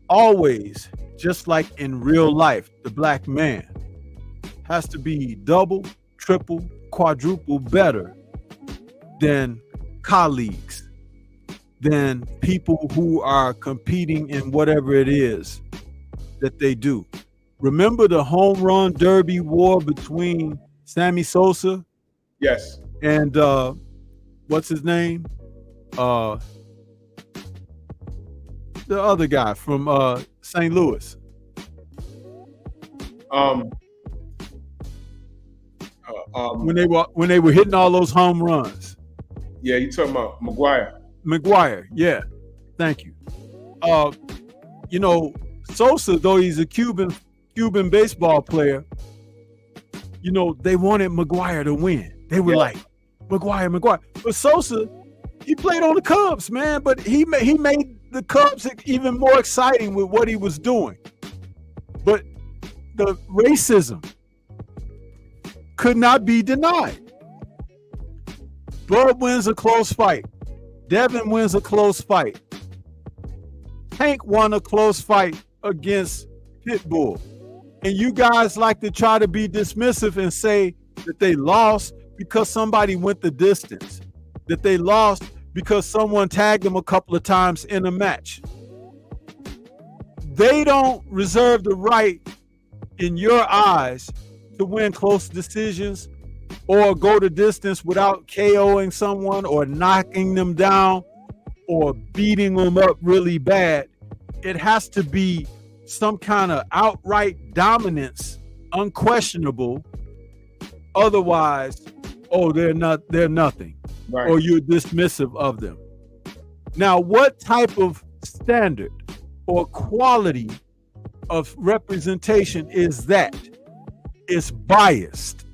always, just like in real life, the black man has to be double, triple, quadruple better than colleagues, than people who are competing in whatever it is that they do. Remember the home run derby war between Sammy Sosa? Yes. And what's his name? The other guy from St. Louis. When they were hitting all those home runs. Yeah, you talking about McGuire, yeah. Thank you. You know, Sosa, though he's a Cuban baseball player, you know, they wanted McGuire to win. They were like, McGuire. But Sosa, he played on the Cubs, man, but he made the Cubs even more exciting with what he was doing. But the racism could not be denied. Bud wins a close fight. Devin wins a close fight. Tank won a close fight against Pitbull. And you guys like to try to be dismissive and say that they lost because somebody went the distance, that they lost because someone tagged them a couple of times in a match. They don't reserve the right in your eyes to win close decisions or go the distance without KOing someone or knocking them down or beating them up really bad. It has to be some kind of outright dominance, unquestionable. Otherwise, they're nothing, right, or you're dismissive of them. Now, what type of standard or quality of representation is that? It's biased.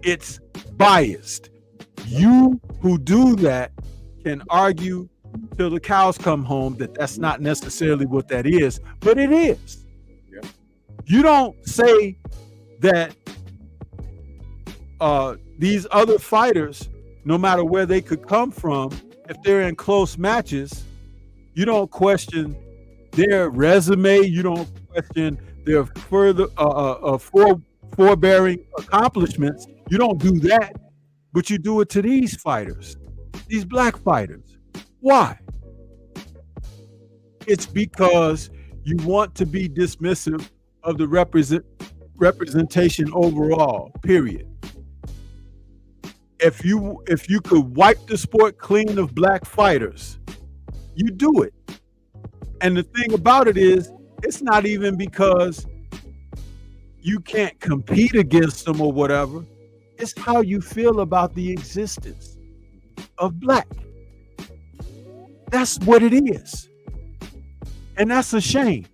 It's biased. You who do that can argue till the cows come home that that's not necessarily what that is, but it is. Yeah. You don't say that these other fighters, no matter where they could come from, if they're in close matches, you don't question their resume. You don't question their further forbearing accomplishments. You don't do that, but you do it to these fighters, these black fighters. Why? It's because you want to be dismissive of the representation overall, period. If you could wipe the sport clean of black fighters, you do it. And the thing about it is, it's not even because you can't compete against them or whatever. It's how you feel about the existence of black. That's what it is. And that's a shame,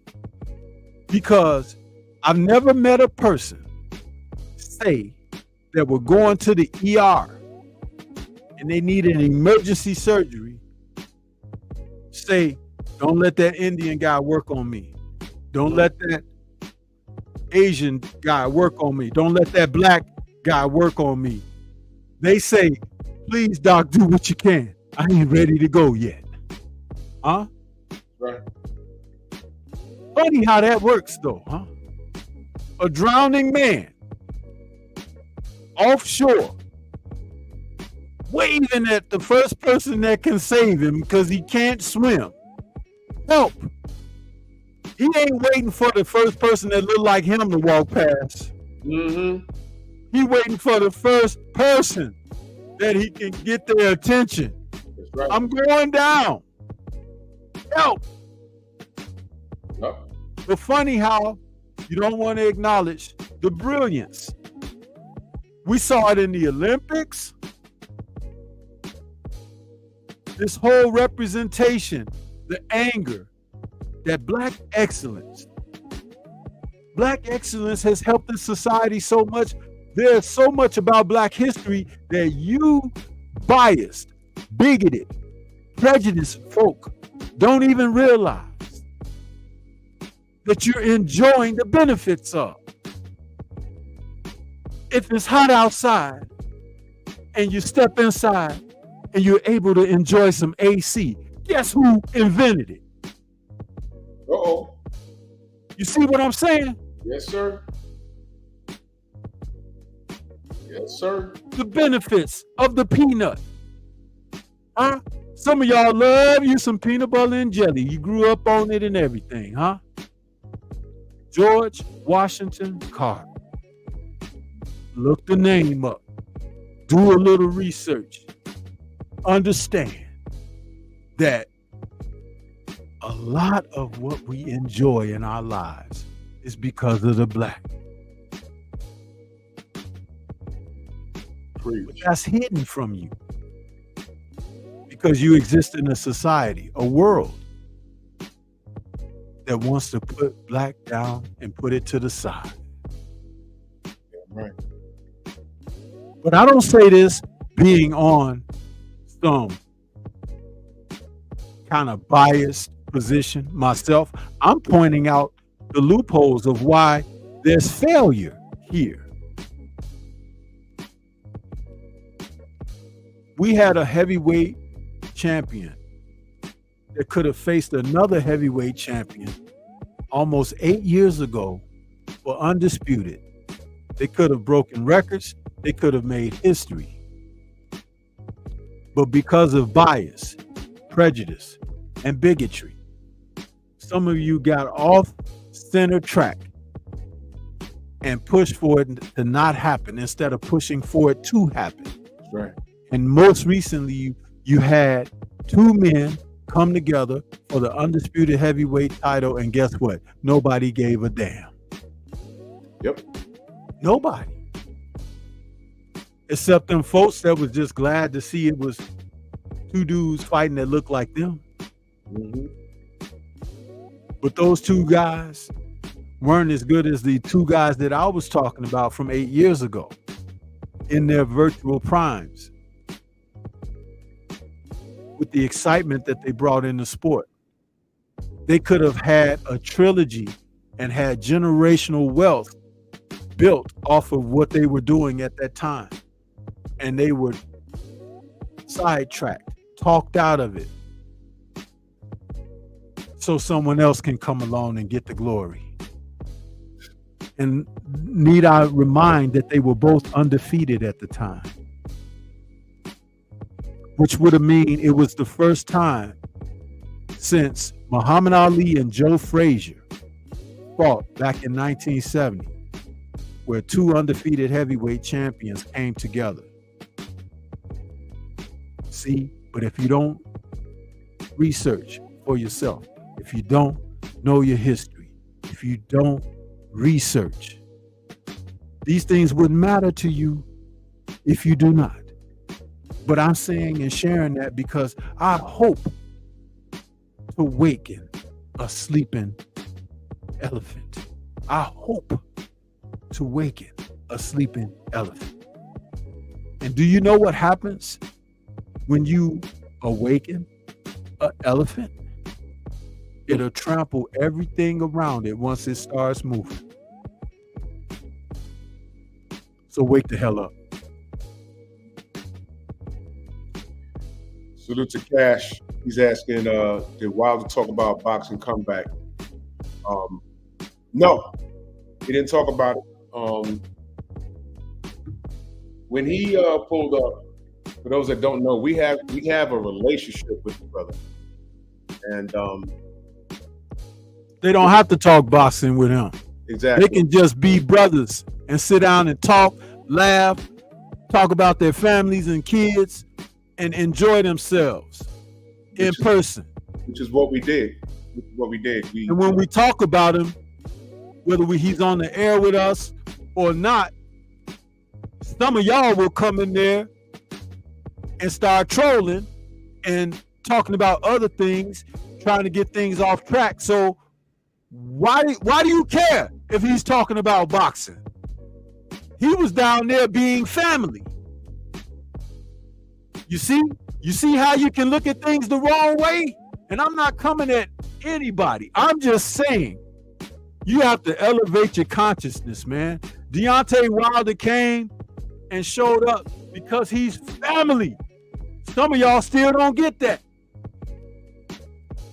because I've never met a person say that we're going to the ER and they need an emergency surgery, say, don't let that Indian guy work on me. Don't let that Asian guy work on me. Don't let that black guy work on me. They say, please, doc, do what you can. I ain't ready to go yet. Huh? Right. Funny how that works, though, huh? A drowning man offshore waving at the first person that can save him because he can't swim. Help. He ain't waiting for the first person that look like him to walk past. Mm-hmm. He waiting for the first person that he can get their attention. That's right. I'm going down. Help. Yep. But funny how you don't want to acknowledge the brilliance. We saw it in the Olympics. This whole representation, the anger, that black excellence has helped this society so much. There's so much about black history that you biased, bigoted, prejudiced folk don't even realize that you're enjoying the benefits of. If it's hot outside and you step inside and you're able to enjoy some AC, guess who invented it? Uh-oh. You see what I'm saying? Yes, sir. Yes, sir. The benefits of the peanut. Huh? Some of y'all love you some peanut butter and jelly. You grew up on it and everything, huh? George Washington Carver. Look the name up. Do a little research. Understand that a lot of what we enjoy in our lives is because of the black. Preach. That's hidden from you because you exist in a society, a world that wants to put black down and put it to the side. Yeah, right. But I don't say this being on some kind of biased position myself. I'm pointing out the loopholes of why there's failure here. We had a heavyweight champion that could have faced another heavyweight champion almost 8 years ago for undisputed. They could have broken records. They could have made history. But because of bias, prejudice, and bigotry, some of you got off center track and pushed for it to not happen instead of pushing for it to happen. That's right. And most recently, you had two men come together for the undisputed heavyweight title, and guess what? Nobody gave a damn. Yep. Nobody. Except them folks that was just glad to see it was two dudes fighting that looked like them. Mm-hmm. But those two guys weren't as good as the two guys that I was talking about from 8 years ago in their virtual primes, with the excitement that they brought in the sport. They could have had a trilogy and had generational wealth built off of what they were doing at that time. And they were sidetracked, talked out of it, so someone else can come along and get the glory. And need I remind that they were both undefeated at the time, which would have mean it was the first time since Muhammad Ali and Joe Frazier fought back in 1970, where two undefeated heavyweight champions came together. See, but if you don't research for yourself, if you don't know your history, if you don't research, these things wouldn't matter to you if you do not. But I'm saying and sharing that because I hope to waken a sleeping elephant. I hope to waken a sleeping elephant. And do you know what happens when you awaken an elephant? It'll trample everything around it once it starts moving. So wake the hell up. Salute to Cash. He's asking, did Wilder talk about boxing comeback? No, he didn't talk about it. When he pulled up, for those that don't know, we have a relationship with the brother, and they don't have to talk boxing with him. Exactly. They can just be brothers and sit down and talk, laugh, talk about their families and kids, and enjoy themselves in person. Which is what we did. And when we talk about him, whether he's on the air with us or not, some of y'all will come in there and start trolling and talking about other things, trying to get things off track. So why do you care if he's talking about boxing? He was down there being family. You see how you can look at things the wrong way? And I'm not coming at anybody. I'm just saying you have to elevate your consciousness, man. Deontay Wilder came and showed up because he's family. Some of y'all still don't get that.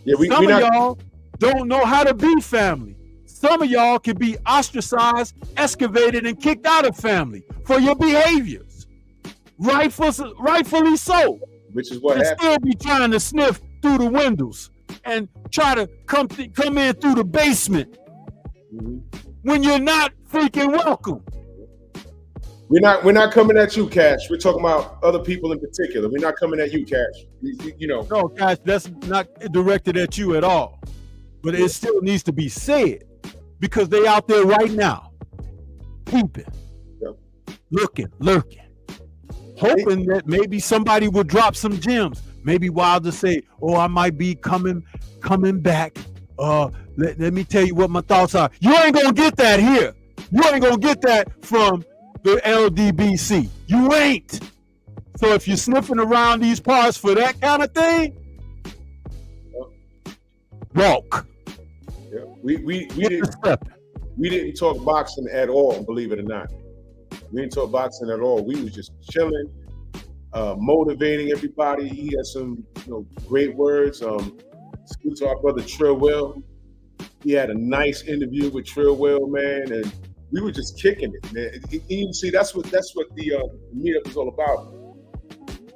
Yeah, Some of y'all don't know how to be family. Some of y'all can be ostracized, excavated, and kicked out of family for your behaviors. Rightfully so. Which is what happened. Still be trying to sniff through the windows and try to come in through the basement when you're not freaking welcome. We're not coming at you, Cash. We're talking about other people in particular. We're not coming at you, Cash. You know. No, Cash, that's not directed at you at all. But it still needs to be said because they out there right now, peeping, looking, lurking, hoping that maybe somebody will drop some gems. Maybe Wilder say, "Oh, I might be coming back. Let me tell you what my thoughts are." You ain't gonna get that here. You ain't gonna get that from the LDBC. You ain't. So if you're sniffing around these parts for that kind of thing, walk. Yeah. We didn't talk boxing at all, believe it or not. We didn't talk boxing at all. We was just chilling, motivating everybody. He had some great words. Speak to our brother Trillwell. He had a nice interview with Trillwell, man, and we were just kicking it, man. You see, that's what the meetup is all about.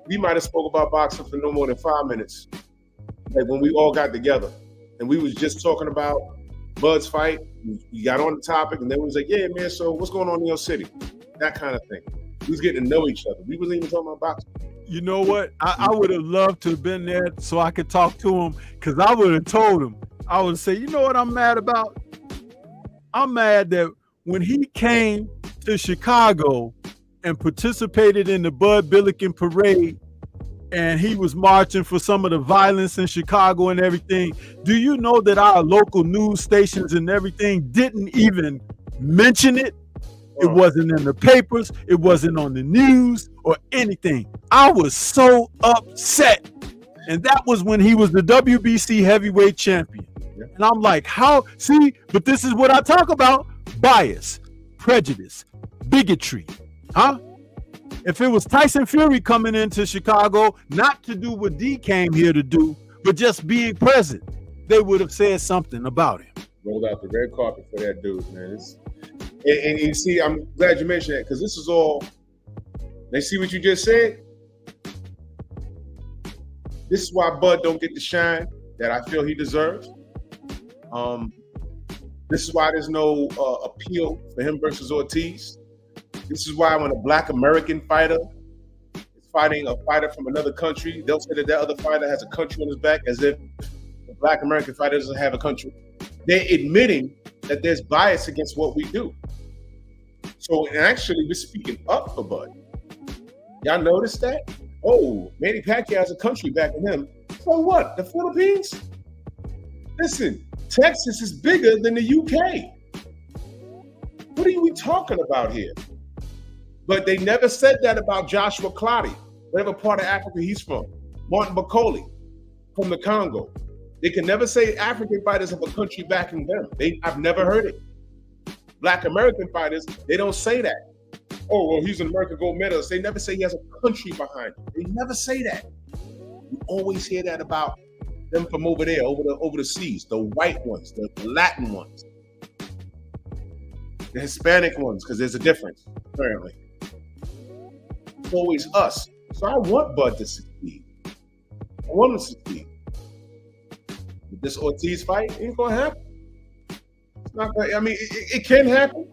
We might have spoke about boxing for no more than 5 minutes, like when we all got together, and we was just talking about Bud's fight. We got on the topic, and then we was like, "Yeah, man. So what's going on in your city?" That kind of thing. We was getting to know each other. We wasn't even talking about boxing. You know what? I would have loved to have been there so I could talk to him, because I would have told him. I would say, you know what I'm mad about? I'm mad that when he came to Chicago and participated in the Bud Billiken parade and he was marching for some of the violence in Chicago and everything, do you know that our local news stations and everything didn't even mention it? It wasn't in the papers. It wasn't on the news or anything. I was so upset. And that was when he was the WBC heavyweight champion. Yeah. And I'm like, how? See, but this is what I talk about. Bias, prejudice, bigotry. Huh? If it was Tyson Fury coming into Chicago, not to do what D came here to do, but just being present, they would have said something about him. Rolled out the red carpet for that dude, man. And you see, I'm glad you mentioned that, because this is all, they see what you just said? This is why Bud don't get the shine that I feel he deserves. This is why there's no appeal for him versus Ortiz. This is why when a Black American fighter is fighting a fighter from another country, they'll say that other fighter has a country on his back, as if the Black American fighter doesn't have a country. They're admitting that there's bias against what we do. So actually, we're speaking up for Bud. Y'all notice that? Oh, Manny Pacquiao has a country backing him. So what? The Philippines? Listen, Texas is bigger than the UK. What are we talking about here? But they never said that about Joshua Clottey, whatever part of Africa he's from. Martin Bakoli from the Congo. They can never say African fighters have a country backing them. I've never heard it. Black American fighters, they don't say that. oh, well, he's an American gold medalist. They never say he has a country behind him. They never say that. You always hear that about them from over there, over the seas, the white ones, the Latin ones, the Hispanic ones, because there's a difference, apparently. It's always us. So I want Bud to succeed. I want him to succeed. But this Ortiz fight ain't gonna happen. It's not gonna, I mean, it can happen,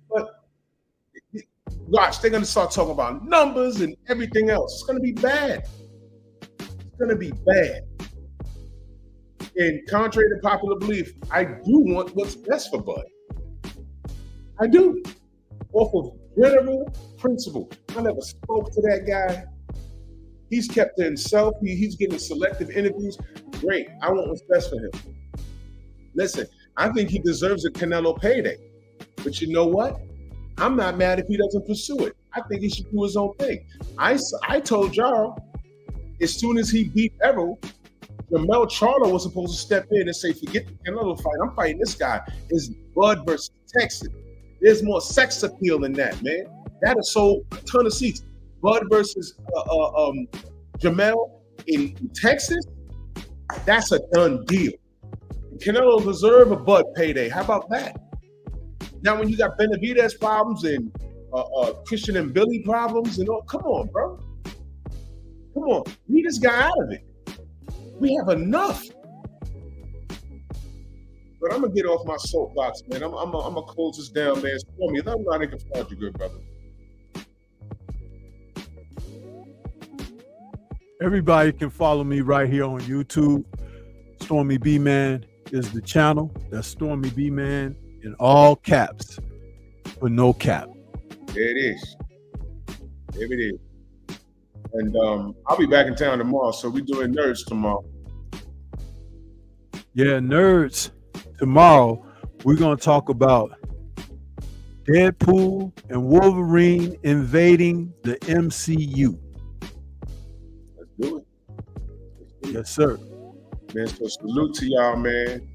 but watch, they're gonna start talking about numbers and everything else. It's gonna be bad. It's gonna be bad. And contrary to popular belief, I do want what's best for Bud. I do. Off of general principle. I never spoke to that guy. He's kept to himself. He's getting selective interviews. Great. I want what's best for him. Listen, I think he deserves a Canelo payday. But you know what? I'm not mad if he doesn't pursue it. I think he should do his own thing. I told y'all, as soon as he beat Errol, Jamel Charlo was supposed to step in and say, forget the Canelo fight. I'm fighting this guy. It's Bud versus Texas. There's more sex appeal than that, man. That has sold a ton of seats. Bud versus Jamel in Texas, that's a done deal. Canelo deserve a Bud payday. How about that? Now, when you got Benavidez problems and Christian and Billy problems and all, come on, bro. Come on, leave this guy out of it. We have enough. But I'm gonna get off my soapbox, man. I'm gonna close this down, man. For me, I'm not even find you, good brother. Everybody can follow me right here on YouTube. Stormy B Man is the channel. That's Stormy B Man in all caps, but no cap. There it is. There it is. And I'll be back in town tomorrow, so we're doing Nerds tomorrow. Yeah, Nerds. Tomorrow, we're going to talk about Deadpool and Wolverine invading the MCU. Let's do it. Yes, sir. Man, so salute to y'all, man.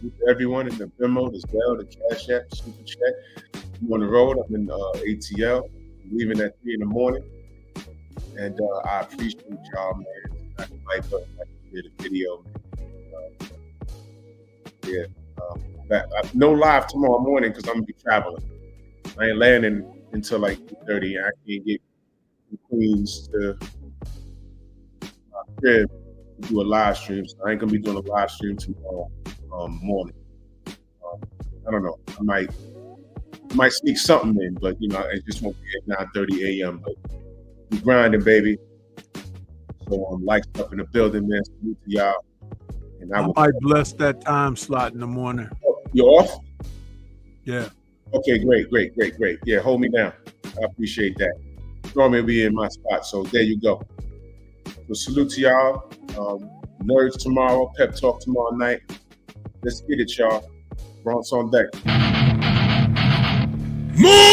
Salute to everyone in the Venmo, the Zelle, the Cash App, the Super Chat. I'm on the road. I'm in ATL. I'm leaving at 3 in the morning. And I appreciate y'all, man. I like the video. Yeah. No live tomorrow morning because I'm going to be traveling. I ain't landing until like 2:30. I can't get from Queens to my crib to do a live stream. So I ain't going to be doing a live stream tomorrow morning. I don't know. I might sneak something in, but, you know, it just won't be at 9:30 a.m. But we grinding, baby. So like up in the building, man. Salute to y'all. And I might bless that time slot in the morning. Oh, you off? Yeah. Okay, great. Yeah, hold me down. I appreciate that. Stormy will be in my spot, so there you go. So salute to y'all. Nerds tomorrow, pep talk tomorrow night. Let's get it, y'all. Bronx on deck. Move!